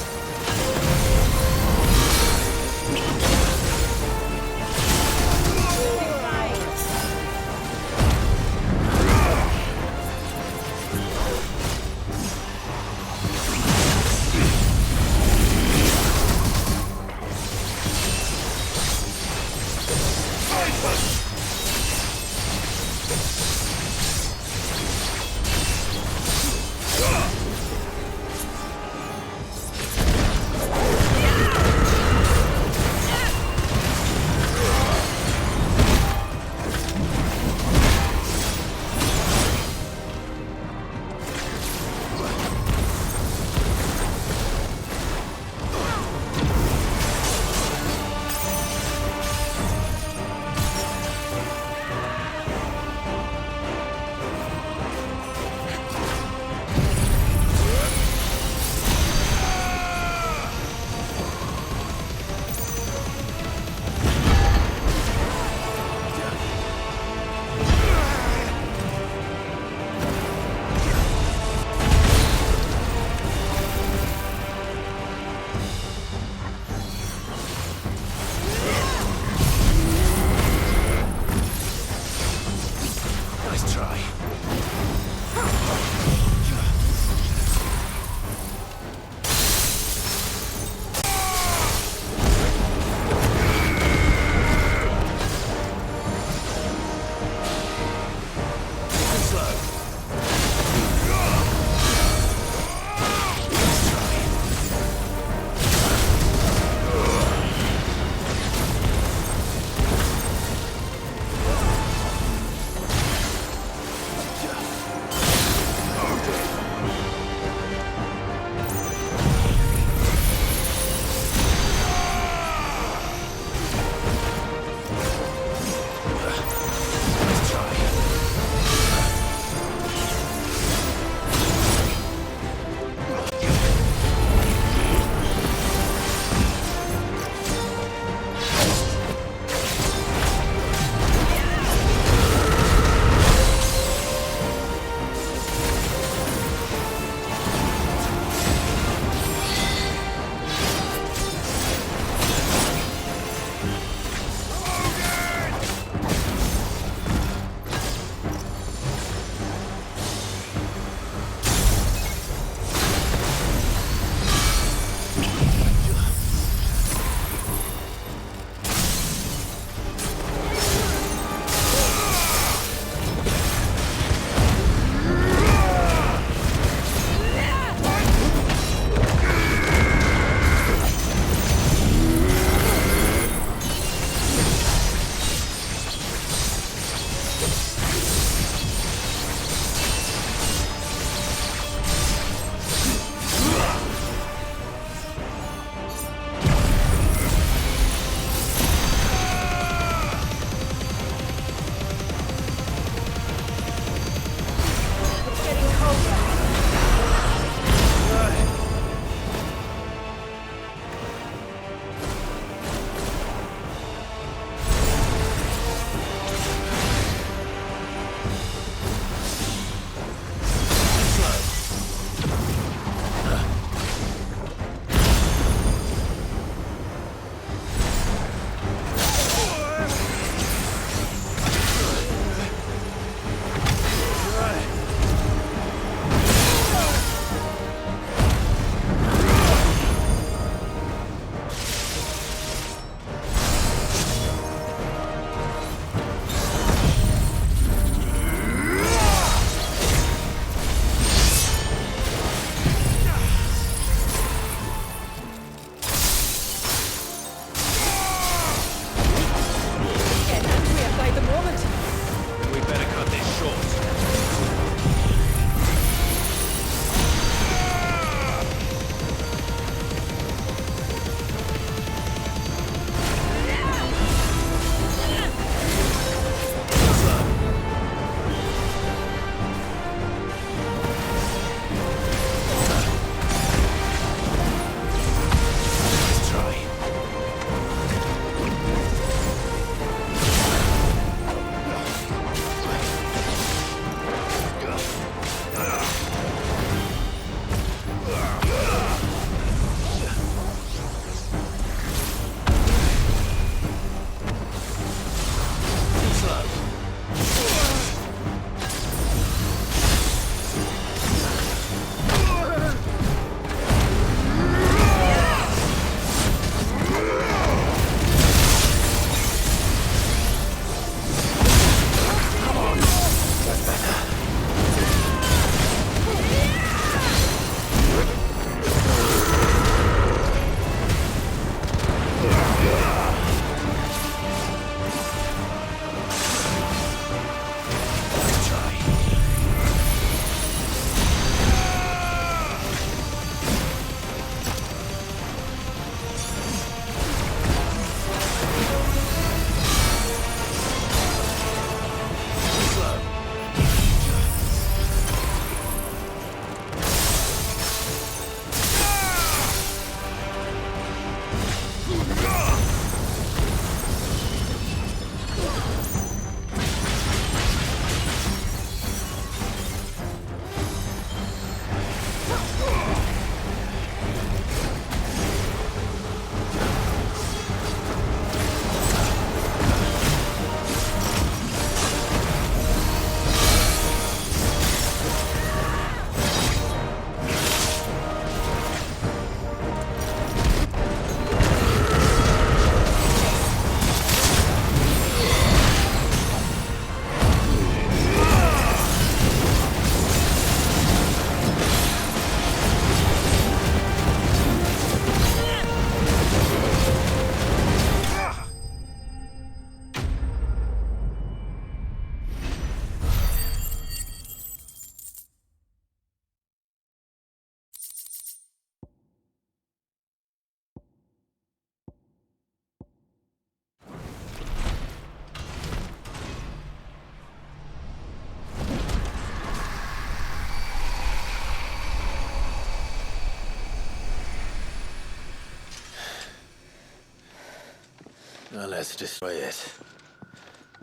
Now let's destroy it.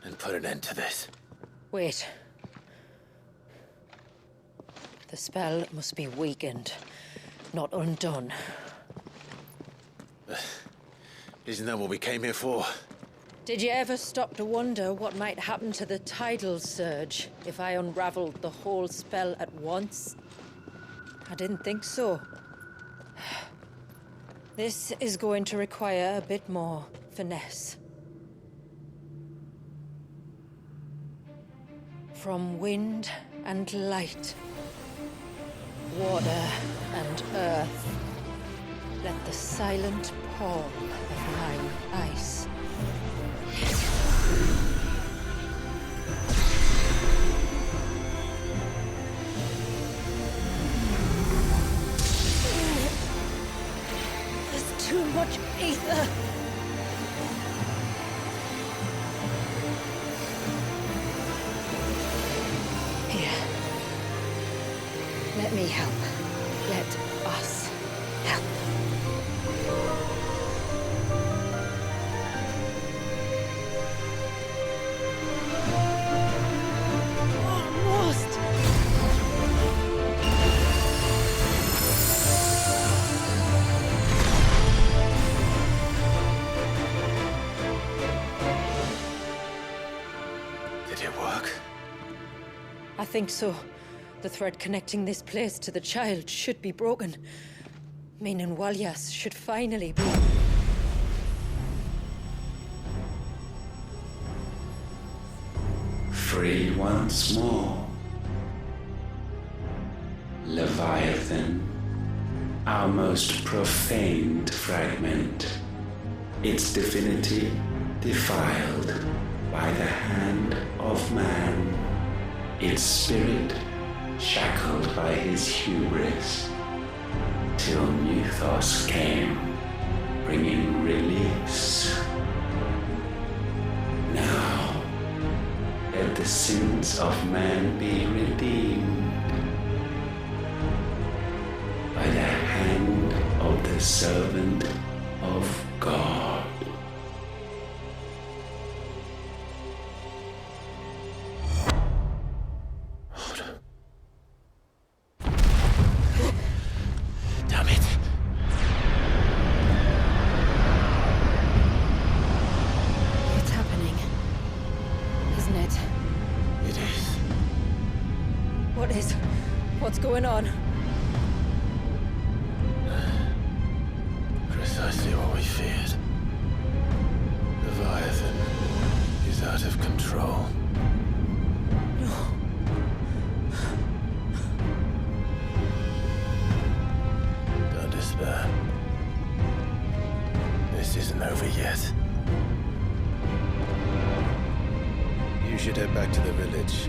And put an end to this. Wait. The spell must be weakened, not undone. Isn't that what we came here for? Did you ever stop to wonder what might happen to the tidal surge if I unraveled the whole spell at once? I didn't think so. This is going to require a bit more finesse. From wind and light, water and earth, let the silent palm of mine ice. There's too much ether. Let me help. Let us help. Almost. Did it work? I think so. The thread connecting this place to the child should be broken. Meaning Walyas should finally be... Free once more. Leviathan, our most profaned fragment, its divinity defiled by the hand of man, its spirit shackled by his hubris, till Mythos came, bringing release. Now, let the sins of man be redeemed by the hand of the servant of God. What's going on? Precisely what we feared. Leviathan is out of control. No. Don't despair. This isn't over yet. You should head back to the village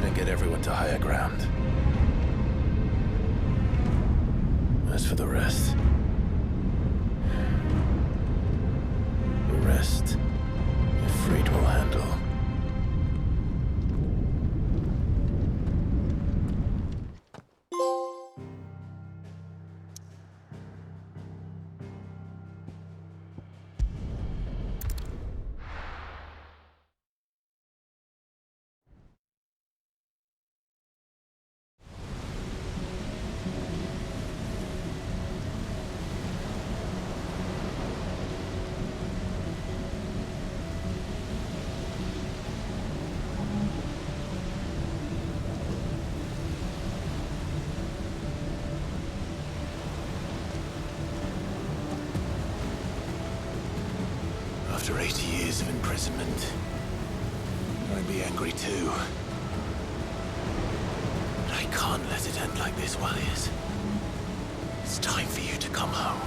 and get everyone to higher ground. As for the rest, Ifrit will handle. After 80 years of imprisonment, I'd be angry too. But I can't let it end like this, Walyas. It's time for you to come home.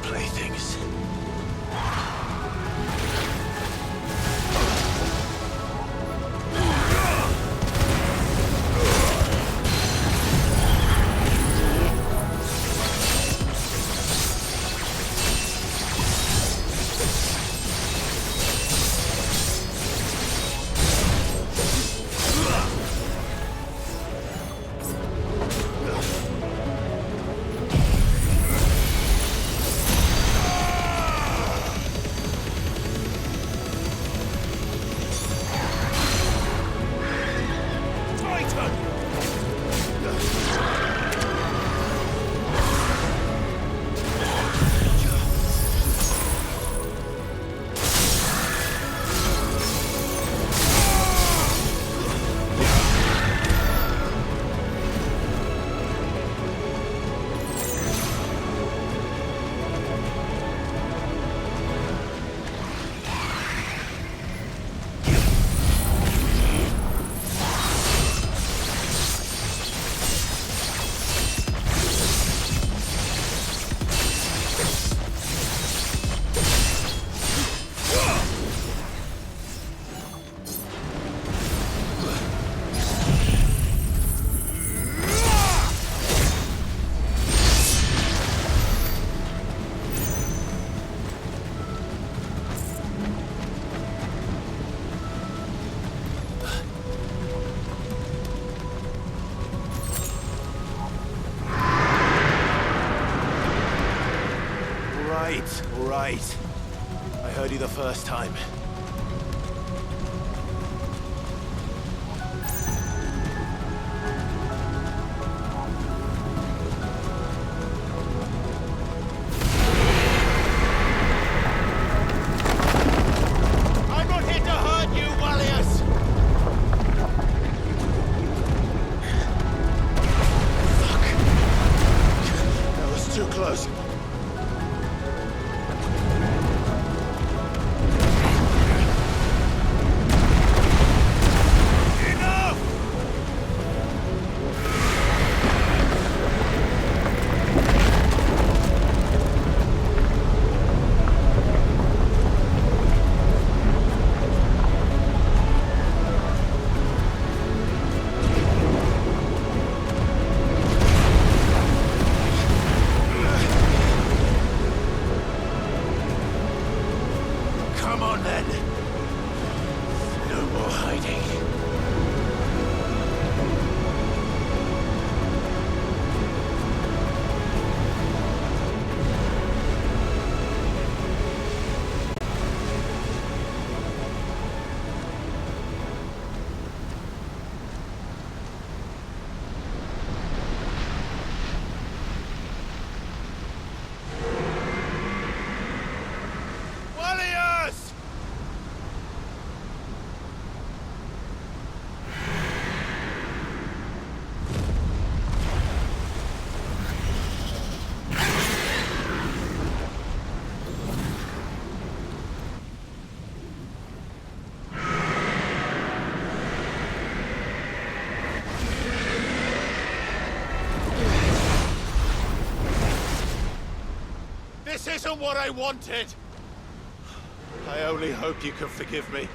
Playthings. all right. I heard you the first time. I'm not here to hurt you, Wallius! Fuck. That was too close. Come on, then. No more hiding. Wallius! This isn't what I wanted! I only hope you can forgive me.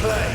play!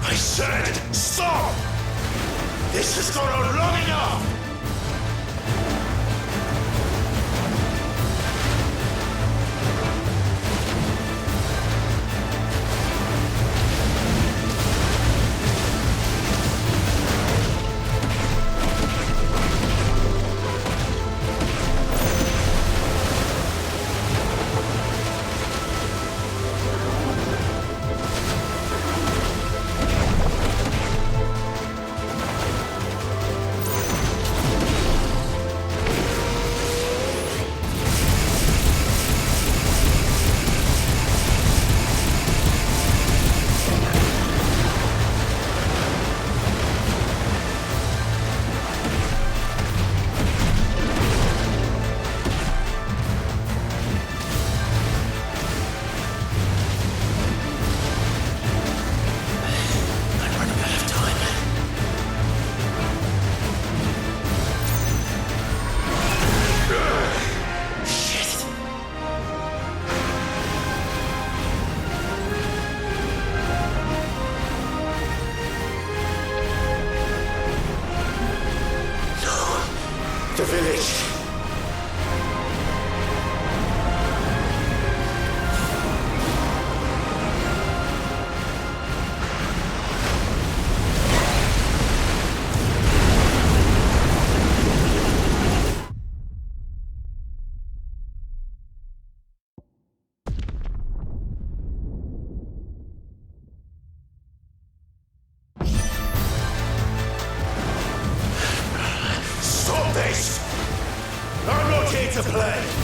I said, stop! This has gone on long enough! The village. Stop this! I'm not here to play!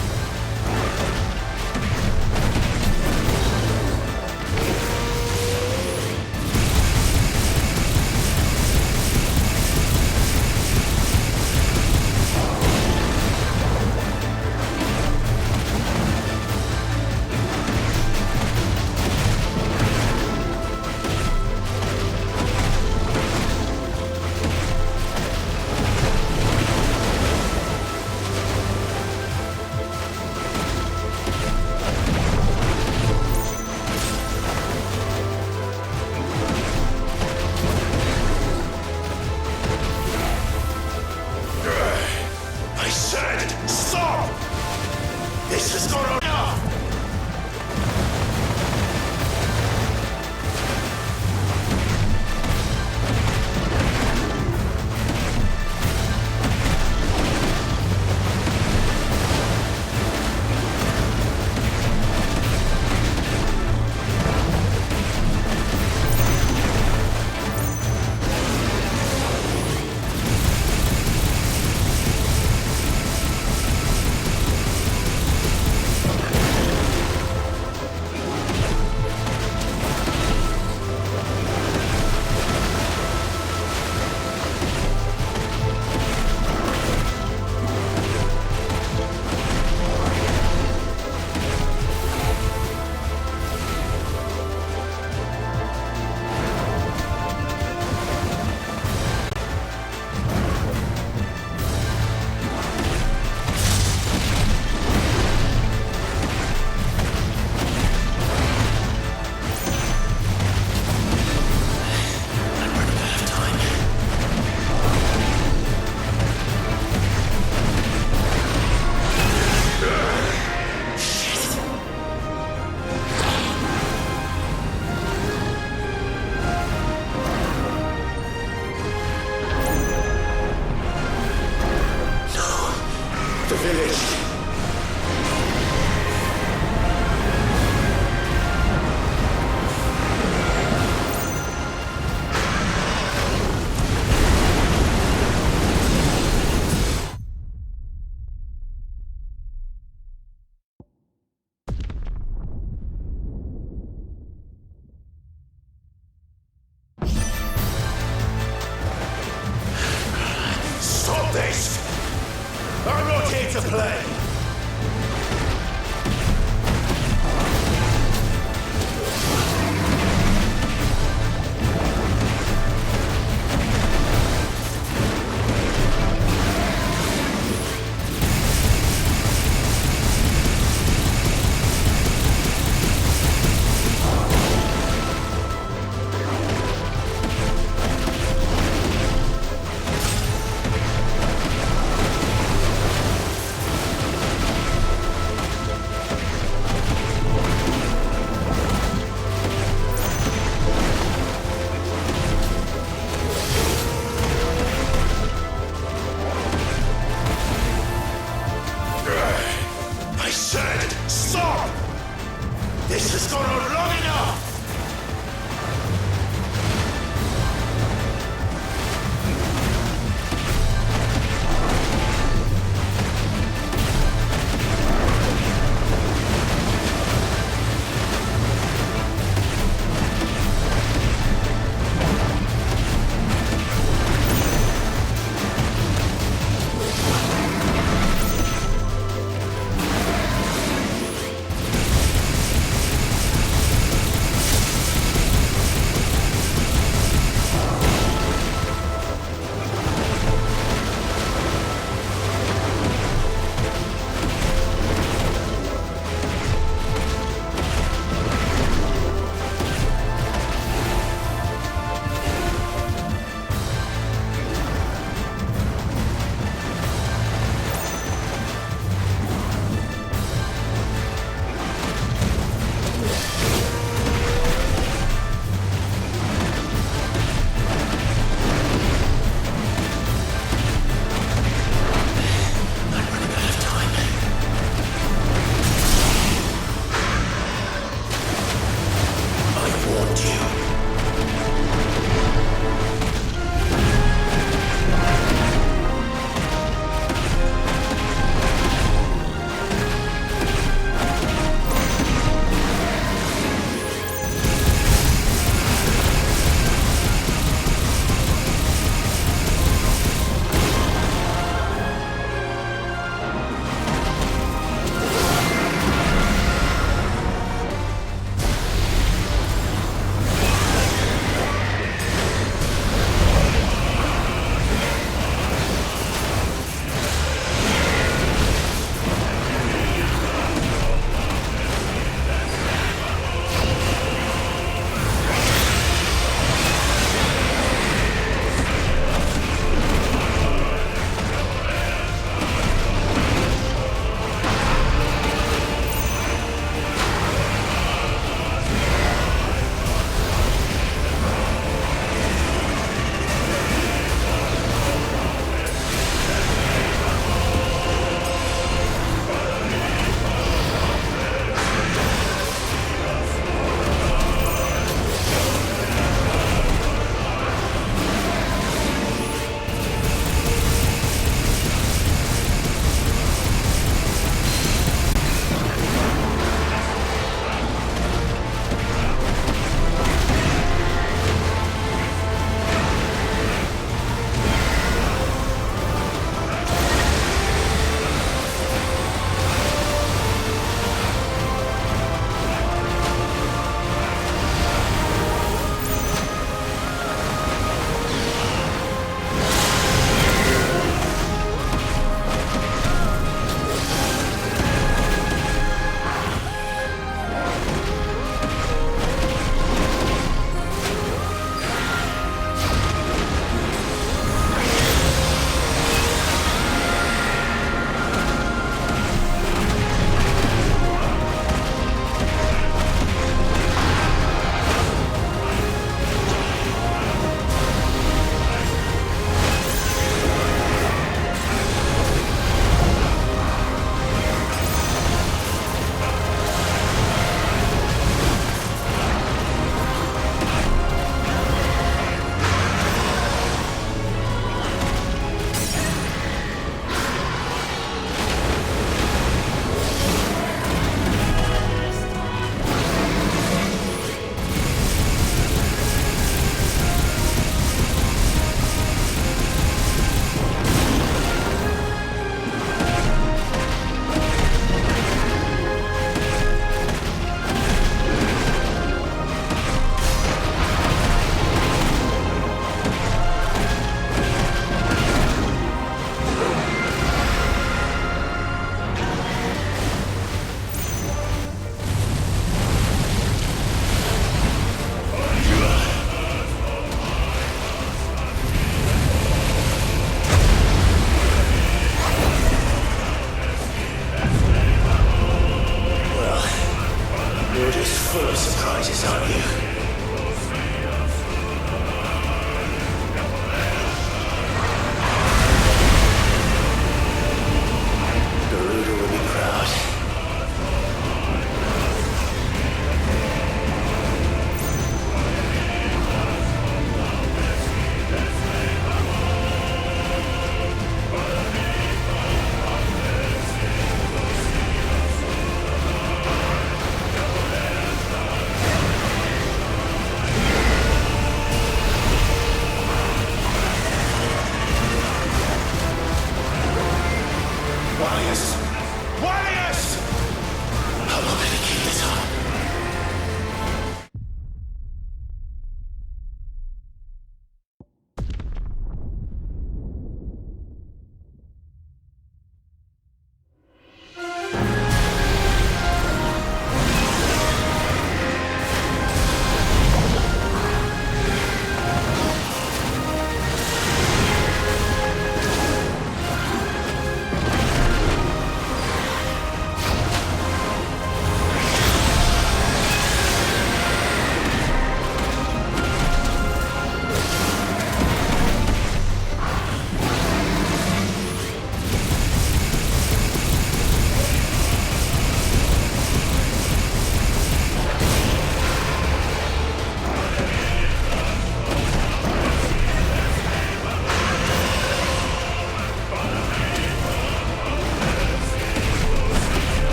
Stop this! I'm not here to play!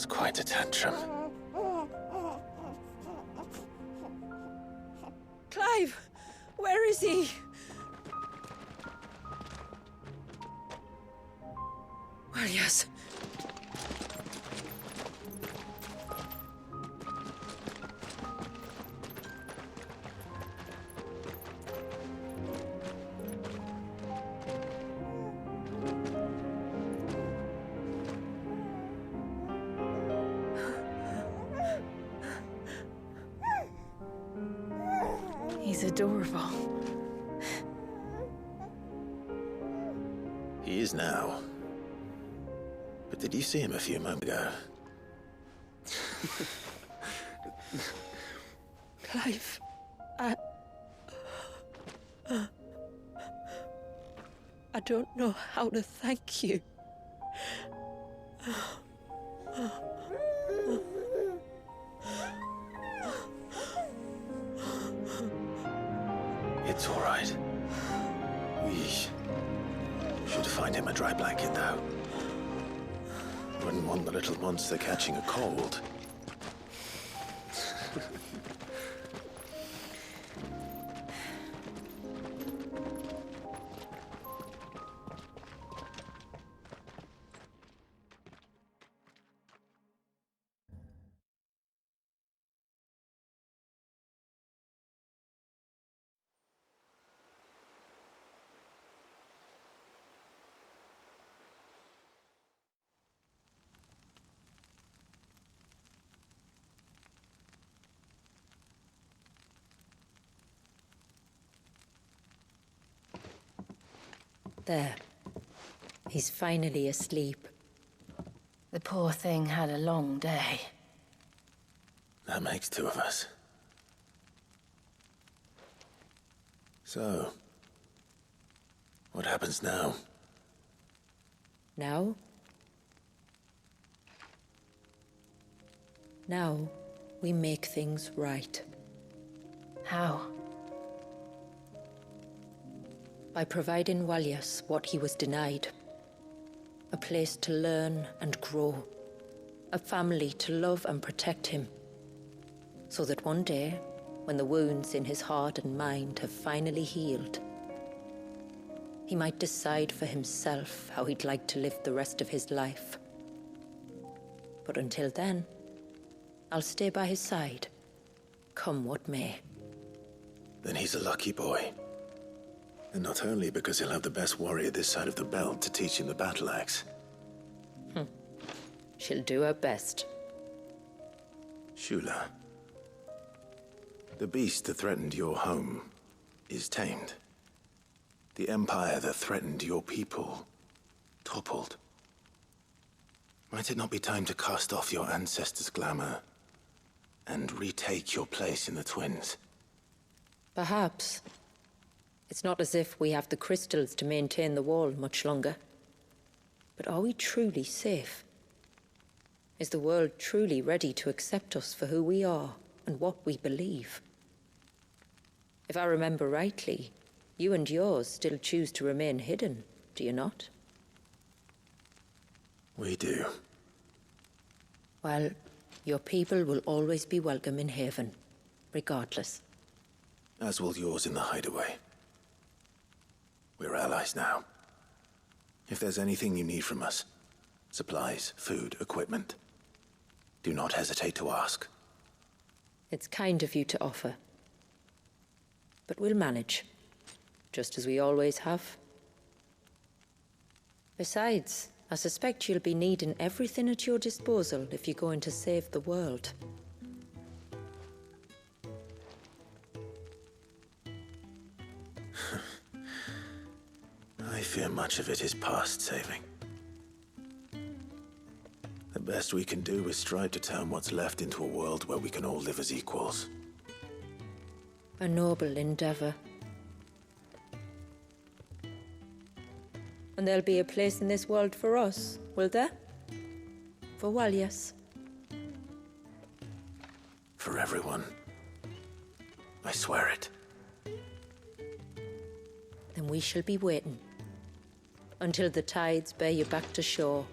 was quite a tantrum. Clive! Where is he? Well, yes. He's adorable. He is now. But did you see him a few moments ago? Clive, I don't know how to thank you. It's all right. We should find him a dry blanket, though. Wouldn't want the little monster catching a cold. There. He's finally asleep. The poor thing had a long day. That makes two of us. So, what happens now? Now? Now, we make things right. How? By providing Walyas what he was denied. A place to learn and grow. A family to love and protect him. So that one day, when the wounds in his heart and mind have finally healed, he might decide for himself how he'd like to live the rest of his life. But until then, I'll stay by his side, come what may. Then he's a lucky boy. And not only because he'll have the best warrior this side of the belt to teach him the battle axe. She'll do her best. Shula, the beast that threatened your home is tamed. The empire that threatened your people toppled. Might it not be time to cast off your ancestors' glamour and retake your place in the Twins? Perhaps. It's not as if we have the crystals to maintain the wall much longer. But are we truly safe? Is the world truly ready to accept us for who we are and what we believe? If I remember rightly, you and yours still choose to remain hidden, do you not? We do. Well, your people will always be welcome in Haven, regardless. As will yours in the hideaway. We're allies now. If there's anything you need from us, supplies, food, equipment, do not hesitate to ask. It's kind of you to offer. But we'll manage, just as we always have. Besides, I suspect you'll be needing everything at your disposal if you're going to save the world. I fear much of it is past saving. The best we can do is strive to turn what's left into a world where we can all live as equals. A noble endeavor. And there'll be a place in this world for us, will there? For Walyas. For everyone. I swear it. Then we shall be waiting. Until the tides bear you back to shore.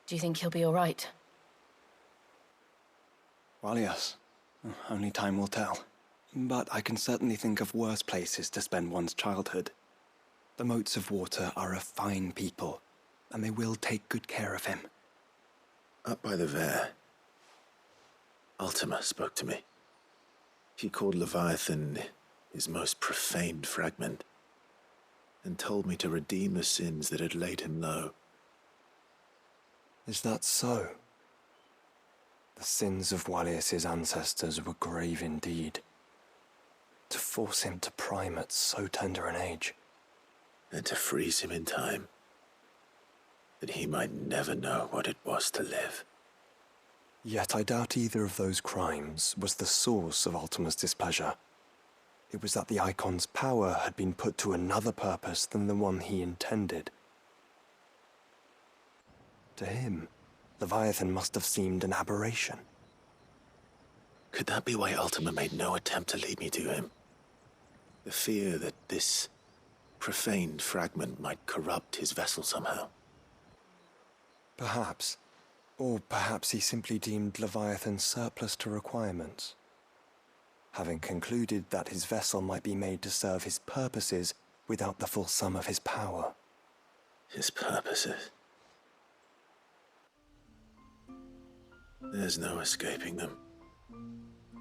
Do you think he'll be all right? Well, yes. Only time will tell. But I can certainly think of worse places to spend one's childhood. The Moats of Water are a fine people, and they will take good care of him. Up by the Ver, Ultima spoke to me. He called Leviathan his most profaned fragment, and told me to redeem the sins that had laid him low. Is that so? The sins of Wallius's ancestors were grave indeed. To force him to prime at so tender an age. And to freeze him in time, that he might never know what it was to live. Yet I doubt either of those crimes was the source of Ultima's displeasure. It was that the Icon's power had been put to another purpose than the one he intended. To him, Leviathan must have seemed an aberration. Could that be why Ultima made no attempt to lead me to him? The fear that this profaned fragment might corrupt his vessel somehow? Perhaps. Or perhaps he simply deemed Leviathan surplus to requirements. Having concluded that his vessel might be made to serve his purposes without the full sum of his power. His purposes? There's no escaping them.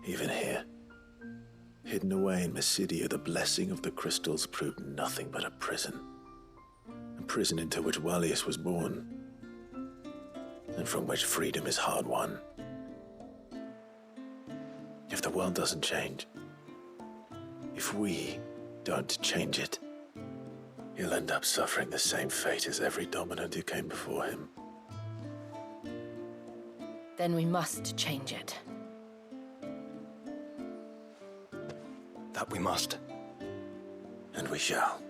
Even here. Hidden away in Mysidia, the blessing of the crystals proved nothing but a prison. A prison into which Wallius was born, and from which freedom is hard won. If the world doesn't change, if we don't change it, he'll end up suffering the same fate as every dominant who came before him. Then we must change it. That we must. And we shall.